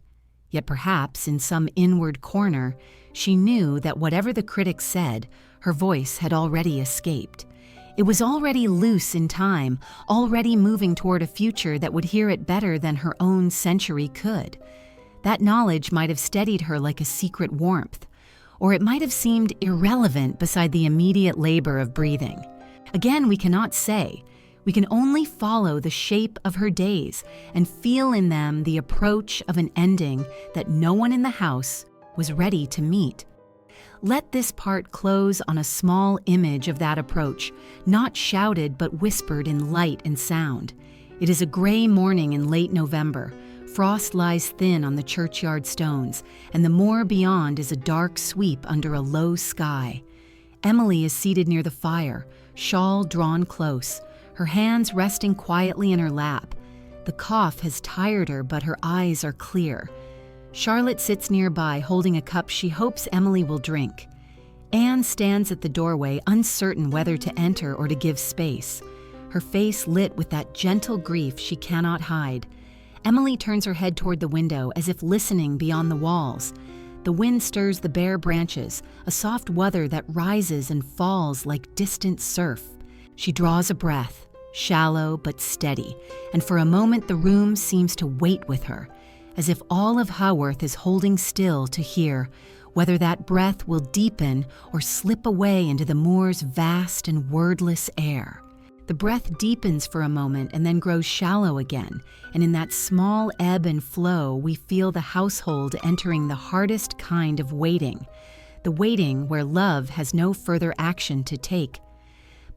Yet perhaps in some inward corner, she knew that whatever the critics said, her voice had already escaped. It was already loose in time, already moving toward a future that would hear it better than her own century could. That knowledge might have steadied her like a secret warmth, or it might have seemed irrelevant beside the immediate labor of breathing. Again, we cannot say. We can only follow the shape of her days and feel in them the approach of an ending that no one in the house was ready to meet. Let this part close on a small image of that approach, not shouted but whispered in light and sound. It is a gray morning in late November. Frost lies thin on the churchyard stones, and the moor beyond is a dark sweep under a low sky. Emily is seated near the fire, shawl drawn close, her hands resting quietly in her lap. The cough has tired her, but her eyes are clear. Charlotte sits nearby, holding a cup she hopes Emily will drink. Anne stands at the doorway, uncertain whether to enter or to give space, her face lit with that gentle grief she cannot hide. Emily turns her head toward the window, as if listening beyond the walls. The wind stirs the bare branches, a soft wuthering that rises and falls like distant surf. She draws a breath, shallow but steady, and for a moment the room seems to wait with her, as if all of Haworth is holding still to hear whether that breath will deepen or slip away into the moor's vast and wordless air. The breath deepens for a moment and then grows shallow again, and in that small ebb and flow we feel the household entering the hardest kind of waiting, the waiting where love has no further action to take.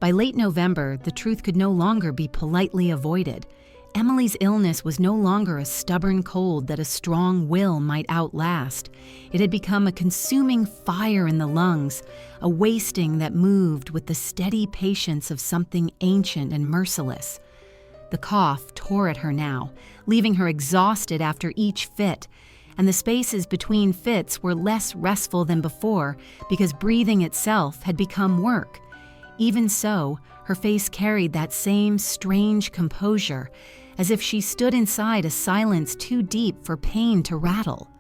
By late November, the truth could no longer be politely avoided. Emily's illness was no longer a stubborn cold that a strong will might outlast. It had become a consuming fire in the lungs, a wasting that moved with the steady patience of something ancient and merciless. The cough tore at her now, leaving her exhausted after each fit, and the spaces between fits were less restful than before because breathing itself had become work. Even so, her face carried that same strange composure, as if she stood inside a silence too deep for pain to rattle.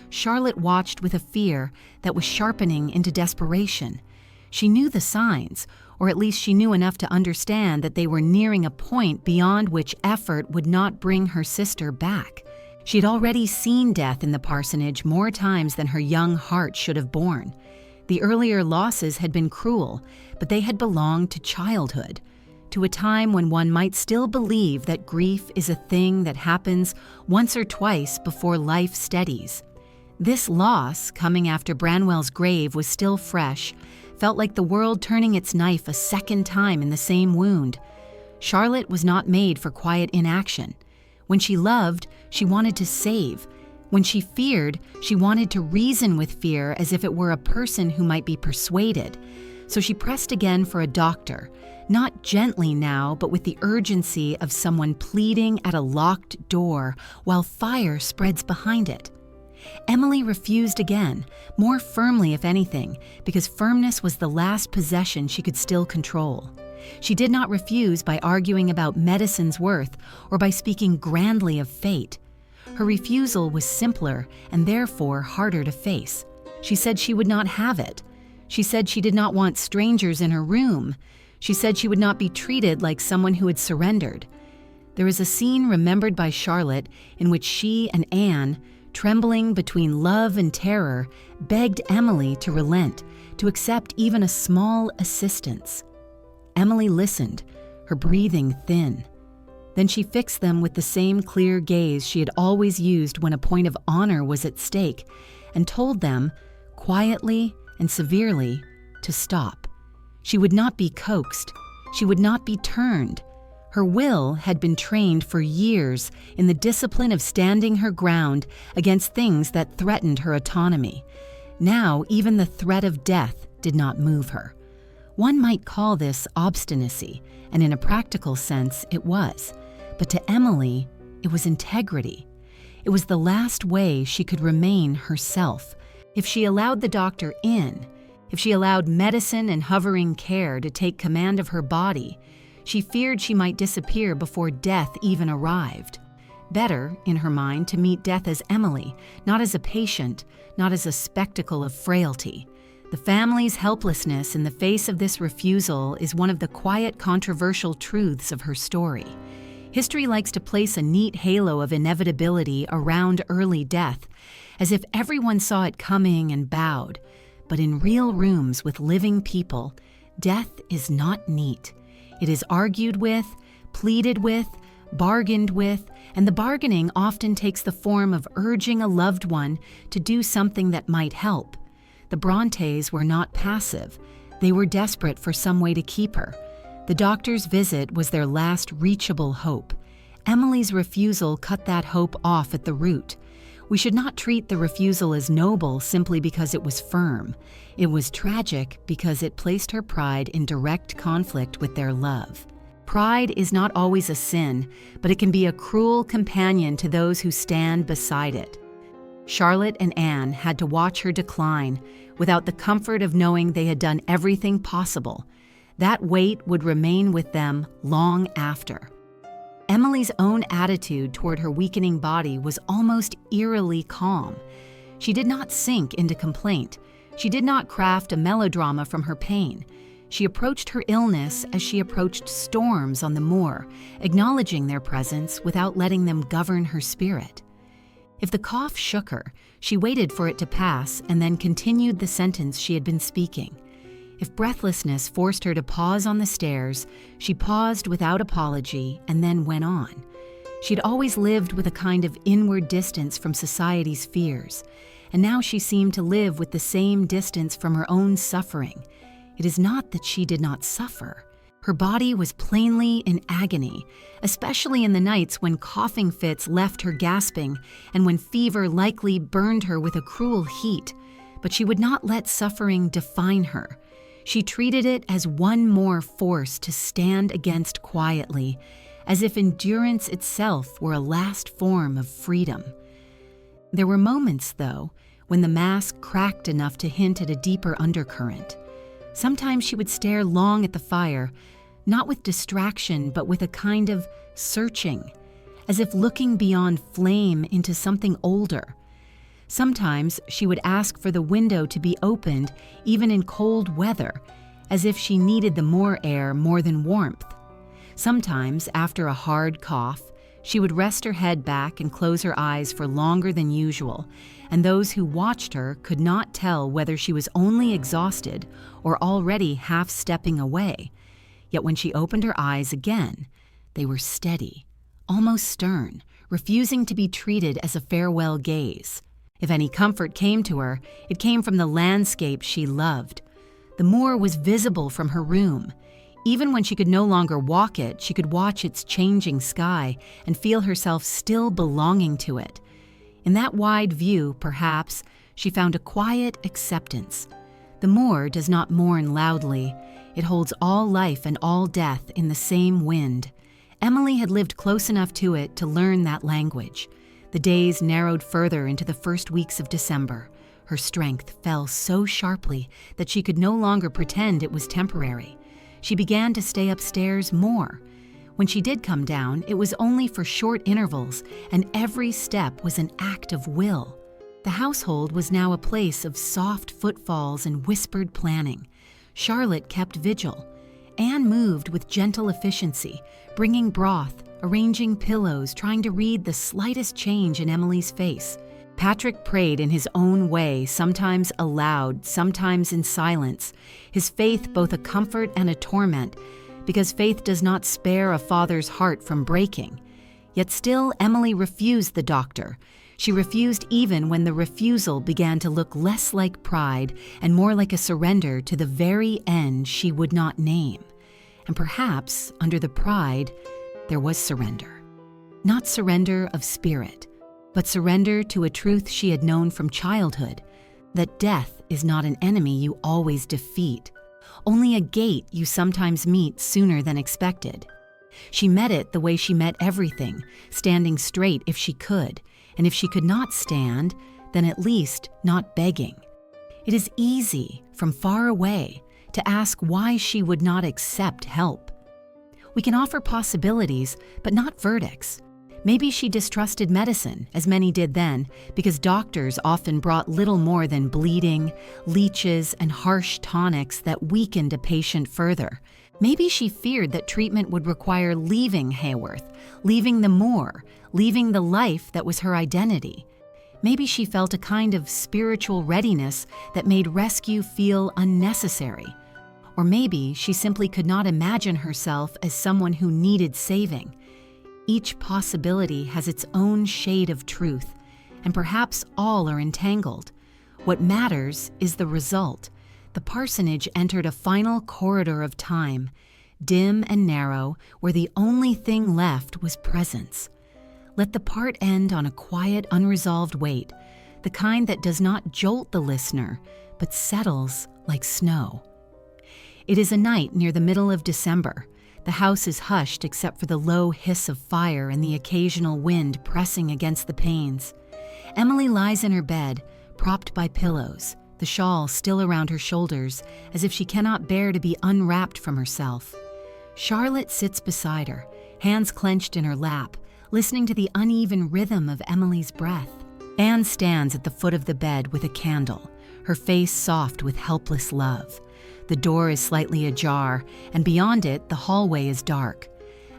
Charlotte watched with a fear that was sharpening into desperation. She knew the signs, or at least she knew enough to understand that they were nearing a point beyond which effort would not bring her sister back. She had already seen death in the parsonage more times than her young heart should have borne. The earlier losses had been cruel, but they had belonged to childhood, to a time when one might still believe that grief is a thing that happens once or twice before life steadies. This loss, coming after Branwell's grave was still fresh, felt like the world turning its knife a second time in the same wound. Charlotte was not made for quiet inaction. When she loved, she wanted to save. When she feared, she wanted to reason with fear as if it were a person who might be persuaded. So she pressed again for a doctor, not gently now, but with the urgency of someone pleading at a locked door while fire spreads behind it. Emily refused again, more firmly if anything, because firmness was the last possession she could still control. She did not refuse by arguing about medicine's worth or by speaking grandly of fate. Her refusal was simpler and therefore harder to face. She said she would not have it. She said she did not want strangers in her room. She said she would not be treated like someone who had surrendered. There is a scene remembered by Charlotte in which she and Anne, trembling between love and terror, begged Emily to relent, to accept even a small assistance. Emily listened, her breathing thin. Then she fixed them with the same clear gaze she had always used when a point of honor was at stake, and told them, quietly and severely, to stop. She would not be coaxed. She would not be turned. Her will had been trained for years in the discipline of standing her ground against things that threatened her autonomy. Now, even the threat of death did not move her. One might call this obstinacy, and in a practical sense it was. But to Emily, it was integrity. It was the last way she could remain herself. If she allowed the doctor in, if she allowed medicine and hovering care to take command of her body, she feared she might disappear before death even arrived. Better, in her mind, to meet death as Emily, not as a patient, not as a spectacle of frailty. The family's helplessness in the face of this refusal is one of the quiet, controversial truths of her story. History likes to place a neat halo of inevitability around early death, as if everyone saw it coming and bowed. But in real rooms with living people, death is not neat. It is argued with, pleaded with, bargained with, and the bargaining often takes the form of urging a loved one to do something that might help. The Brontes were not passive. They were desperate for some way to keep her. The doctor's visit was their last reachable hope. Emily's refusal cut that hope off at the root. We should not treat the refusal as noble simply because it was firm. It was tragic because it placed her pride in direct conflict with their love. Pride is not always a sin, but it can be a cruel companion to those who stand beside it. Charlotte and Anne had to watch her decline without the comfort of knowing they had done everything possible. That weight would remain with them long after. Emily's own attitude toward her weakening body was almost eerily calm. She did not sink into complaint. She did not craft a melodrama from her pain. She approached her illness as she approached storms on the moor, acknowledging their presence without letting them govern her spirit. If the cough shook her, she waited for it to pass and then continued the sentence she had been speaking. If breathlessness forced her to pause on the stairs, she paused without apology and then went on. She'd always lived with a kind of inward distance from society's fears, and now she seemed to live with the same distance from her own suffering. It is not that she did not suffer. Her body was plainly in agony, especially in the nights when coughing fits left her gasping and when fever likely burned her with a cruel heat. But she would not let suffering define her. She treated it as one more force to stand against quietly, as if endurance itself were a last form of freedom. There were moments, though, when the mask cracked enough to hint at a deeper undercurrent. Sometimes she would stare long at the fire, not with distraction, but with a kind of searching, as if looking beyond flame into something older. Sometimes she would ask for the window to be opened, even in cold weather, as if she needed the moor air more than warmth. Sometimes, after a hard cough, she would rest her head back and close her eyes for longer than usual, and those who watched her could not tell whether she was only exhausted or already half stepping away. Yet when she opened her eyes again, they were steady, almost stern, refusing to be treated as a farewell gaze. If any comfort came to her, it came from the landscape she loved. The moor was visible from her room. Even when she could no longer walk it, she could watch its changing sky and feel herself still belonging to it. In that wide view, perhaps, she found a quiet acceptance. The moor does not mourn loudly. It holds all life and all death in the same wind. Emily had lived close enough to it to learn that language. The days narrowed further into the first weeks of December. Her strength fell so sharply that she could no longer pretend it was temporary. She began to stay upstairs more. When she did come down, it was only for short intervals, and every step was an act of will. The household was now a place of soft footfalls and whispered planning. Charlotte kept vigil. Anne moved with gentle efficiency, bringing broth, arranging pillows, trying to read the slightest change in Emily's face. Patrick prayed in his own way, sometimes aloud, sometimes in silence, his faith both a comfort and a torment, because faith does not spare a father's heart from breaking. Yet still Emily refused the doctor. She refused even when the refusal began to look less like pride and more like a surrender to the very end she would not name. And perhaps, under the pride, there was surrender. Not surrender of spirit, but surrender to a truth she had known from childhood, that death is not an enemy you always defeat, only a gate you sometimes meet sooner than expected. She met it the way she met everything, standing straight if she could, and if she could not stand, then at least not begging. It is easy, from far away, to ask why she would not accept help. We can offer possibilities, but not verdicts. Maybe she distrusted medicine, as many did then, because doctors often brought little more than bleeding, leeches, and harsh tonics that weakened a patient further. Maybe she feared that treatment would require leaving Haworth, leaving the moor, leaving the life that was her identity. Maybe she felt a kind of spiritual readiness that made rescue feel unnecessary. Or maybe she simply could not imagine herself as someone who needed saving. Each possibility has its own shade of truth, and perhaps all are entangled. What matters is the result. The parsonage entered a final corridor of time, dim and narrow, where the only thing left was presence. Let the part end on a quiet, unresolved weight, the kind that does not jolt the listener, but settles like snow. It is a night near the middle of December. The house is hushed except for the low hiss of fire and the occasional wind pressing against the panes. Emily lies in her bed, propped by pillows, the shawl still around her shoulders, as if she cannot bear to be unwrapped from herself. Charlotte sits beside her, hands clenched in her lap, listening to the uneven rhythm of Emily's breath. Anne stands at the foot of the bed with a candle, her face soft with helpless love. The door is slightly ajar, and beyond it, the hallway is dark.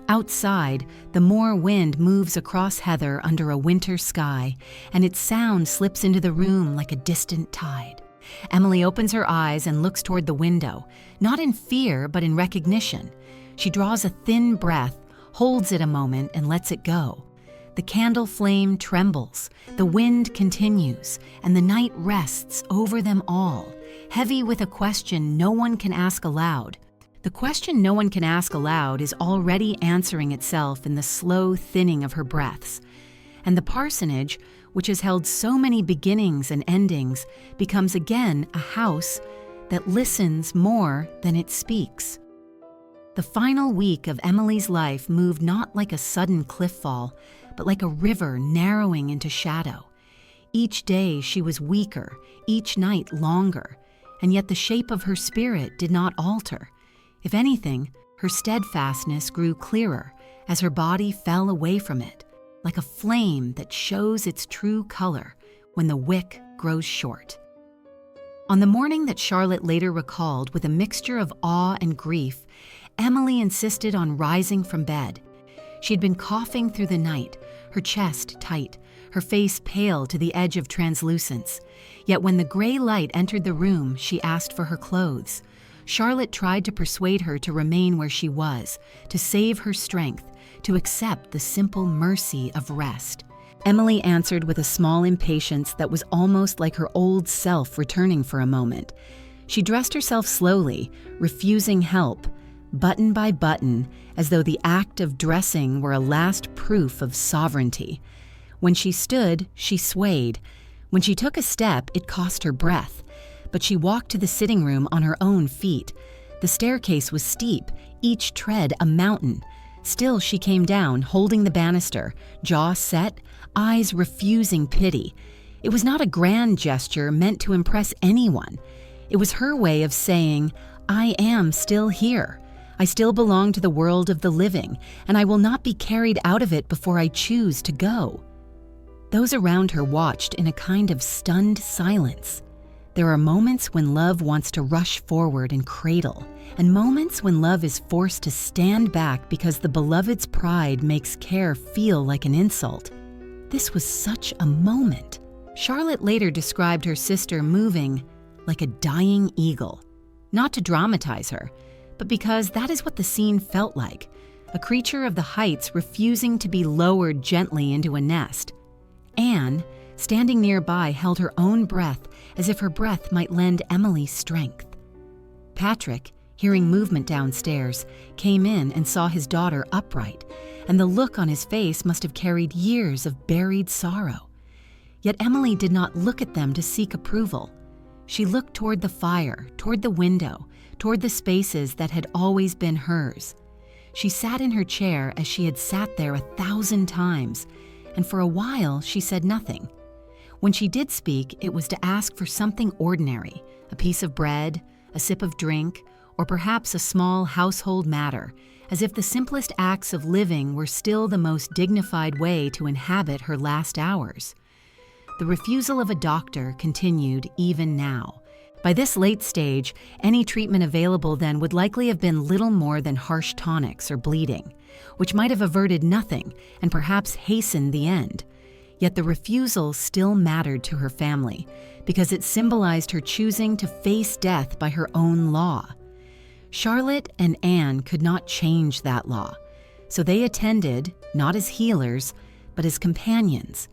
Outside, the moor wind moves across heather under a winter sky, and its sound slips into the room like a distant tide. Emily opens her eyes and looks toward the window, not in fear, but in recognition. She draws a thin breath, holds it a moment, and lets it go. The candle flame trembles, the wind continues, and the night rests over them all, heavy with a question no one can ask aloud. The question no one can ask aloud is already answering itself in the slow thinning of her breaths. And the parsonage, which has held so many beginnings and endings, becomes again a house that listens more than it speaks. The final week of Emily's life moved not like a sudden cliff fall, but like a river narrowing into shadow. Each day she was weaker, each night longer, and yet the shape of her spirit did not alter. If anything, her steadfastness grew clearer as her body fell away from it, like a flame that shows its true color when the wick grows short. On the morning that Charlotte later recalled with a mixture of awe and grief, Emily insisted on rising from bed. She had been coughing through the night, her chest tight, her face pale to the edge of translucence. Yet when the gray light entered the room, she asked for her clothes. Charlotte tried to persuade her to remain where she was, to save her strength, to accept the simple mercy of rest. Emily answered with a small impatience that was almost like her old self returning for a moment. She dressed herself slowly, refusing help, button by button, as though the act of dressing were a last proof of sovereignty. When she stood, she swayed. When she took a step, it cost her breath. But she walked to the sitting room on her own feet. The staircase was steep, each tread a mountain. Still she came down, holding the banister, jaw set, eyes refusing pity. It was not a grand gesture meant to impress anyone. It was her way of saying, "I am still here. I still belong to the world of the living, and I will not be carried out of it before I choose to go." Those around her watched in a kind of stunned silence. There are moments when love wants to rush forward and cradle, and moments when love is forced to stand back because the beloved's pride makes care feel like an insult. This was such a moment. Charlotte later described her sister moving like a dying eagle, not to dramatize her, but because that is what the scene felt like, a creature of the heights refusing to be lowered gently into a nest. Anne, standing nearby, held her own breath as if her breath might lend Emily strength. Patrick, hearing movement downstairs, came in and saw his daughter upright, and the look on his face must have carried years of buried sorrow. Yet Emily did not look at them to seek approval. She looked toward the fire, toward the window, toward the spaces that had always been hers. She sat in her chair as she had sat there 1,000 times, and for a while she said nothing. When she did speak, it was to ask for something ordinary, a piece of bread, a sip of drink, or perhaps a small household matter, as if the simplest acts of living were still the most dignified way to inhabit her last hours. The refusal of a doctor continued even now. By this late stage, any treatment available then would likely have been little more than harsh tonics or bleeding, which might have averted nothing and perhaps hastened the end. Yet the refusal still mattered to her family, because it symbolized her choosing to face death by her own law. Charlotte and Anne could not change that law, so they attended, not as healers, but as companions.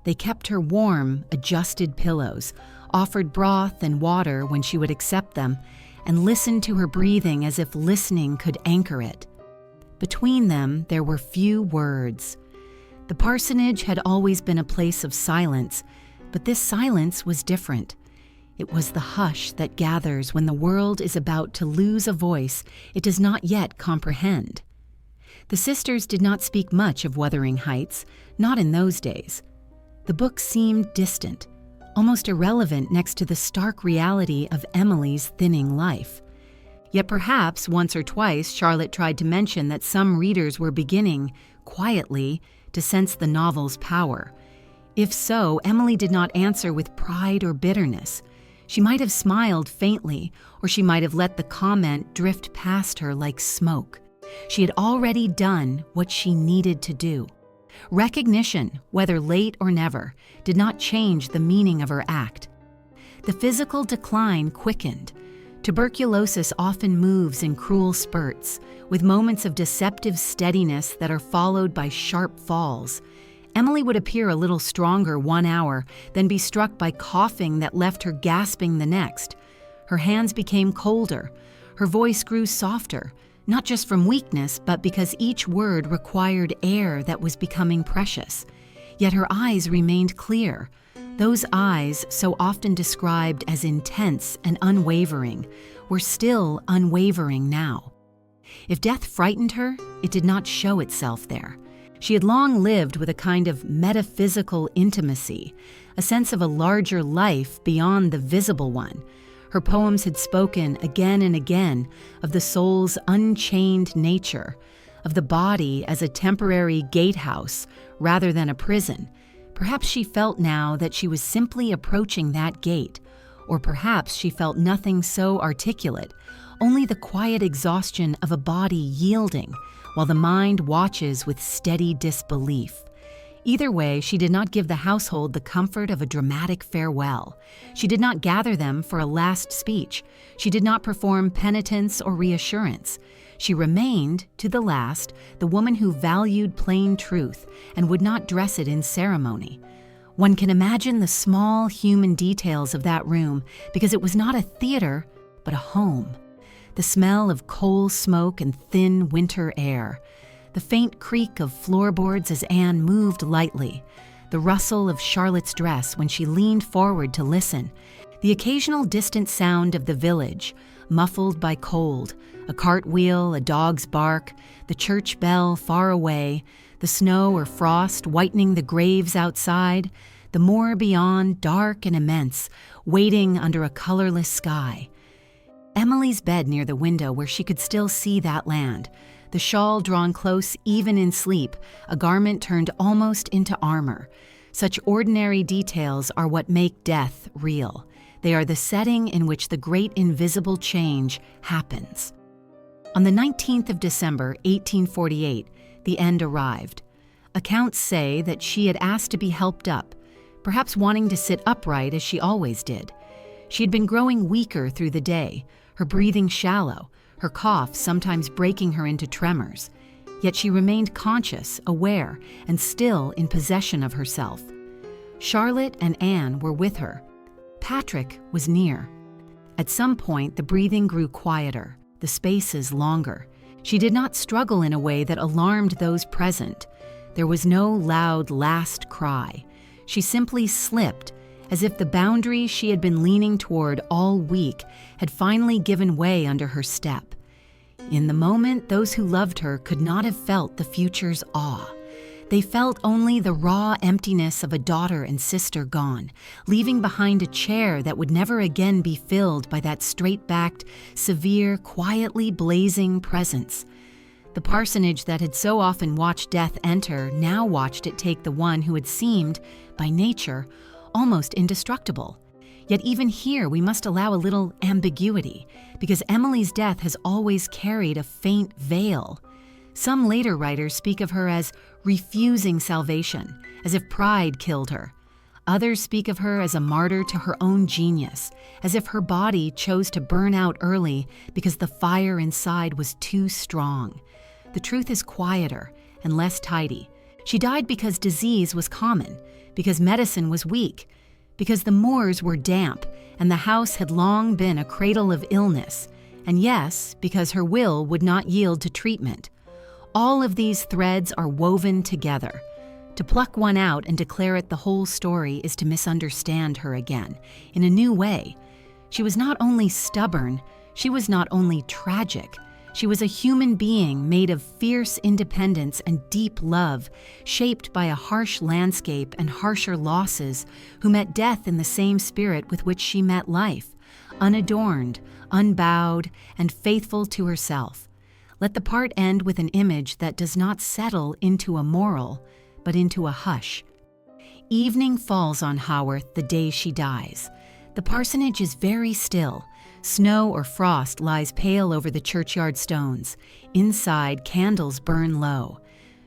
They kept her warm, adjusted pillows, offered broth and water when she would accept them, and listened to her breathing as if listening could anchor it. Between them, there were few words. The parsonage had always been a place of silence, but this silence was different. It was the hush that gathers when the world is about to lose a voice it does not yet comprehend. The sisters did not speak much of Wuthering Heights, not in those days. The book seemed distant, almost irrelevant next to the stark reality of Emily's thinning life. Yet perhaps once or twice Charlotte tried to mention that some readers were beginning, quietly, to sense the novel's power. If so, Emily did not answer with pride or bitterness. She might have smiled faintly, or she might have let the comment drift past her like smoke. She had already done what she needed to do. Recognition, whether late or never, did not change the meaning of her act. The physical decline quickened. Tuberculosis often moves in cruel spurts, with moments of deceptive steadiness that are followed by sharp falls. Emily would appear a little stronger 1 hour, then be struck by coughing that left her gasping the next. Her hands became colder. Her voice grew softer, not just from weakness, but because each word required air that was becoming precious. Yet her eyes remained clear. Those eyes, so often described as intense and unwavering, were still unwavering now. If death frightened her, it did not show itself there. She had long lived with a kind of metaphysical intimacy, a sense of a larger life beyond the visible one. Her poems had spoken again and again of the soul's unchained nature, of the body as a temporary gatehouse rather than a prison. Perhaps she felt now that she was simply approaching that gate, or perhaps she felt nothing so articulate, only the quiet exhaustion of a body yielding, while the mind watches with steady disbelief. Either way, she did not give the household the comfort of a dramatic farewell. She did not gather them for a last speech. She did not perform penitence or reassurance. She remained, to the last, the woman who valued plain truth and would not dress it in ceremony. One can imagine the small human details of that room because it was not a theater, but a home. The smell of coal smoke and thin winter air, the faint creak of floorboards as Anne moved lightly, the rustle of Charlotte's dress when she leaned forward to listen, the occasional distant sound of the village, muffled by cold, a cartwheel, a dog's bark, the church bell far away, the snow or frost whitening the graves outside, the moor beyond dark and immense, waiting under a colorless sky. Emily's bed near the window where she could still see that land, the shawl drawn close even in sleep, a garment turned almost into armor. Such ordinary details are what make death real. They are the setting in which the great invisible change happens. On the 19th of December, 1848, the end arrived. Accounts say that she had asked to be helped up, perhaps wanting to sit upright as she always did. She had been growing weaker through the day, her breathing shallow, her cough sometimes breaking her into tremors. Yet she remained conscious, aware, and still in possession of herself. Charlotte and Anne were with her. Patrick was near. At some point, the breathing grew quieter, the spaces longer. She did not struggle in a way that alarmed those present. There was no loud last cry. She simply slipped, as if the boundary she had been leaning toward all week had finally given way under her step. In the moment, those who loved her could not have felt the future's awe. They felt only the raw emptiness of a daughter and sister gone, leaving behind a chair that would never again be filled by that straight-backed, severe, quietly blazing presence. The parsonage that had so often watched death enter now watched it take the one who had seemed, by nature, almost indestructible. Yet even here we must allow a little ambiguity, because Emily's death has always carried a faint veil. Some later writers speak of her as refusing salvation, as if pride killed her. Others speak of her as a martyr to her own genius, as if her body chose to burn out early because the fire inside was too strong. The truth is quieter and less tidy. She died because disease was common, because medicine was weak, because the moors were damp and the house had long been a cradle of illness, and yes, because her will would not yield to treatment. All of these threads are woven together. To pluck one out and declare it the whole story is to misunderstand her again, in a new way. She was not only stubborn, she was not only tragic. She was a human being made of fierce independence and deep love, shaped by a harsh landscape and harsher losses, who met death in the same spirit with which she met life, unadorned, unbowed, and faithful to herself. Let the part end with an image that does not settle into a moral, but into a hush. Evening falls on Haworth the day she dies. The parsonage is very still. Snow or frost lies pale over the churchyard stones. Inside, candles burn low.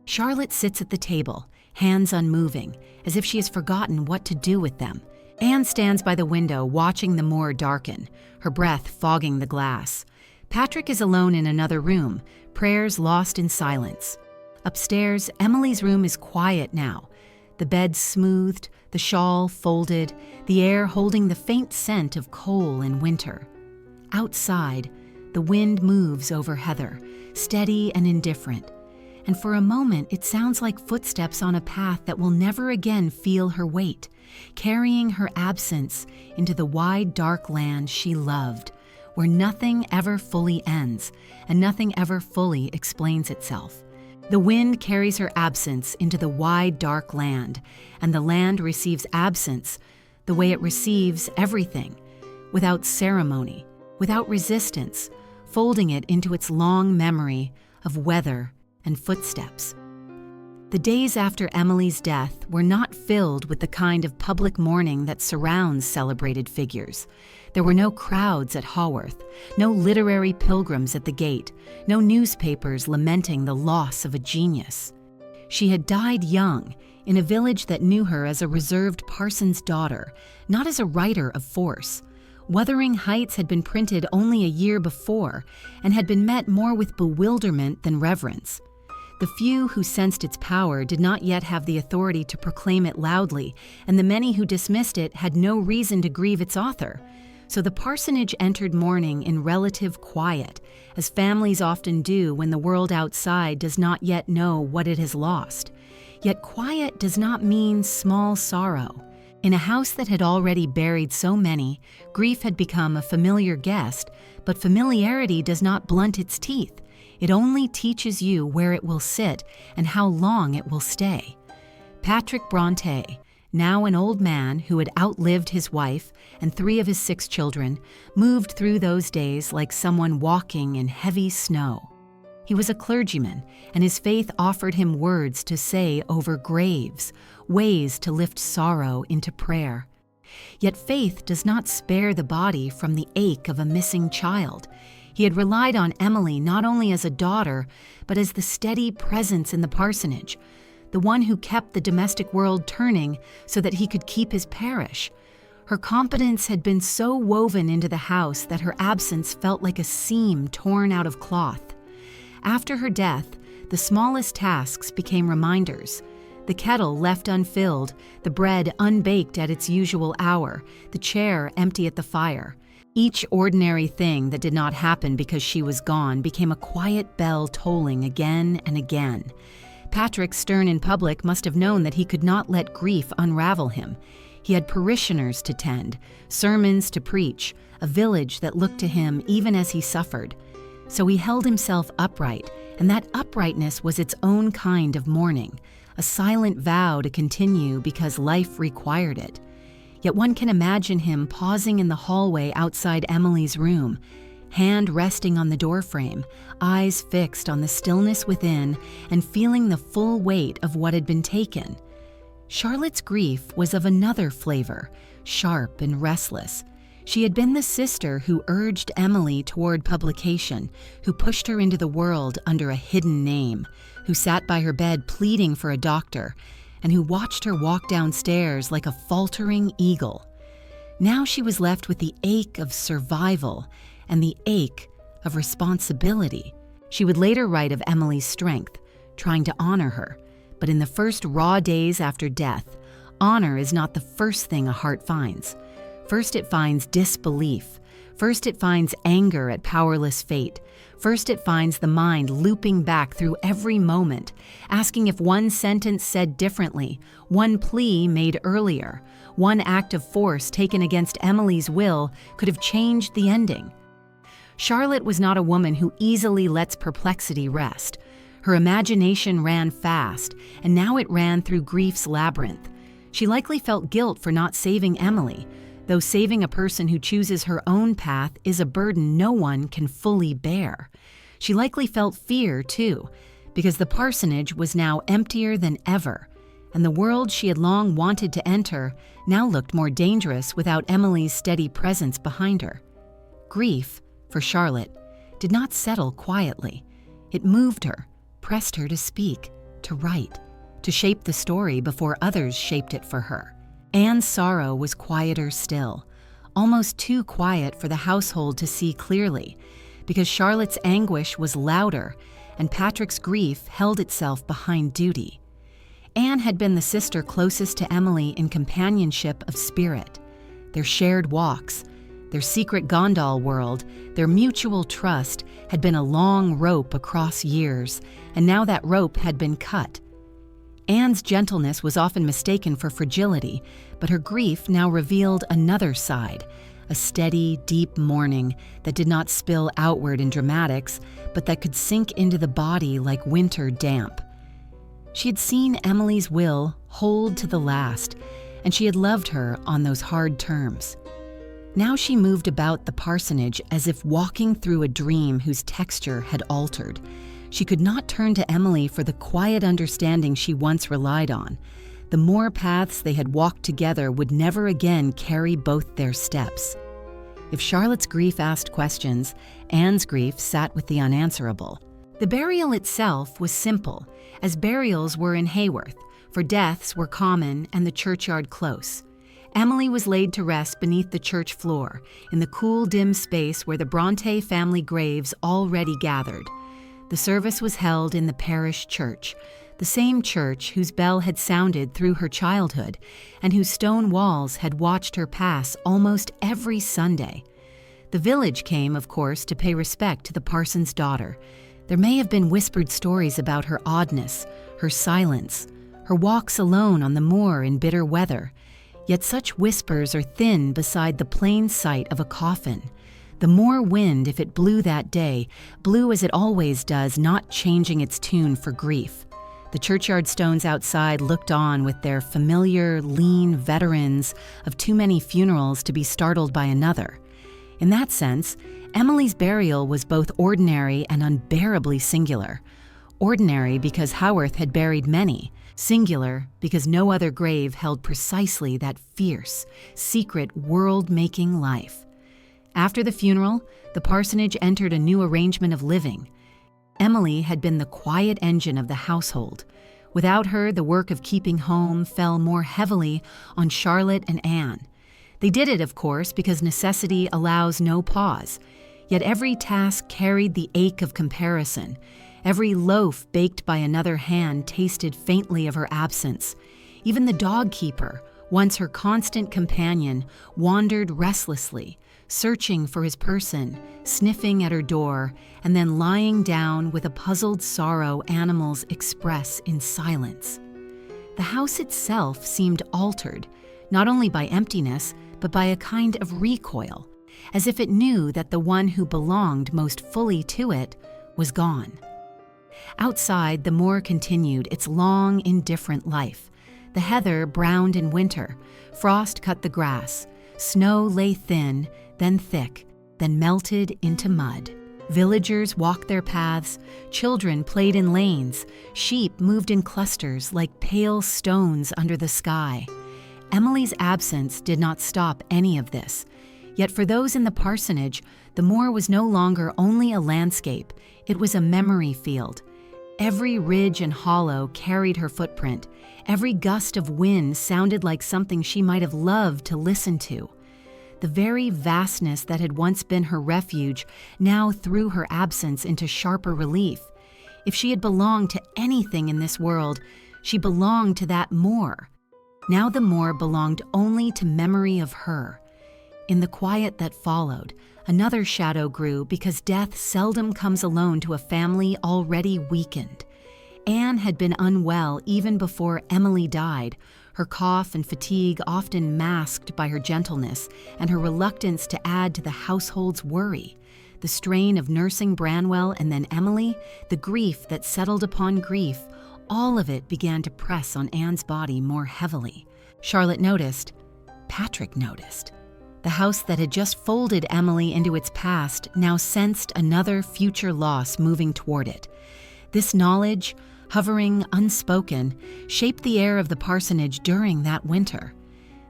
Charlotte sits at the table, hands unmoving, as if she has forgotten what to do with them. Anne stands by the window, watching the moor darken, her breath fogging the glass. Patrick is alone in another room, prayers lost in silence. Upstairs, Emily's room is quiet now. The bed smoothed, the shawl folded, the air holding the faint scent of coal in winter. Outside, the wind moves over heather, steady and indifferent. And for a moment, it sounds like footsteps on a path that will never again feel her weight, carrying her absence into the wide, dark land she loved, where nothing ever fully ends and nothing ever fully explains itself. The wind carries her absence into the wide, dark land, and the land receives absence the way it receives everything, without ceremony, without resistance, folding it into its long memory of weather and footsteps. The days after Emily's death were not filled with the kind of public mourning that surrounds celebrated figures. There were no crowds at Haworth, no literary pilgrims at the gate, no newspapers lamenting the loss of a genius. She had died young, in a village that knew her as a reserved parson's daughter, not as a writer of force. Wuthering Heights had been printed only a year before and had been met more with bewilderment than reverence. The few who sensed its power did not yet have the authority to proclaim it loudly, and the many who dismissed it had no reason to grieve its author. So the parsonage entered mourning in relative quiet, as families often do when the world outside does not yet know what it has lost. Yet quiet does not mean small sorrow. In a house that had already buried so many, grief had become a familiar guest, but familiarity does not blunt its teeth. It only teaches you where it will sit and how long it will stay. Patrick Brontë, now an old man who had outlived his wife and 3 of his 6 children, moved through those days like someone walking in heavy snow. He was a clergyman, and his faith offered him words to say over graves, ways to lift sorrow into prayer. Yet faith does not spare the body from the ache of a missing child. He had relied on Emily not only as a daughter, but as the steady presence in the parsonage, the one who kept the domestic world turning so that he could keep his parish. Her competence had been so woven into the house that her absence felt like a seam torn out of cloth. After her death, the smallest tasks became reminders. The kettle left unfilled, the bread unbaked at its usual hour, the chair empty at the fire. Each ordinary thing that did not happen because she was gone became a quiet bell tolling again and again. Patrick, stern in public, must have known that he could not let grief unravel him. He had parishioners to tend, sermons to preach, a village that looked to him even as he suffered. So he held himself upright, and that uprightness was its own kind of mourning, a silent vow to continue because life required it. Yet one can imagine him pausing in the hallway outside Emily's room, hand resting on the doorframe, eyes fixed on the stillness within and feeling the full weight of what had been taken. Charlotte's grief was of another flavor, sharp and restless. She had been the sister who urged Emily toward publication, who pushed her into the world under a hidden name, who sat by her bed pleading for a doctor, and who watched her walk downstairs like a faltering eagle. Now she was left with the ache of survival and the ache of responsibility. She would later write of Emily's strength, trying to honor her. But in the first raw days after death, honor is not the first thing a heart finds. First it finds disbelief. First it finds anger at powerless fate. First it finds the mind looping back through every moment, asking if one sentence said differently, one plea made earlier, one act of force taken against Emily's will could have changed the ending. Charlotte was not a woman who easily lets perplexity rest. Her imagination ran fast, and now it ran through grief's labyrinth. She likely felt guilt for not saving Emily, though saving a person who chooses her own path is a burden no one can fully bear. She likely felt fear, too, because the parsonage was now emptier than ever, and the world she had long wanted to enter now looked more dangerous without Emily's steady presence behind her. Grief, for Charlotte, did not settle quietly. It moved her, pressed her to speak, to write, to shape the story before others shaped it for her. Anne's sorrow was quieter still, almost too quiet for the household to see clearly, because Charlotte's anguish was louder and Patrick's grief held itself behind duty. Anne had been the sister closest to Emily in companionship of spirit. Their shared walks, their secret gondol world, their mutual trust had been a long rope across years, and now that rope had been cut. Anne's gentleness was often mistaken for fragility, but her grief now revealed another side, a steady, deep mourning that did not spill outward in dramatics, but that could sink into the body like winter damp. She had seen Emily's will hold to the last, and she had loved her on those hard terms. Now she moved about the parsonage as if walking through a dream whose texture had altered. She could not turn to Emily for the quiet understanding she once relied on. The more paths they had walked together would never again carry both their steps. If Charlotte's grief asked questions, Anne's grief sat with the unanswerable. The burial itself was simple, as burials were in Haworth, for deaths were common and the churchyard close. Emily was laid to rest beneath the church floor, in the cool, dim space where the Brontë family graves already gathered. The service was held in the parish church, the same church whose bell had sounded through her childhood and whose stone walls had watched her pass almost every Sunday. The village came, of course, to pay respect to the parson's daughter. There may have been whispered stories about her oddness, her silence, her walks alone on the moor in bitter weather. Yet such whispers are thin beside the plain sight of a coffin. The moor wind, if it blew that day, blew as it always does, not changing its tune for grief. The churchyard stones outside looked on with their familiar, lean veterans of too many funerals to be startled by another. In that sense, Emily's burial was both ordinary and unbearably singular. Ordinary because Haworth had buried many, singular because no other grave held precisely that fierce, secret, world-making life. After the funeral, the parsonage entered a new arrangement of living. Emily had been the quiet engine of the household. Without her, the work of keeping home fell more heavily on Charlotte and Anne. They did it, of course, because necessity allows no pause. Yet every task carried the ache of comparison. Every loaf baked by another hand tasted faintly of her absence. Even the dog keeper, once her constant companion, wandered restlessly, searching for his person, sniffing at her door, and then lying down with a puzzled sorrow animals express in silence. The house itself seemed altered, not only by emptiness, but by a kind of recoil, as if it knew that the one who belonged most fully to it was gone. Outside, the moor continued its long, indifferent life. The heather browned in winter, frost cut the grass, snow lay thin, then thick, then melted into mud. Villagers walked their paths, children played in lanes, sheep moved in clusters like pale stones under the sky. Emily's absence did not stop any of this. Yet for those in the parsonage, the moor was no longer only a landscape, it was a memory field. Every ridge and hollow carried her footprint. Every gust of wind sounded like something she might have loved to listen to. The very vastness that had once been her refuge now threw her absence into sharper relief. If she had belonged to anything in this world, she belonged to that moor. Now the moor belonged only to memory of her. In the quiet that followed, another shadow grew because death seldom comes alone to a family already weakened. Anne had been unwell even before Emily died, her cough and fatigue often masked by her gentleness and her reluctance to add to the household's worry. The strain of nursing Branwell and then Emily, the grief that settled upon grief, all of it began to press on Anne's body more heavily. Charlotte noticed. Patrick noticed. The house that had just folded Emily into its past now sensed another future loss moving toward it. This knowledge, hovering unspoken, shaped the air of the parsonage during that winter.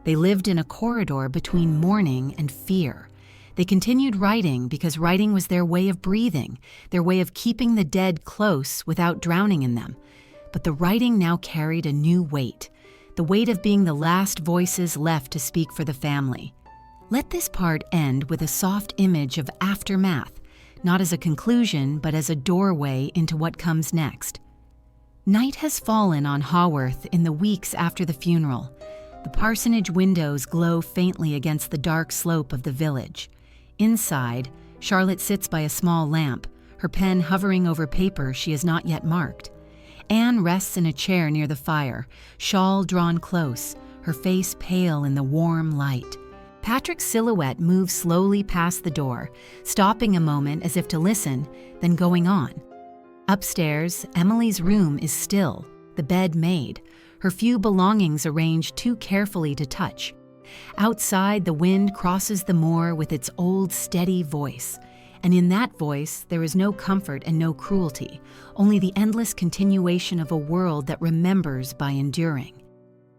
They lived in a corridor between mourning and fear. They continued writing because writing was their way of breathing, their way of keeping the dead close without drowning in them. But the writing now carried a new weight, the weight of being the last voices left to speak for the family. Let this part end with a soft image of aftermath, not as a conclusion, but as a doorway into what comes next. Night has fallen on Haworth in the weeks after the funeral. The parsonage windows glow faintly against the dark slope of the village. Inside, Charlotte sits by a small lamp, her pen hovering over paper she has not yet marked. Anne rests in a chair near the fire, shawl drawn close, her face pale in the warm light. Patrick's silhouette moves slowly past the door, stopping a moment as if to listen, then going on. Upstairs, Emily's room is still, the bed made, her few belongings arranged too carefully to touch. Outside, the wind crosses the moor with its old steady voice, and in that voice there is no comfort and no cruelty, only the endless continuation of a world that remembers by enduring.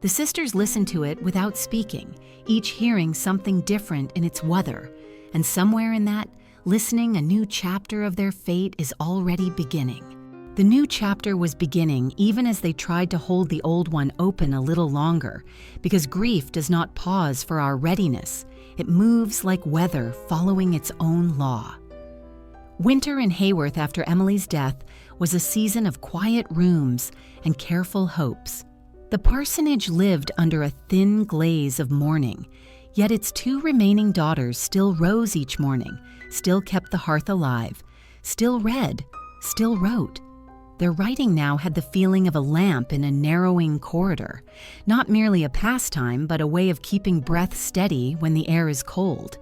The sisters listen to it without speaking, each hearing something different in its weather, and somewhere in that, listening, a new chapter of their fate is already beginning. The new chapter was beginning even as they tried to hold the old one open a little longer, because grief does not pause for our readiness. It moves like weather following its own law. Winter in Haworth after Emily's death was a season of quiet rooms and careful hopes. The parsonage lived under a thin glaze of mourning, yet its two remaining daughters still rose each morning, still kept the hearth alive, still read, still wrote. Their writing now had the feeling of a lamp in a narrowing corridor, not merely a pastime, but a way of keeping breath steady when the air is cold.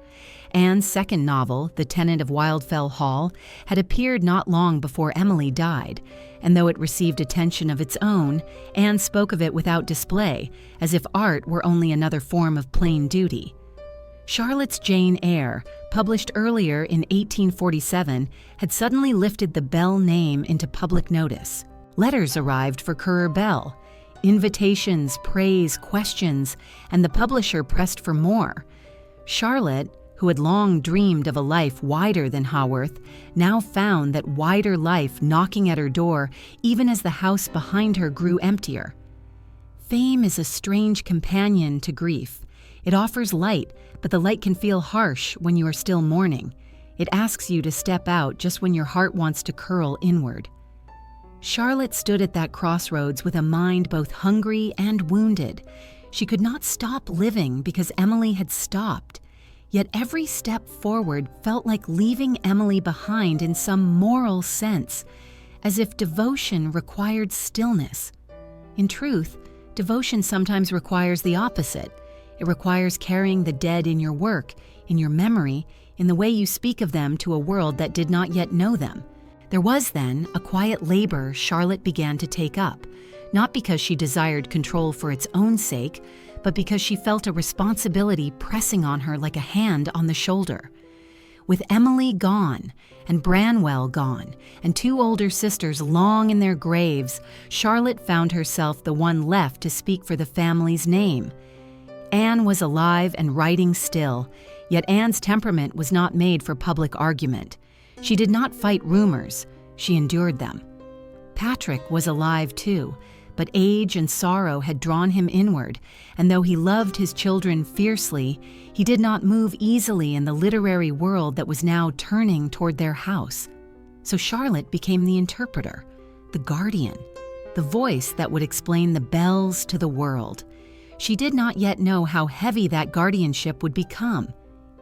Anne's second novel, The Tenant of Wildfell Hall, had appeared not long before Emily died, and though it received attention of its own, Anne spoke of it without display, as if art were only another form of plain duty. Charlotte's Jane Eyre, published earlier in 1847, had suddenly lifted the Bell name into public notice. Letters arrived for Currer Bell, invitations, praise, questions, and the publisher pressed for more. Charlotte, who had long dreamed of a life wider than Haworth, now found that wider life knocking at her door even as the house behind her grew emptier. Fame is a strange companion to grief. It offers light, but the light can feel harsh when you are still mourning. It asks you to step out just when your heart wants to curl inward. Charlotte stood at that crossroads with a mind both hungry and wounded. She could not stop living because Emily had stopped. Yet every step forward felt like leaving Emily behind in some moral sense, as if devotion required stillness. In truth, devotion sometimes requires the opposite. It requires carrying the dead in your work, in your memory, in the way you speak of them to a world that did not yet know them. There was then a quiet labor Charlotte began to take up, not because she desired control for its own sake, but because she felt a responsibility pressing on her like a hand on the shoulder. With Emily gone, and Branwell gone, and two older sisters long in their graves, Charlotte found herself the one left to speak for the family's name. Anne was alive and writing still, yet Anne's temperament was not made for public argument. She did not fight rumors, she endured them. Patrick was alive too, but age and sorrow had drawn him inward, and though he loved his children fiercely, he did not move easily in the literary world that was now turning toward their house. So Charlotte became the interpreter, the guardian, the voice that would explain the bells to the world. She did not yet know how heavy that guardianship would become.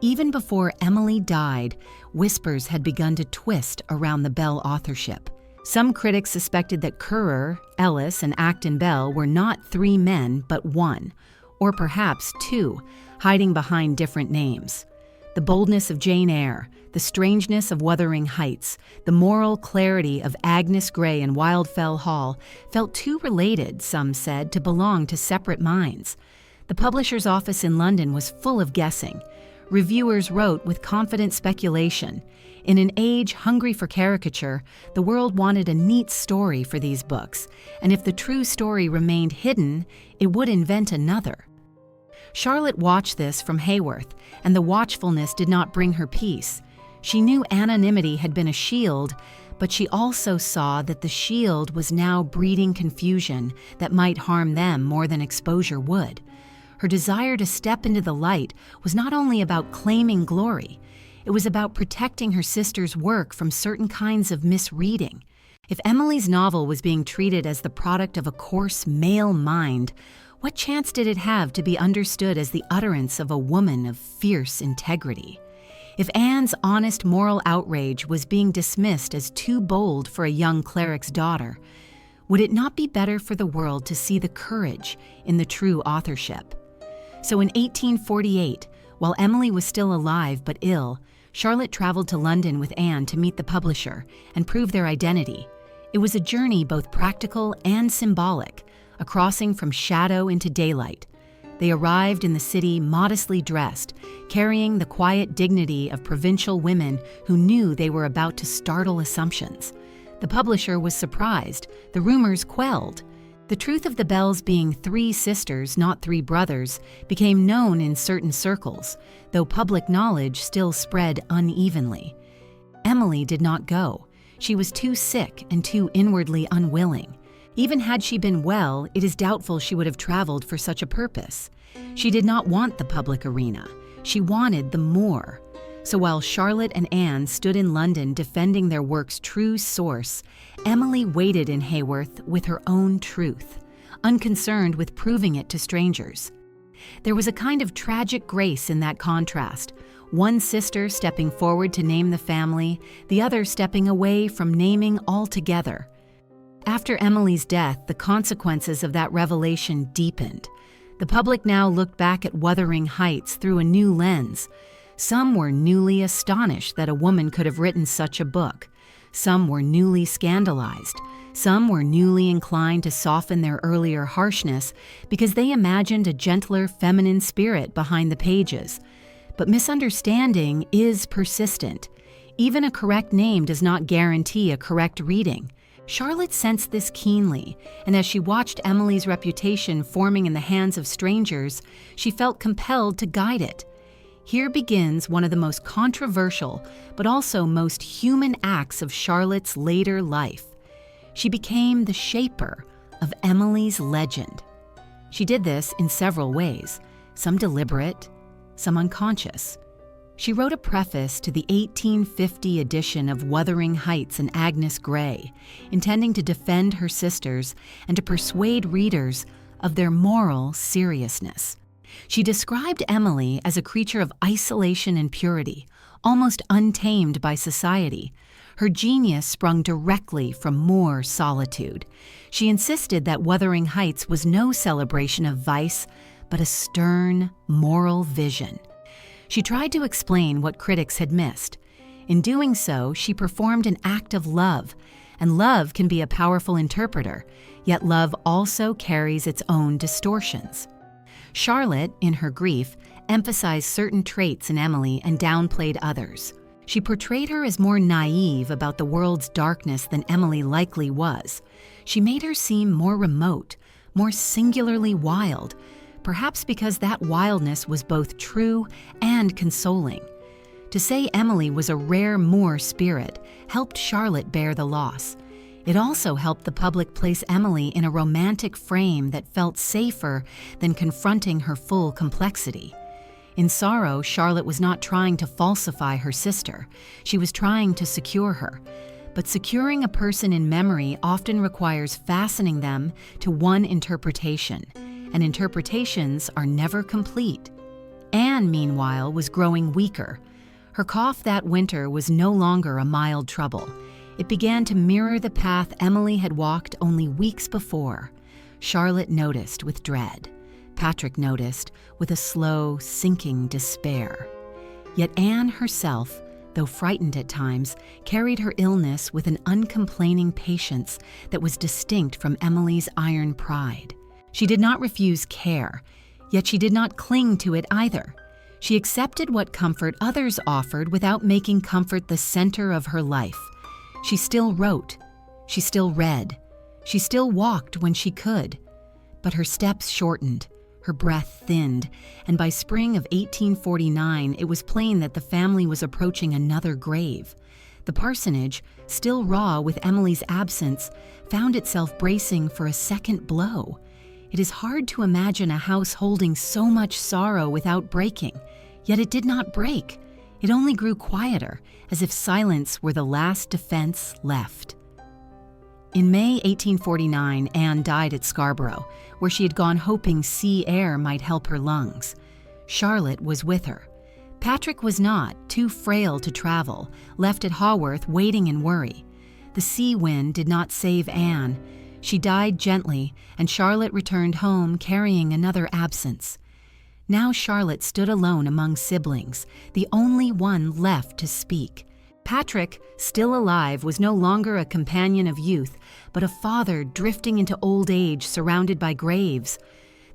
Even before Emily died, whispers had begun to twist around the Bell authorship. Some critics suspected that Currer, Ellis, and Acton Bell were not three men, but one, or perhaps two, hiding behind different names. The boldness of Jane Eyre, the strangeness of Wuthering Heights, the moral clarity of Agnes Grey and Wildfell Hall felt too related, some said, to belong to separate minds. The publisher's office in London was full of guessing. Reviewers wrote with confident speculation. In an age hungry for caricature, the world wanted a neat story for these books, and if the true story remained hidden, it would invent another. Charlotte watched this from Haworth, and the watchfulness did not bring her peace. She knew anonymity had been a shield, but she also saw that the shield was now breeding confusion that might harm them more than exposure would. Her desire to step into the light was not only about claiming glory, it was about protecting her sister's work from certain kinds of misreading. If Emily's novel was being treated as the product of a coarse male mind, what chance did it have to be understood as the utterance of a woman of fierce integrity? If Anne's honest moral outrage was being dismissed as too bold for a young cleric's daughter, would it not be better for the world to see the courage in the true authorship? So in 1848, while Emily was still alive but ill, Charlotte traveled to London with Anne to meet the publisher and prove their identity. It was a journey both practical and symbolic, a crossing from shadow into daylight. They arrived in the city modestly dressed, carrying the quiet dignity of provincial women who knew they were about to startle assumptions. The publisher was surprised, the rumors quelled. The truth of the Bells being three sisters, not three brothers, became known in certain circles, though public knowledge still spread unevenly. Emily did not go. She was too sick and too inwardly unwilling. Even had she been well, it is doubtful she would have traveled for such a purpose. She did not want the public arena. She wanted the moor. So while Charlotte and Anne stood in London defending their work's true source, Emily waited in Haworth with her own truth, unconcerned with proving it to strangers. There was a kind of tragic grace in that contrast, one sister stepping forward to name the family, the other stepping away from naming altogether. After Emily's death, the consequences of that revelation deepened. The public now looked back at Wuthering Heights through a new lens. Some were newly astonished that a woman could have written such a book. Some were newly scandalized. Some were newly inclined to soften their earlier harshness because they imagined a gentler feminine spirit behind the pages. But misunderstanding is persistent. Even a correct name does not guarantee a correct reading. Charlotte sensed this keenly, and as she watched Emily's reputation forming in the hands of strangers, she felt compelled to guide it. Here begins one of the most controversial, but also most human acts of Charlotte's later life. She became the shaper of Emily's legend. She did this in several ways, some deliberate, some unconscious. She wrote a preface to the 1850 edition of Wuthering Heights and Agnes Grey, intending to defend her sisters and to persuade readers of their moral seriousness. She described Emily as a creature of isolation and purity, almost untamed by society. Her genius sprung directly from more solitude. She insisted that Wuthering Heights was no celebration of vice, but a stern, moral vision. She tried to explain what critics had missed. In doing so, she performed an act of love, and love can be a powerful interpreter, yet love also carries its own distortions. Charlotte, in her grief, emphasized certain traits in Emily and downplayed others. She portrayed her as more naive about the world's darkness than Emily likely was. She made her seem more remote, more singularly wild, perhaps because that wildness was both true and consoling. To say Emily was a rare Moor spirit helped Charlotte bear the loss. It also helped the public place Emily in a romantic frame that felt safer than confronting her full complexity. In sorrow, Charlotte was not trying to falsify her sister. She was trying to secure her. But securing a person in memory often requires fastening them to one interpretation, and interpretations are never complete. Anne, meanwhile, was growing weaker. Her cough that winter was no longer a mild trouble. It began to mirror the path Emily had walked only weeks before. Charlotte noticed with dread. Patrick noticed with a slow, sinking despair. Yet Anne herself, though frightened at times, carried her illness with an uncomplaining patience that was distinct from Emily's iron pride. She did not refuse care, yet she did not cling to it either. She accepted what comfort others offered without making comfort the center of her life. She still wrote, she still read, she still walked when she could. But her steps shortened, her breath thinned, and by spring of 1849 it was plain that the family was approaching another grave. The parsonage, still raw with Emily's absence, found itself bracing for a second blow. It is hard to imagine a house holding so much sorrow without breaking, yet it did not break. It only grew quieter, as if silence were the last defense left. In May 1849, Anne died at Scarborough, where she had gone hoping sea air might help her lungs. Charlotte was with her. Patrick was not, too frail to travel, left at Haworth waiting in worry. The sea wind did not save Anne. She died gently, and Charlotte returned home carrying another absence. Now Charlotte stood alone among siblings, the only one left to speak. Patrick, still alive, was no longer a companion of youth, but a father drifting into old age surrounded by graves.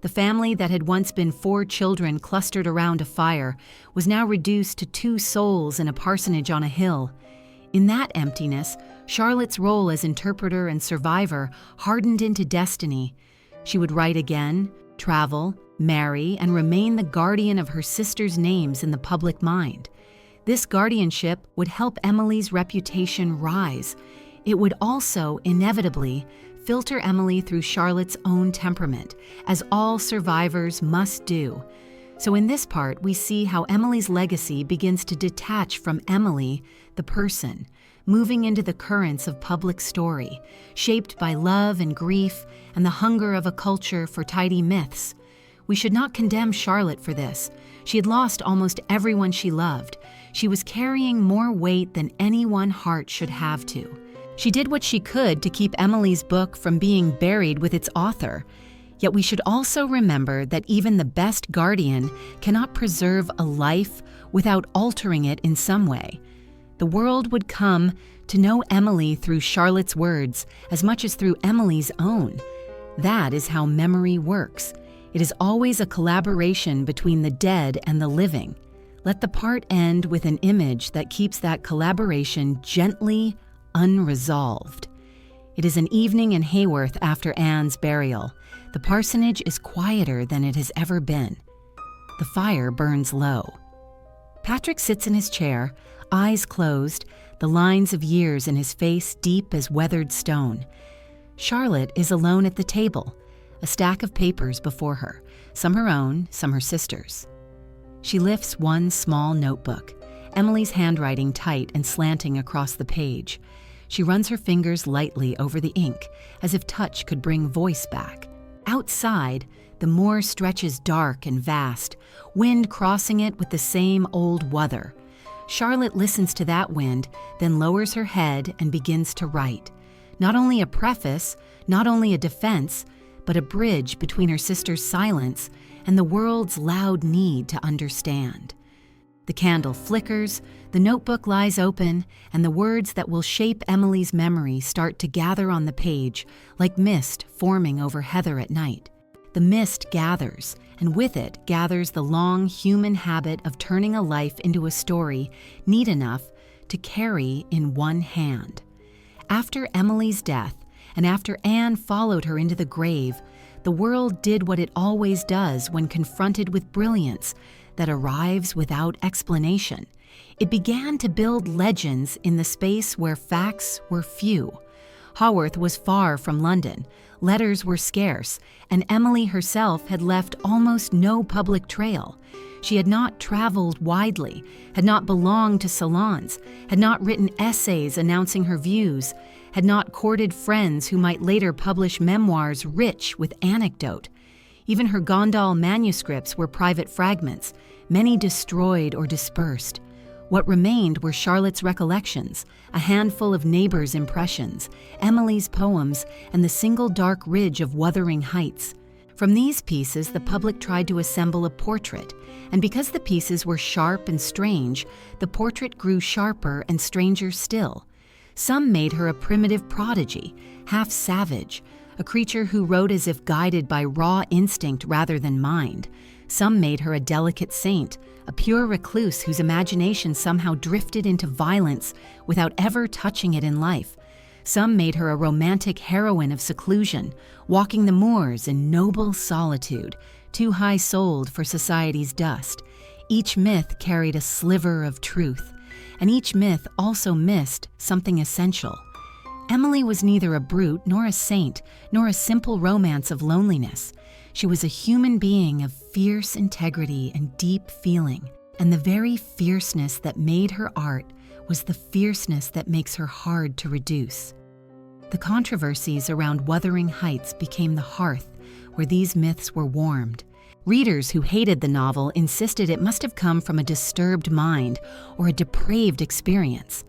The family that had once been 4 children clustered around a fire was now reduced to 2 souls in a parsonage on a hill. In that emptiness, Charlotte's role as interpreter and survivor hardened into destiny. She would write again, travel, marry, and remain the guardian of her sisters' names in the public mind. This guardianship would help Emily's reputation rise. It would also, inevitably, filter Emily through Charlotte's own temperament, as all survivors must do. So in this part, we see how Emily's legacy begins to detach from Emily, the person, moving into the currents of public story, shaped by love and grief and the hunger of a culture for tidy myths. We should not condemn Charlotte for this. She had lost almost everyone she loved. She was carrying more weight than any one heart should have to. She did what she could to keep Emily's book from being buried with its author. Yet we should also remember that even the best guardian cannot preserve a life without altering it in some way. The world would come to know Emily through Charlotte's words as much as through Emily's own. That is how memory works. It is always a collaboration between the dead and the living. Let the part end with an image that keeps that collaboration gently unresolved. It is an evening in Haworth after Anne's burial. The parsonage is quieter than it has ever been. The fire burns low. Patrick sits in his chair, eyes closed, the lines of years in his face deep as weathered stone. Charlotte is alone at the table, a stack of papers before her, some her own, some her sister's. She lifts one small notebook, Emily's handwriting tight and slanting across the page. She runs her fingers lightly over the ink, as if touch could bring voice back. Outside, the moor stretches dark and vast, wind crossing it with the same old wuther. Charlotte listens to that wind, then lowers her head and begins to write. Not only a preface, not only a defense, but a bridge between her sister's silence and the world's loud need to understand. The candle flickers, the notebook lies open, and the words that will shape Emily's memory start to gather on the page, like mist forming over heather at night. The mist gathers, and with it gathers the long human habit of turning a life into a story neat enough to carry in one hand. After Emily's death, and after Anne followed her into the grave, the world did what it always does when confronted with brilliance that arrives without explanation. It began to build legends in the space where facts were few. Haworth was far from London, letters were scarce, and Emily herself had left almost no public trail. She had not traveled widely, had not belonged to salons, had not written essays announcing her views, had not courted friends who might later publish memoirs rich with anecdote. Even her Gondal manuscripts were private fragments, many destroyed or dispersed. What remained were Charlotte's recollections, a handful of neighbors' impressions, Emily's poems, and the single dark ridge of Wuthering Heights. From these pieces, the public tried to assemble a portrait, and because the pieces were sharp and strange, the portrait grew sharper and stranger still. Some made her a primitive prodigy, half savage, a creature who wrote as if guided by raw instinct rather than mind. Some made her a delicate saint, a pure recluse whose imagination somehow drifted into violence without ever touching it in life. Some made her a romantic heroine of seclusion, walking the moors in noble solitude, too high-souled for society's dust. Each myth carried a sliver of truth, and each myth also missed something essential. Emily was neither a brute nor a saint, nor a simple romance of loneliness. She was a human being of fierce integrity and deep feeling, and the very fierceness that made her art was the fierceness that makes her hard to reduce. The controversies around Wuthering Heights became the hearth where these myths were warmed. Readers who hated the novel insisted it must have come from a disturbed mind or a depraved experience.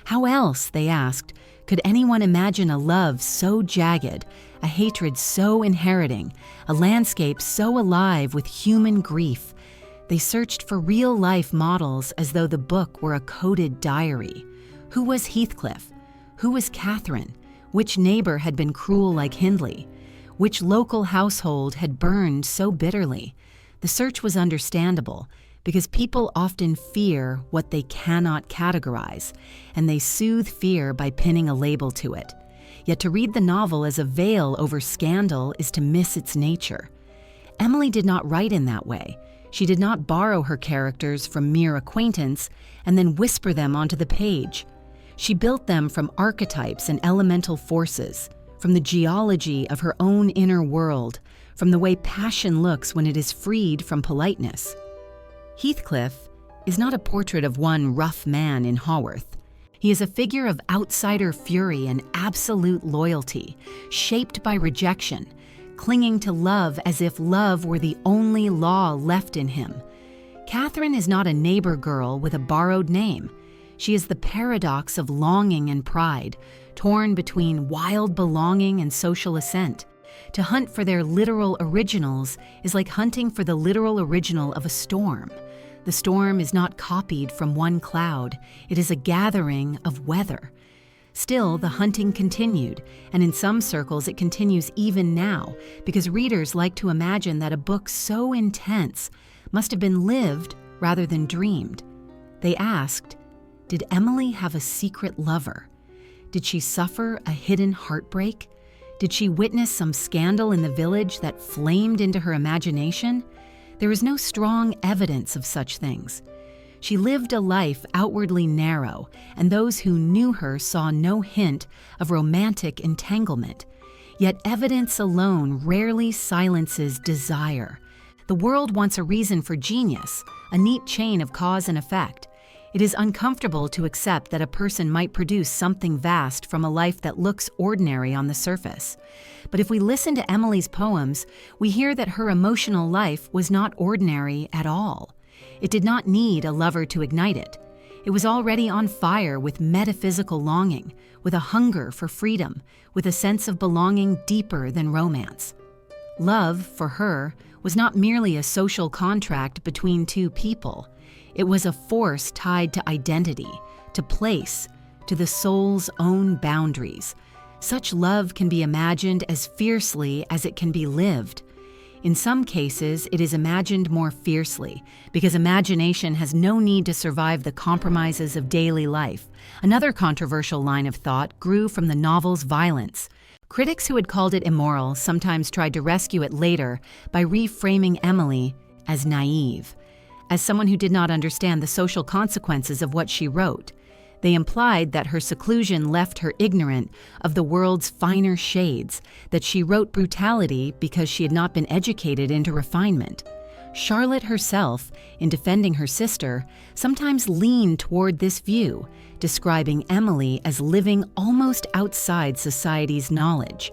How else, they asked, could anyone imagine a love so jagged, a hatred so inheriting, a landscape so alive with human grief? They searched for real-life models as though the book were a coded diary. Who was Heathcliff? Who was Catherine? Which neighbor had been cruel like Hindley? Which local household had burned so bitterly? The search was understandable, because people often fear what they cannot categorize, and they soothe fear by pinning a label to it. Yet to read the novel as a veil over scandal is to miss its nature. Emily did not write in that way. She did not borrow her characters from mere acquaintance and then whisper them onto the page. She built them from archetypes and elemental forces, from the geology of her own inner world, from the way passion looks when it is freed from politeness. Heathcliff is not a portrait of one rough man in Haworth. He is a figure of outsider fury and absolute loyalty, shaped by rejection, clinging to love as if love were the only law left in him. Catherine is not a neighbor girl with a borrowed name. She is the paradox of longing and pride, torn between wild belonging and social assent. To hunt for their literal originals is like hunting for the literal original of a storm. The storm is not copied from one cloud, it is a gathering of weather. Still, the hunting continued, and in some circles it continues even now, because readers like to imagine that a book so intense must have been lived rather than dreamed. They asked, did Emily have a secret lover? Did she suffer a hidden heartbreak? Did she witness some scandal in the village that flamed into her imagination? There is no strong evidence of such things. She lived a life outwardly narrow, and those who knew her saw no hint of romantic entanglement. Yet evidence alone rarely silences desire. The world wants a reason for genius, a neat chain of cause and effect. It is uncomfortable to accept that a person might produce something vast from a life that looks ordinary on the surface. But if we listen to Emily's poems, we hear that her emotional life was not ordinary at all. It did not need a lover to ignite it. It was already on fire with metaphysical longing, with a hunger for freedom, with a sense of belonging deeper than romance. Love, for her, was not merely a social contract between two people. It was a force tied to identity, to place, to the soul's own boundaries. Such love can be imagined as fiercely as it can be lived. In some cases, it is imagined more fiercely, because imagination has no need to survive the compromises of daily life. Another controversial line of thought grew from the novel's violence. Critics who had called it immoral sometimes tried to rescue it later by reframing Emily as naive, as someone who did not understand the social consequences of what she wrote. They implied that her seclusion left her ignorant of the world's finer shades, that she wrote brutality because she had not been educated into refinement. Charlotte herself, in defending her sister, sometimes leaned toward this view, describing Emily as living almost outside society's knowledge.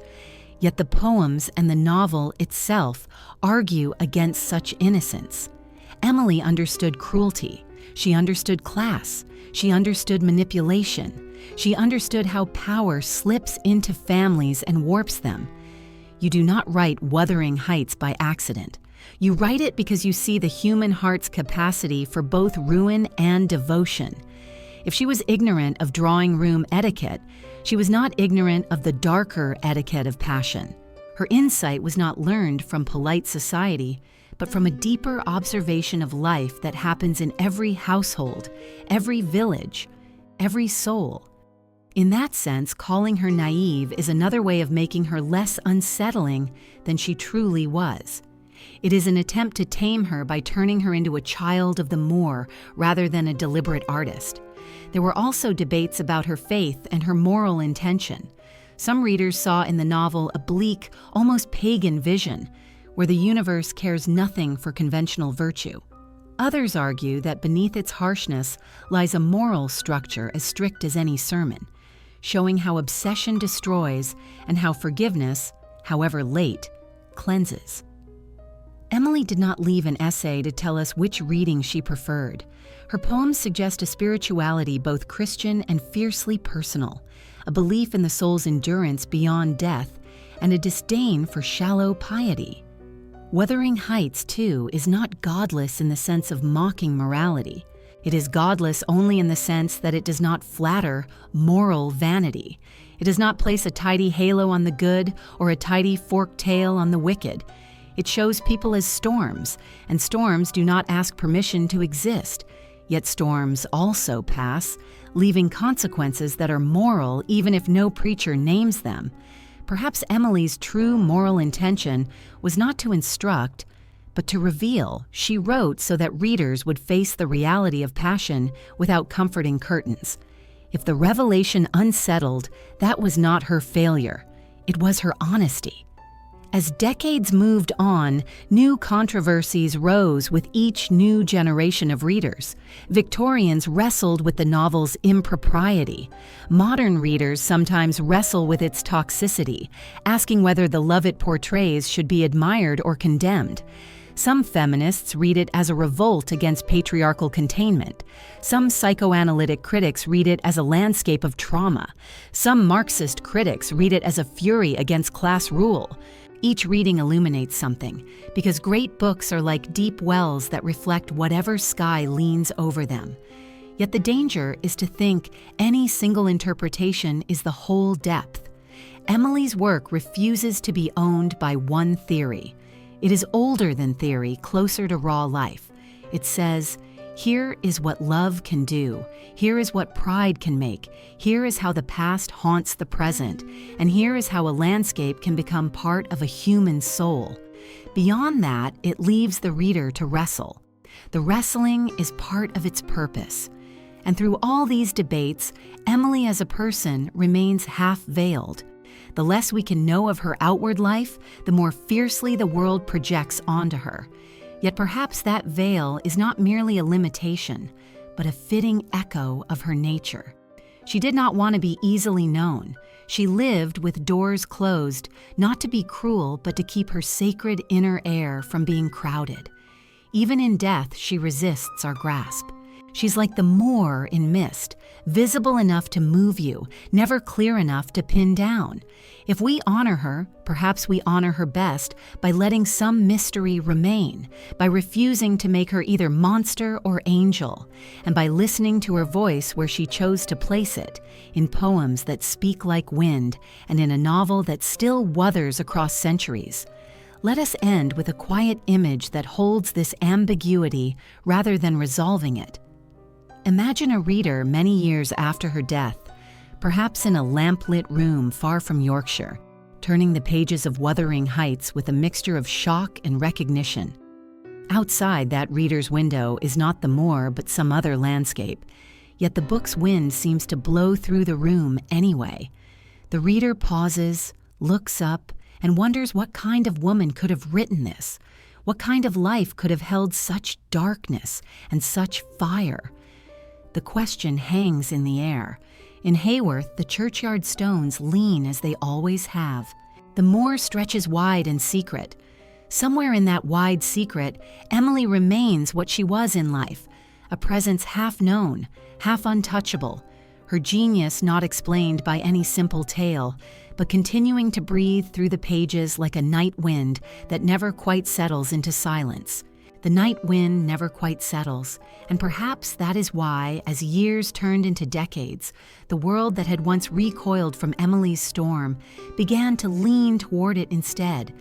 Yet the poems and the novel itself argue against such innocence. Emily understood cruelty. She understood class. She understood manipulation. She understood how power slips into families and warps them. You do not write Wuthering Heights by accident. You write it because you see the human heart's capacity for both ruin and devotion. If she was ignorant of drawing room etiquette, she was not ignorant of the darker etiquette of passion. Her insight was not learned from polite society, but from a deeper observation of life that happens in every household, every village, every soul. In that sense, calling her naive is another way of making her less unsettling than she truly was. It is an attempt to tame her by turning her into a child of the moor rather than a deliberate artist. There were also debates about her faith and her moral intention. Some readers saw in the novel a bleak, almost pagan vision, where the universe cares nothing for conventional virtue. Others argue that beneath its harshness lies a moral structure as strict as any sermon, showing how obsession destroys and how forgiveness, however late, cleanses. Emily did not leave an essay to tell us which reading she preferred. Her poems suggest a spirituality both Christian and fiercely personal, a belief in the soul's endurance beyond death, and a disdain for shallow piety. Wuthering Heights, too, is not godless in the sense of mocking morality. It is godless only in the sense that it does not flatter moral vanity. It does not place a tidy halo on the good or a tidy forked tail on the wicked. It shows people as storms, and storms do not ask permission to exist. Yet storms also pass, leaving consequences that are moral even if no preacher names them. Perhaps Emily's true moral intention was not to instruct, but to reveal. She wrote so that readers would face the reality of passion without comforting curtains. If the revelation unsettled, that was not her failure. It was her honesty. As decades moved on, new controversies rose with each new generation of readers. Victorians wrestled with the novel's impropriety. Modern readers sometimes wrestle with its toxicity, asking whether the love it portrays should be admired or condemned. Some feminists read it as a revolt against patriarchal containment. Some psychoanalytic critics read it as a landscape of trauma. Some Marxist critics read it as a fury against class rule. Each reading illuminates something, because great books are like deep wells that reflect whatever sky leans over them. Yet the danger is to think any single interpretation is the whole depth. Emily's work refuses to be owned by one theory. It is older than theory, closer to raw life. It says, here is what love can do. Here is what pride can make. Here is how the past haunts the present. And here is how a landscape can become part of a human soul. Beyond that, it leaves the reader to wrestle. The wrestling is part of its purpose. And through all these debates, Emily as a person remains half-veiled. The less we can know of her outward life, the more fiercely the world projects onto her. Yet perhaps that veil is not merely a limitation, but a fitting echo of her nature. She did not want to be easily known. She lived with doors closed, not to be cruel, but to keep her sacred inner air from being crowded. Even in death, she resists our grasp. She's like the moor in mist, visible enough to move you, never clear enough to pin down. If we honor her, perhaps we honor her best by letting some mystery remain, by refusing to make her either monster or angel, and by listening to her voice where she chose to place it, in poems that speak like wind and in a novel that still wuthers across centuries. let us end with a quiet image that holds this ambiguity rather than resolving it. Imagine a reader many years after her death, perhaps in a lamplit room far from Yorkshire, turning the pages of Wuthering Heights with a mixture of shock and recognition. Outside that reader's window is not the moor but some other landscape, yet the book's wind seems to blow through the room anyway. The reader pauses, looks up, and wonders what kind of woman could have written this. What kind of life could have held such darkness and such fire? The question hangs in the air. In Haworth, the churchyard stones lean as they always have. The moor stretches wide and secret. Somewhere in that wide secret, Emily remains what she was in life, a presence half known, half untouchable, her genius not explained by any simple tale, but continuing to breathe through the pages like a night wind that never quite settles into silence. The night wind never quite settles, and perhaps that is why, as years turned into decades, the world that had once recoiled from Emily's storm began to lean toward it instead,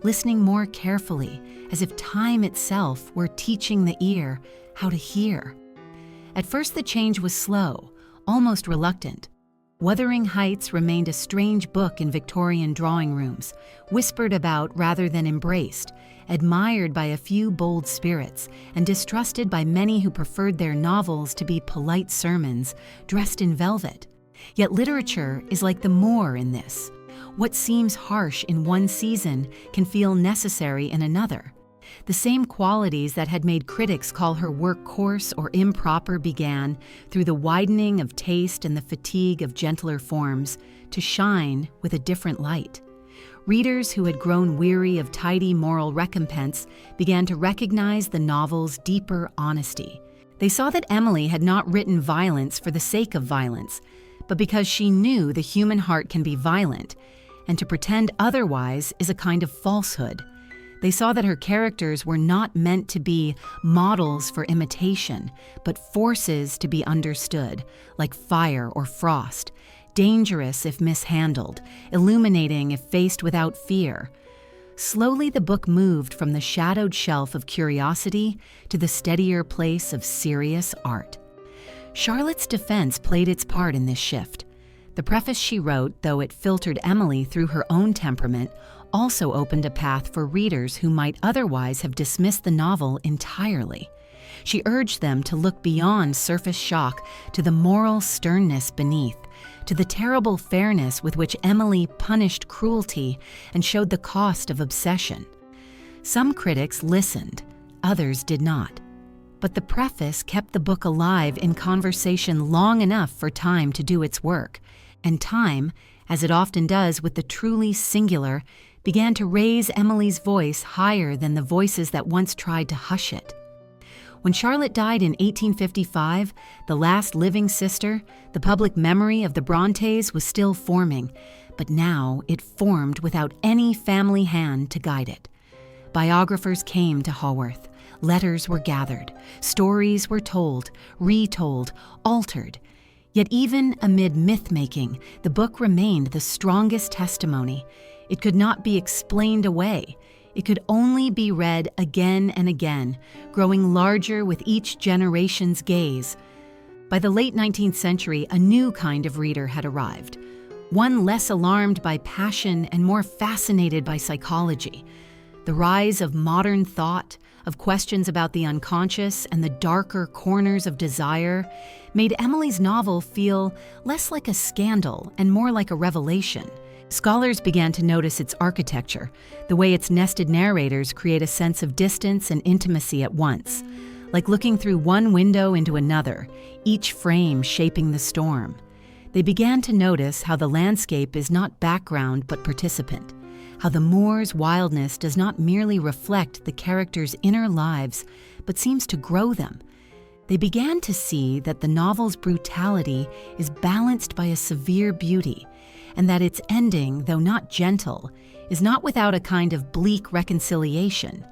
listening more carefully, as if time itself were teaching the ear how to hear. At first the change was slow, almost reluctant. Wuthering Heights remained a strange book in Victorian drawing rooms, whispered about rather than embraced, admired by a few bold spirits, and distrusted by many who preferred their novels to be polite sermons dressed in velvet. Yet literature is like the moor in this. What seems harsh in one season can feel necessary in another. The same qualities that had made critics call her work coarse or improper began, through the widening of taste and the fatigue of gentler forms, to shine with a different light. Readers who had grown weary of tidy moral recompense began to recognize the novel's deeper honesty. They saw that Emily had not written violence for the sake of violence, but because she knew the human heart can be violent, and to pretend otherwise is a kind of falsehood. They saw that her characters were not meant to be models for imitation, but forces to be understood, like fire or frost, dangerous if mishandled, illuminating if faced without fear. Slowly the book moved from the shadowed shelf of curiosity to the steadier place of serious art. Charlotte's defense played its part in this shift. The preface she wrote, though it filtered Emily through her own temperament, also opened a path for readers who might otherwise have dismissed the novel entirely. She urged them to look beyond surface shock to the moral sternness beneath, to the terrible fairness with which Emily punished cruelty and showed the cost of obsession. Some critics listened, others did not. But the preface kept the book alive in conversation long enough for time to do its work, and time, as it often does with the truly singular, began to raise Emily's voice higher than the voices that once tried to hush it. When Charlotte died in 1855, the last living sister, the public memory of the Brontes was still forming, but now it formed without any family hand to guide it. Biographers came to Haworth, letters were gathered, stories were told, retold, altered. Yet even amid myth-making, the book remained the strongest testimony. It could not be explained away. It could only be read again and again, growing larger with each generation's gaze. By the late 19th century, a new kind of reader had arrived, one less alarmed by passion and more fascinated by psychology. The rise of modern thought, of questions about the unconscious and the darker corners of desire, made Emily's novel feel less like a scandal and more like a revelation. Scholars began to notice its architecture, the way its nested narrators create a sense of distance and intimacy at once, like looking through one window into another, each frame shaping the storm. They began to notice how the landscape is not background but participant, how the moor's wildness does not merely reflect the characters' inner lives, but seems to grow them. They began to see that the novel's brutality is balanced by a severe beauty, and that its ending, though not gentle, is not without a kind of bleak reconciliation.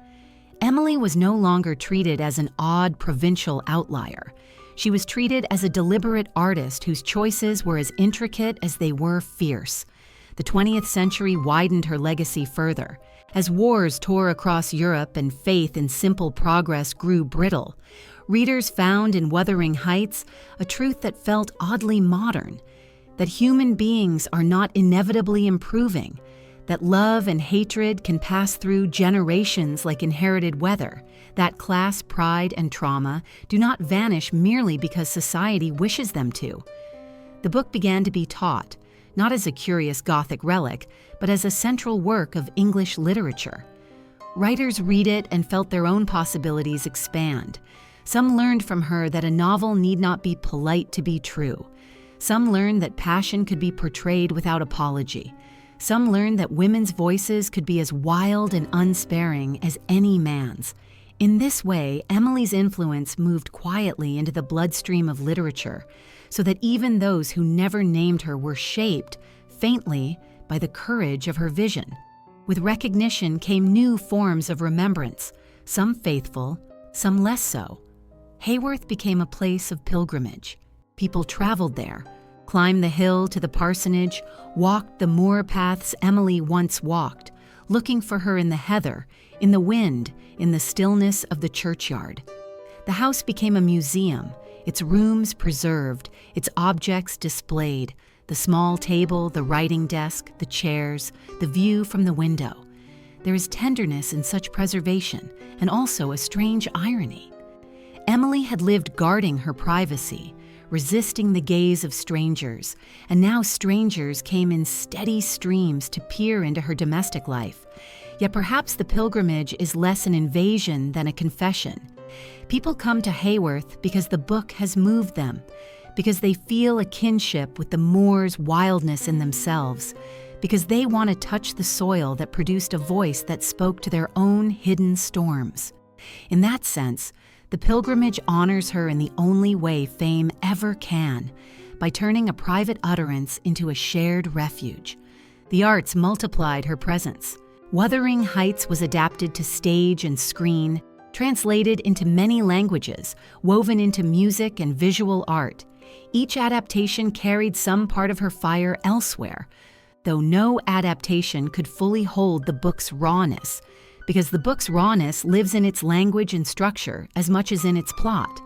Emily was no longer treated as an odd provincial outlier. She was treated as a deliberate artist whose choices were as intricate as they were fierce. The 20th century widened her legacy further. As wars tore across Europe and faith in simple progress grew brittle, readers found in Wuthering Heights a truth that felt oddly modern, that human beings are not inevitably improving, that love and hatred can pass through generations like inherited weather, that class pride and trauma do not vanish merely because society wishes them to. The book began to be taught, not as a curious Gothic relic, but as a central work of English literature. Writers read it and felt their own possibilities expand. Some learned from her that a novel need not be polite to be true. Some learned that passion could be portrayed without apology. Some learned that women's voices could be as wild and unsparing as any man's. In this way, Emily's influence moved quietly into the bloodstream of literature, so that even those who never named her were shaped, faintly, by the courage of her vision. With recognition came new forms of remembrance, some faithful, some less so. Haworth became a place of pilgrimage. People traveled there, climbed the hill to the parsonage, walked the moor paths Emily once walked, looking for her in the heather, in the wind, in the stillness of the churchyard. The house became a museum, its rooms preserved, its objects displayed, the small table, the writing desk, the chairs, the view from the window. There is tenderness in such preservation, and also a strange irony. Emily had lived guarding her privacy, resisting the gaze of strangers, and now strangers came in steady streams to peer into her domestic life. Yet perhaps the pilgrimage is less an invasion than a confession. People come to Haworth because the book has moved them, because they feel a kinship with the moor's wildness in themselves, because they want to touch the soil that produced a voice that spoke to their own hidden storms. In that sense, the pilgrimage honors her in the only way fame ever can, by turning a private utterance into a shared refuge. The arts multiplied her presence. Wuthering Heights was adapted to stage and screen, translated into many languages, woven into music and visual art. Each adaptation carried some part of her fire elsewhere, though no adaptation could fully hold the book's rawness, because the book's rawness lives in its language and structure as much as in its plot.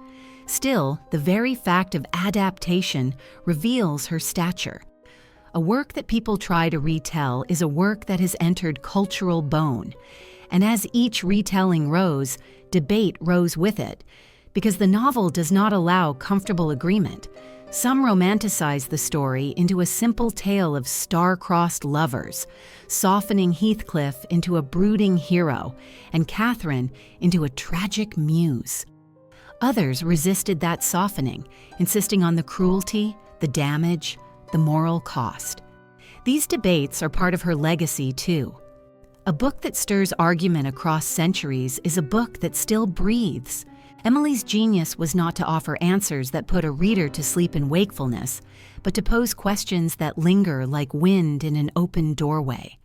Still, the very fact of adaptation reveals her stature. A work that people try to retell is a work that has entered cultural bone, and as each retelling rose, debate rose with it, because the novel does not allow comfortable agreement. Some romanticize the story into a simple tale of star-crossed lovers, softening Heathcliff into a brooding hero, and Catherine into a tragic muse. Others resisted that softening, insisting on the cruelty, the damage, the moral cost. These debates are part of her legacy, too. A book that stirs argument across centuries is a book that still breathes. Emily's genius was not to offer answers that put a reader to sleep in wakefulness, but to pose questions that linger like wind in an open doorway.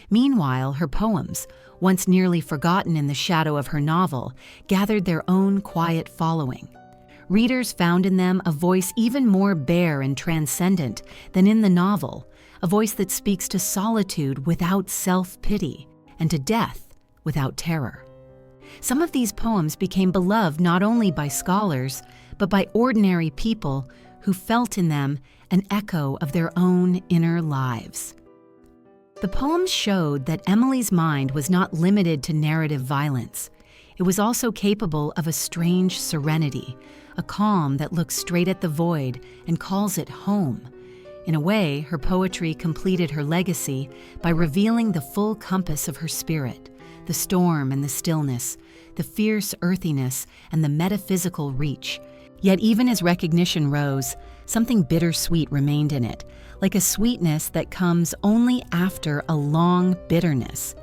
Meanwhile, her poems, once nearly forgotten in the shadow of her novel, gathered their own quiet following. Readers found in them a voice even more bare and transcendent than in the novel, a voice that speaks to solitude without self-pity and to death without terror. Some of these poems became beloved not only by scholars, but by ordinary people who felt in them an echo of their own inner lives. The poems showed that Emily's mind was not limited to narrative violence. It was also capable of a strange serenity, a calm that looks straight at the void and calls it home. In a way, her poetry completed her legacy by revealing the full compass of her spirit, the storm and the stillness, the fierce earthiness and the metaphysical reach. Yet even as recognition rose, something bittersweet remained in it, like a sweetness that comes only after a long bitterness.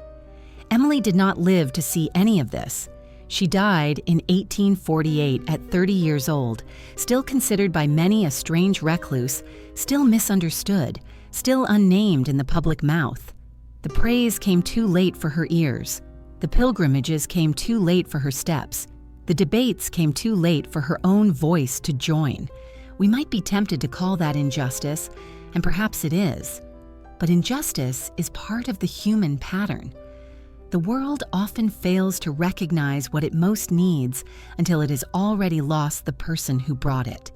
Emily did not live to see any of this. She died in 1848 at 30 years old, still considered by many a strange recluse, still misunderstood, still unnamed in the public mouth. The praise came too late for her ears. The pilgrimages came too late for her steps. The debates came too late for her own voice to join. We might be tempted to call that injustice, and perhaps it is. But injustice is part of the human pattern. The world often fails to recognize what it most needs until it has already lost the person who brought it.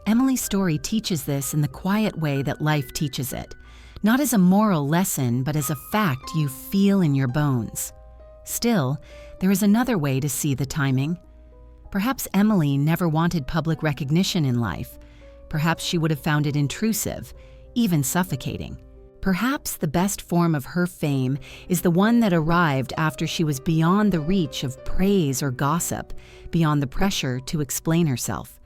Emily's story teaches this in the quiet way that life teaches it, not as a moral lesson, but as a fact you feel in your bones. Still, there is another way to see the timing. Perhaps Emily never wanted public recognition in life. Perhaps she would have found it intrusive, even suffocating. Perhaps the best form of her fame is the one that arrived after she was beyond the reach of praise or gossip, beyond the pressure to explain herself.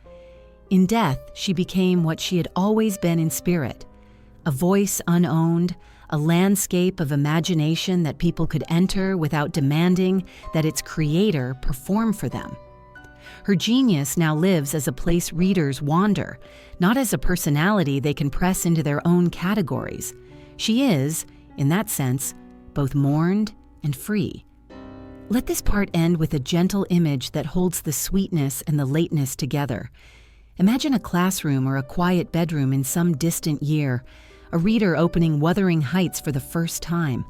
In death, she became what she had always been in spirit, a voice unowned, a landscape of imagination that people could enter without demanding that its creator perform for them. Her genius now lives as a place readers wander, not as a personality they can press into their own categories. She is, in that sense, both mourned and free. Let this part end with a gentle image that holds the sweetness and the lateness together. Imagine a classroom or a quiet bedroom in some distant year, a reader opening Wuthering Heights for the first time.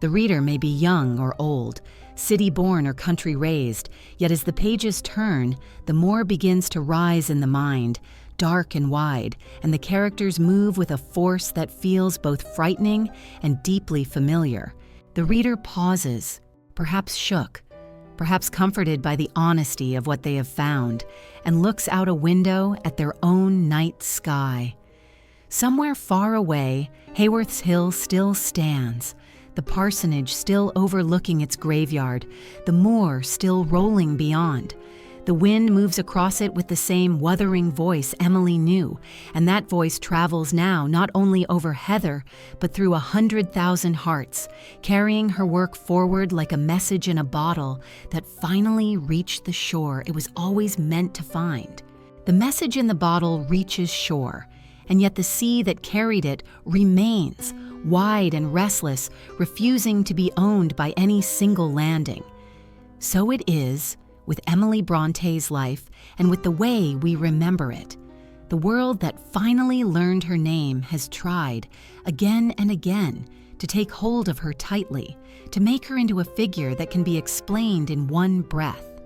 The reader may be young or old, city-born or country-raised, yet as the pages turn, the more begins to rise in the mind, dark and wide, and the characters move with a force that feels both frightening and deeply familiar. The reader pauses, perhaps shook, perhaps comforted by the honesty of what they have found, and looks out a window at their own night sky. Somewhere far away, Hayworth's Hill still stands, the parsonage still overlooking its graveyard, the moor still rolling beyond. The wind moves across it with the same wuthering voice Emily knew, and that voice travels now not only over heather, but through 100,000 hearts, carrying her work forward like a message in a bottle that finally reached the shore it was always meant to find. The message in the bottle reaches shore, and yet the sea that carried it remains, wide and restless, refusing to be owned by any single landing. So it is with Emily Bronte's life and with the way we remember it. The world that finally learned her name has tried, again and again, to take hold of her tightly, to make her into a figure that can be explained in one breath.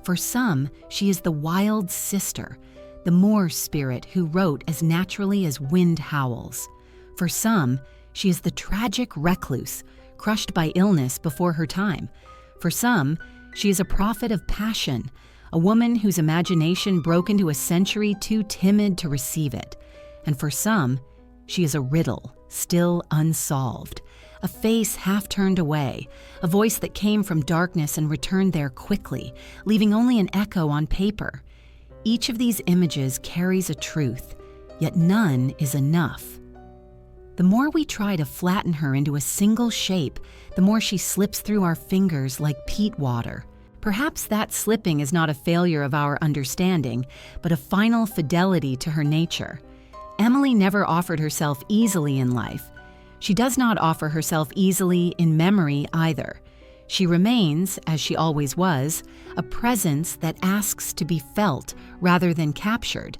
For some, she is the wild sister, the moor spirit who wrote as naturally as wind howls. For some, she is the tragic recluse, crushed by illness before her time. For some, she is a prophet of passion, a woman whose imagination broke into a century too timid to receive it. And for some, she is a riddle, still unsolved, a face half turned away, a voice that came from darkness and returned there quickly, leaving only an echo on paper. Each of these images carries a truth, yet none is enough. The more we try to flatten her into a single shape, the more she slips through our fingers like peat water. Perhaps that slipping is not a failure of our understanding, but a final fidelity to her nature. Emily never offered herself easily in life. She does not offer herself easily in memory either. She remains, as she always was, a presence that asks to be felt rather than captured.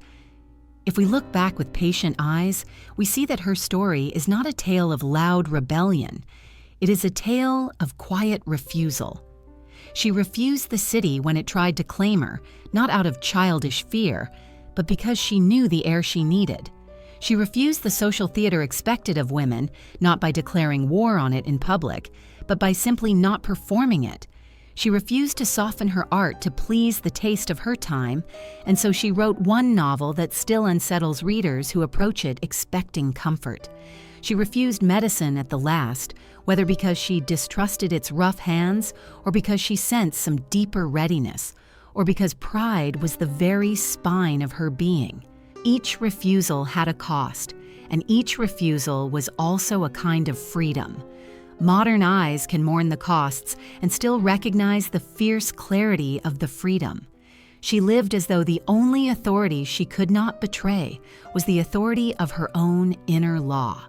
If we look back with patient eyes, we see that her story is not a tale of loud rebellion. It is a tale of quiet refusal. She refused the city when it tried to claim her, not out of childish fear, but because she knew the air she needed. She refused the social theater expected of women, not by declaring war on it in public, but by simply not performing it. She refused to soften her art to please the taste of her time, and so she wrote one novel that still unsettles readers who approach it expecting comfort. She refused medicine at the last, whether because she distrusted its rough hands, or because she sensed some deeper readiness, or because pride was the very spine of her being. Each refusal had a cost, and each refusal was also a kind of freedom. Modern eyes can mourn the costs and still recognize the fierce clarity of the freedom. She lived as though the only authority she could not betray was the authority of her own inner law.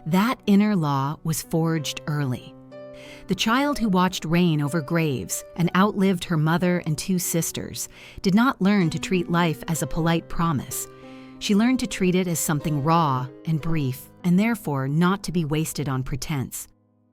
That inner law was forged early. The child who watched rain over graves and outlived her mother and two sisters did not learn to treat life as a polite promise. She learned to treat it as something raw and brief, and therefore not to be wasted on pretense.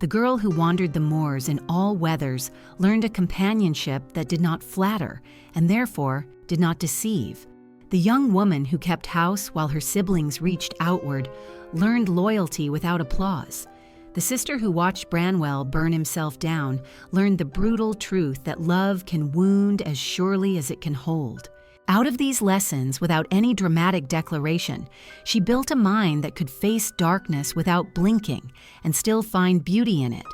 The girl who wandered the moors in all weathers learned a companionship that did not flatter and therefore did not deceive. The young woman who kept house while her siblings reached outward learned loyalty without applause. The sister who watched Branwell burn himself down learned the brutal truth that love can wound as surely as it can hold. Out of these lessons, without any dramatic declaration, she built a mind that could face darkness without blinking and still find beauty in it.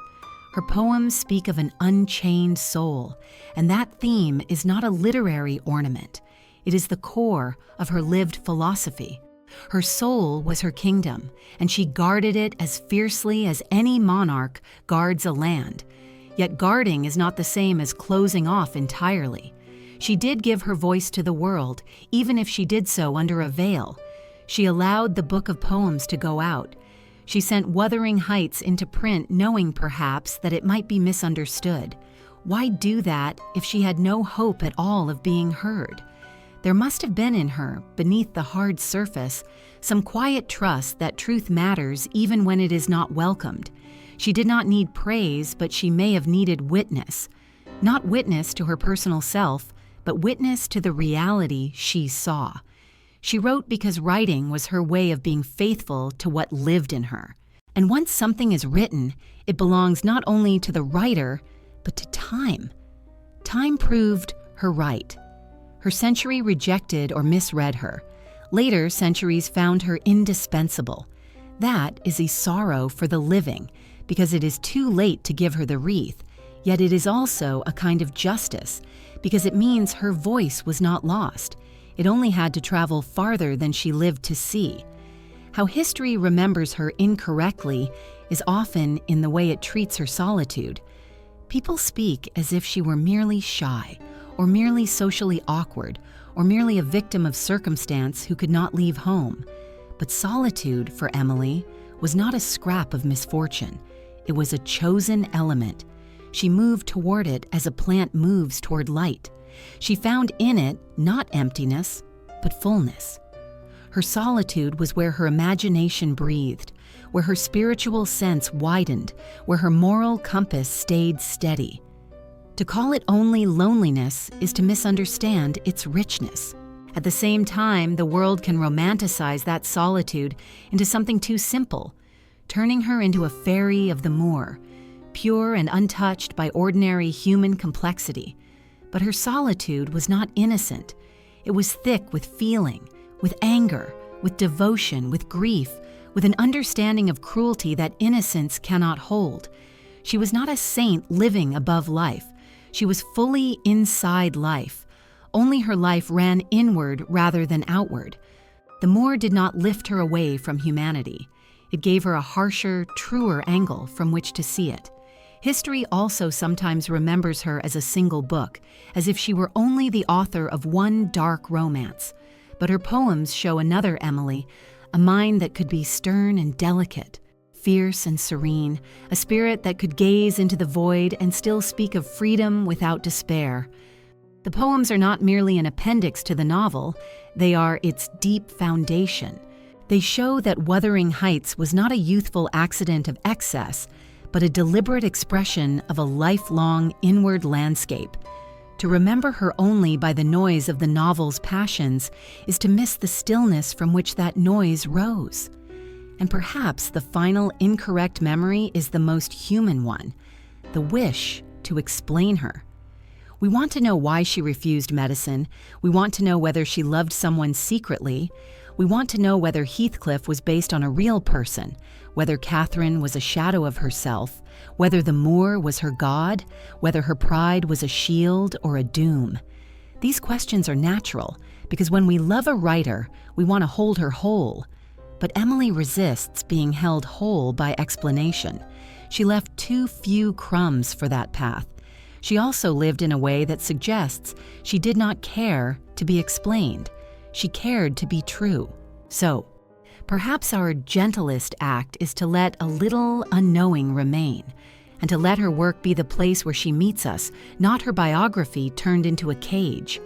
Her poems speak of an unchained soul, and that theme is not a literary ornament. It is the core of her lived philosophy. Her soul was her kingdom, and she guarded it as fiercely as any monarch guards a land. Yet guarding is not the same as closing off entirely. She did give her voice to the world, even if she did so under a veil. She allowed the book of poems to go out. She sent Wuthering Heights into print, knowing perhaps that it might be misunderstood. Why do that if she had no hope at all of being heard? There must have been in her, beneath the hard surface, some quiet trust that truth matters even when it is not welcomed. She did not need praise, but she may have needed witness. Not witness to her personal self, but witness to the reality she saw. She wrote because writing was her way of being faithful to what lived in her. And once something is written, it belongs not only to the writer, but to time. Time proved her right. Her century rejected or misread her. Later centuries found her indispensable. That is a sorrow for the living, because it is too late to give her the wreath, yet it is also a kind of justice, because it means her voice was not lost. It only had to travel farther than she lived to see. How history remembers her incorrectly is often in the way it treats her solitude. People speak as if she were merely shy, or merely socially awkward, or merely a victim of circumstance who could not leave home. But solitude, for Emily, was not a scrap of misfortune. It was a chosen element. She moved toward it as a plant moves toward light. She found in it not emptiness, but fullness. Her solitude was where her imagination breathed, where her spiritual sense widened, where her moral compass stayed steady. To call it only loneliness is to misunderstand its richness. At the same time, the world can romanticize that solitude into something too simple, turning her into a fairy of the moor, pure and untouched by ordinary human complexity. But her solitude was not innocent. It was thick with feeling, with anger, with devotion, with grief, with an understanding of cruelty that innocence cannot hold. She was not a saint living above life. She was fully inside life. Only her life ran inward rather than outward. The moor did not lift her away from humanity. It gave her a harsher, truer angle from which to see it. History also sometimes remembers her as a single book, as if she were only the author of one dark romance. But her poems show another Emily, a mind that could be stern and delicate, fierce and serene, a spirit that could gaze into the void and still speak of freedom without despair. The poems are not merely an appendix to the novel, they are its deep foundation. They show that Wuthering Heights was not a youthful accident of excess, but a deliberate expression of a lifelong inward landscape. To remember her only by the noise of the novel's passions is to miss the stillness from which that noise rose. And perhaps the final incorrect memory is the most human one, the wish to explain her. We want to know why she refused medicine. We want to know whether she loved someone secretly. We want to know whether Heathcliff was based on a real person, whether Catherine was a shadow of herself, whether the moor was her god, whether her pride was a shield or a doom. These questions are natural, because when we love a writer, we want to hold her whole. But Emily resists being held whole by explanation. She left too few crumbs for that path. She also lived in a way that suggests she did not care to be explained. She cared to be true. So, perhaps our gentlest act is to let a little unknowing remain, and to let her work be the place where she meets us, not her biography turned into a cage.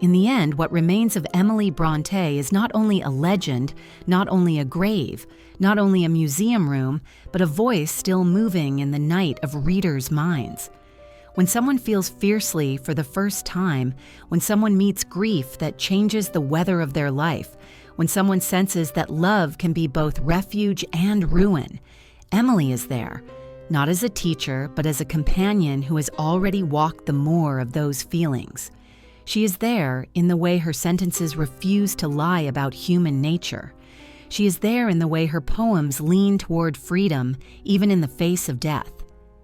In the end, what remains of Emily Brontë is not only a legend, not only a grave, not only a museum room, but a voice still moving in the night of readers' minds. When someone feels fiercely for the first time, when someone meets grief that changes the weather of their life, when someone senses that love can be both refuge and ruin, Emily is there, not as a teacher, but as a companion who has already walked the moor of those feelings. She is there in the way her sentences refuse to lie about human nature. She is there in the way her poems lean toward freedom, even in the face of death.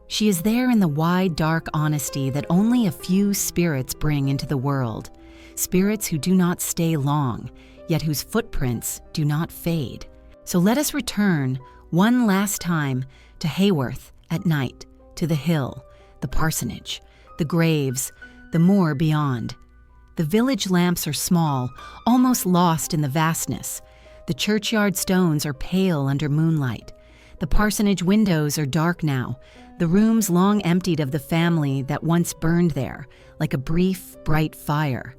She is there in the wide, dark honesty that only a few spirits bring into the world, spirits who do not stay long, yet whose footprints do not fade. So let us return one last time to Haworth at night, to the hill, the parsonage, the graves, the moor beyond. The village lamps are small, almost lost in the vastness. The churchyard stones are pale under moonlight. The parsonage windows are dark now, the rooms long emptied of the family that once burned there, like a brief, bright fire.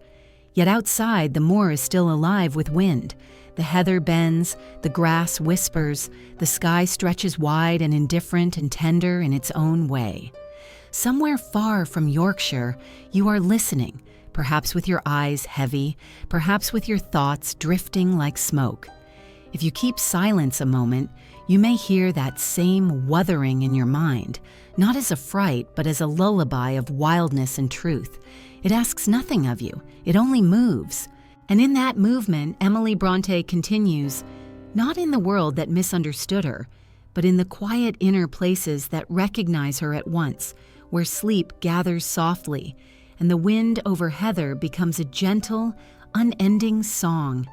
Yet outside, the moor is still alive with wind. The heather bends, the grass whispers, the sky stretches wide and indifferent and tender in its own way. Somewhere far from Yorkshire, you are listening, perhaps with your eyes heavy, perhaps with your thoughts drifting like smoke. If you keep silence a moment, you may hear that same wuthering in your mind, not as a fright, but as a lullaby of wildness and truth. It asks nothing of you, it only moves. And in that movement, Emily Brontë continues, not in the world that misunderstood her, but in the quiet inner places that recognize her at once, where sleep gathers softly, and the wind over heather becomes a gentle, unending song.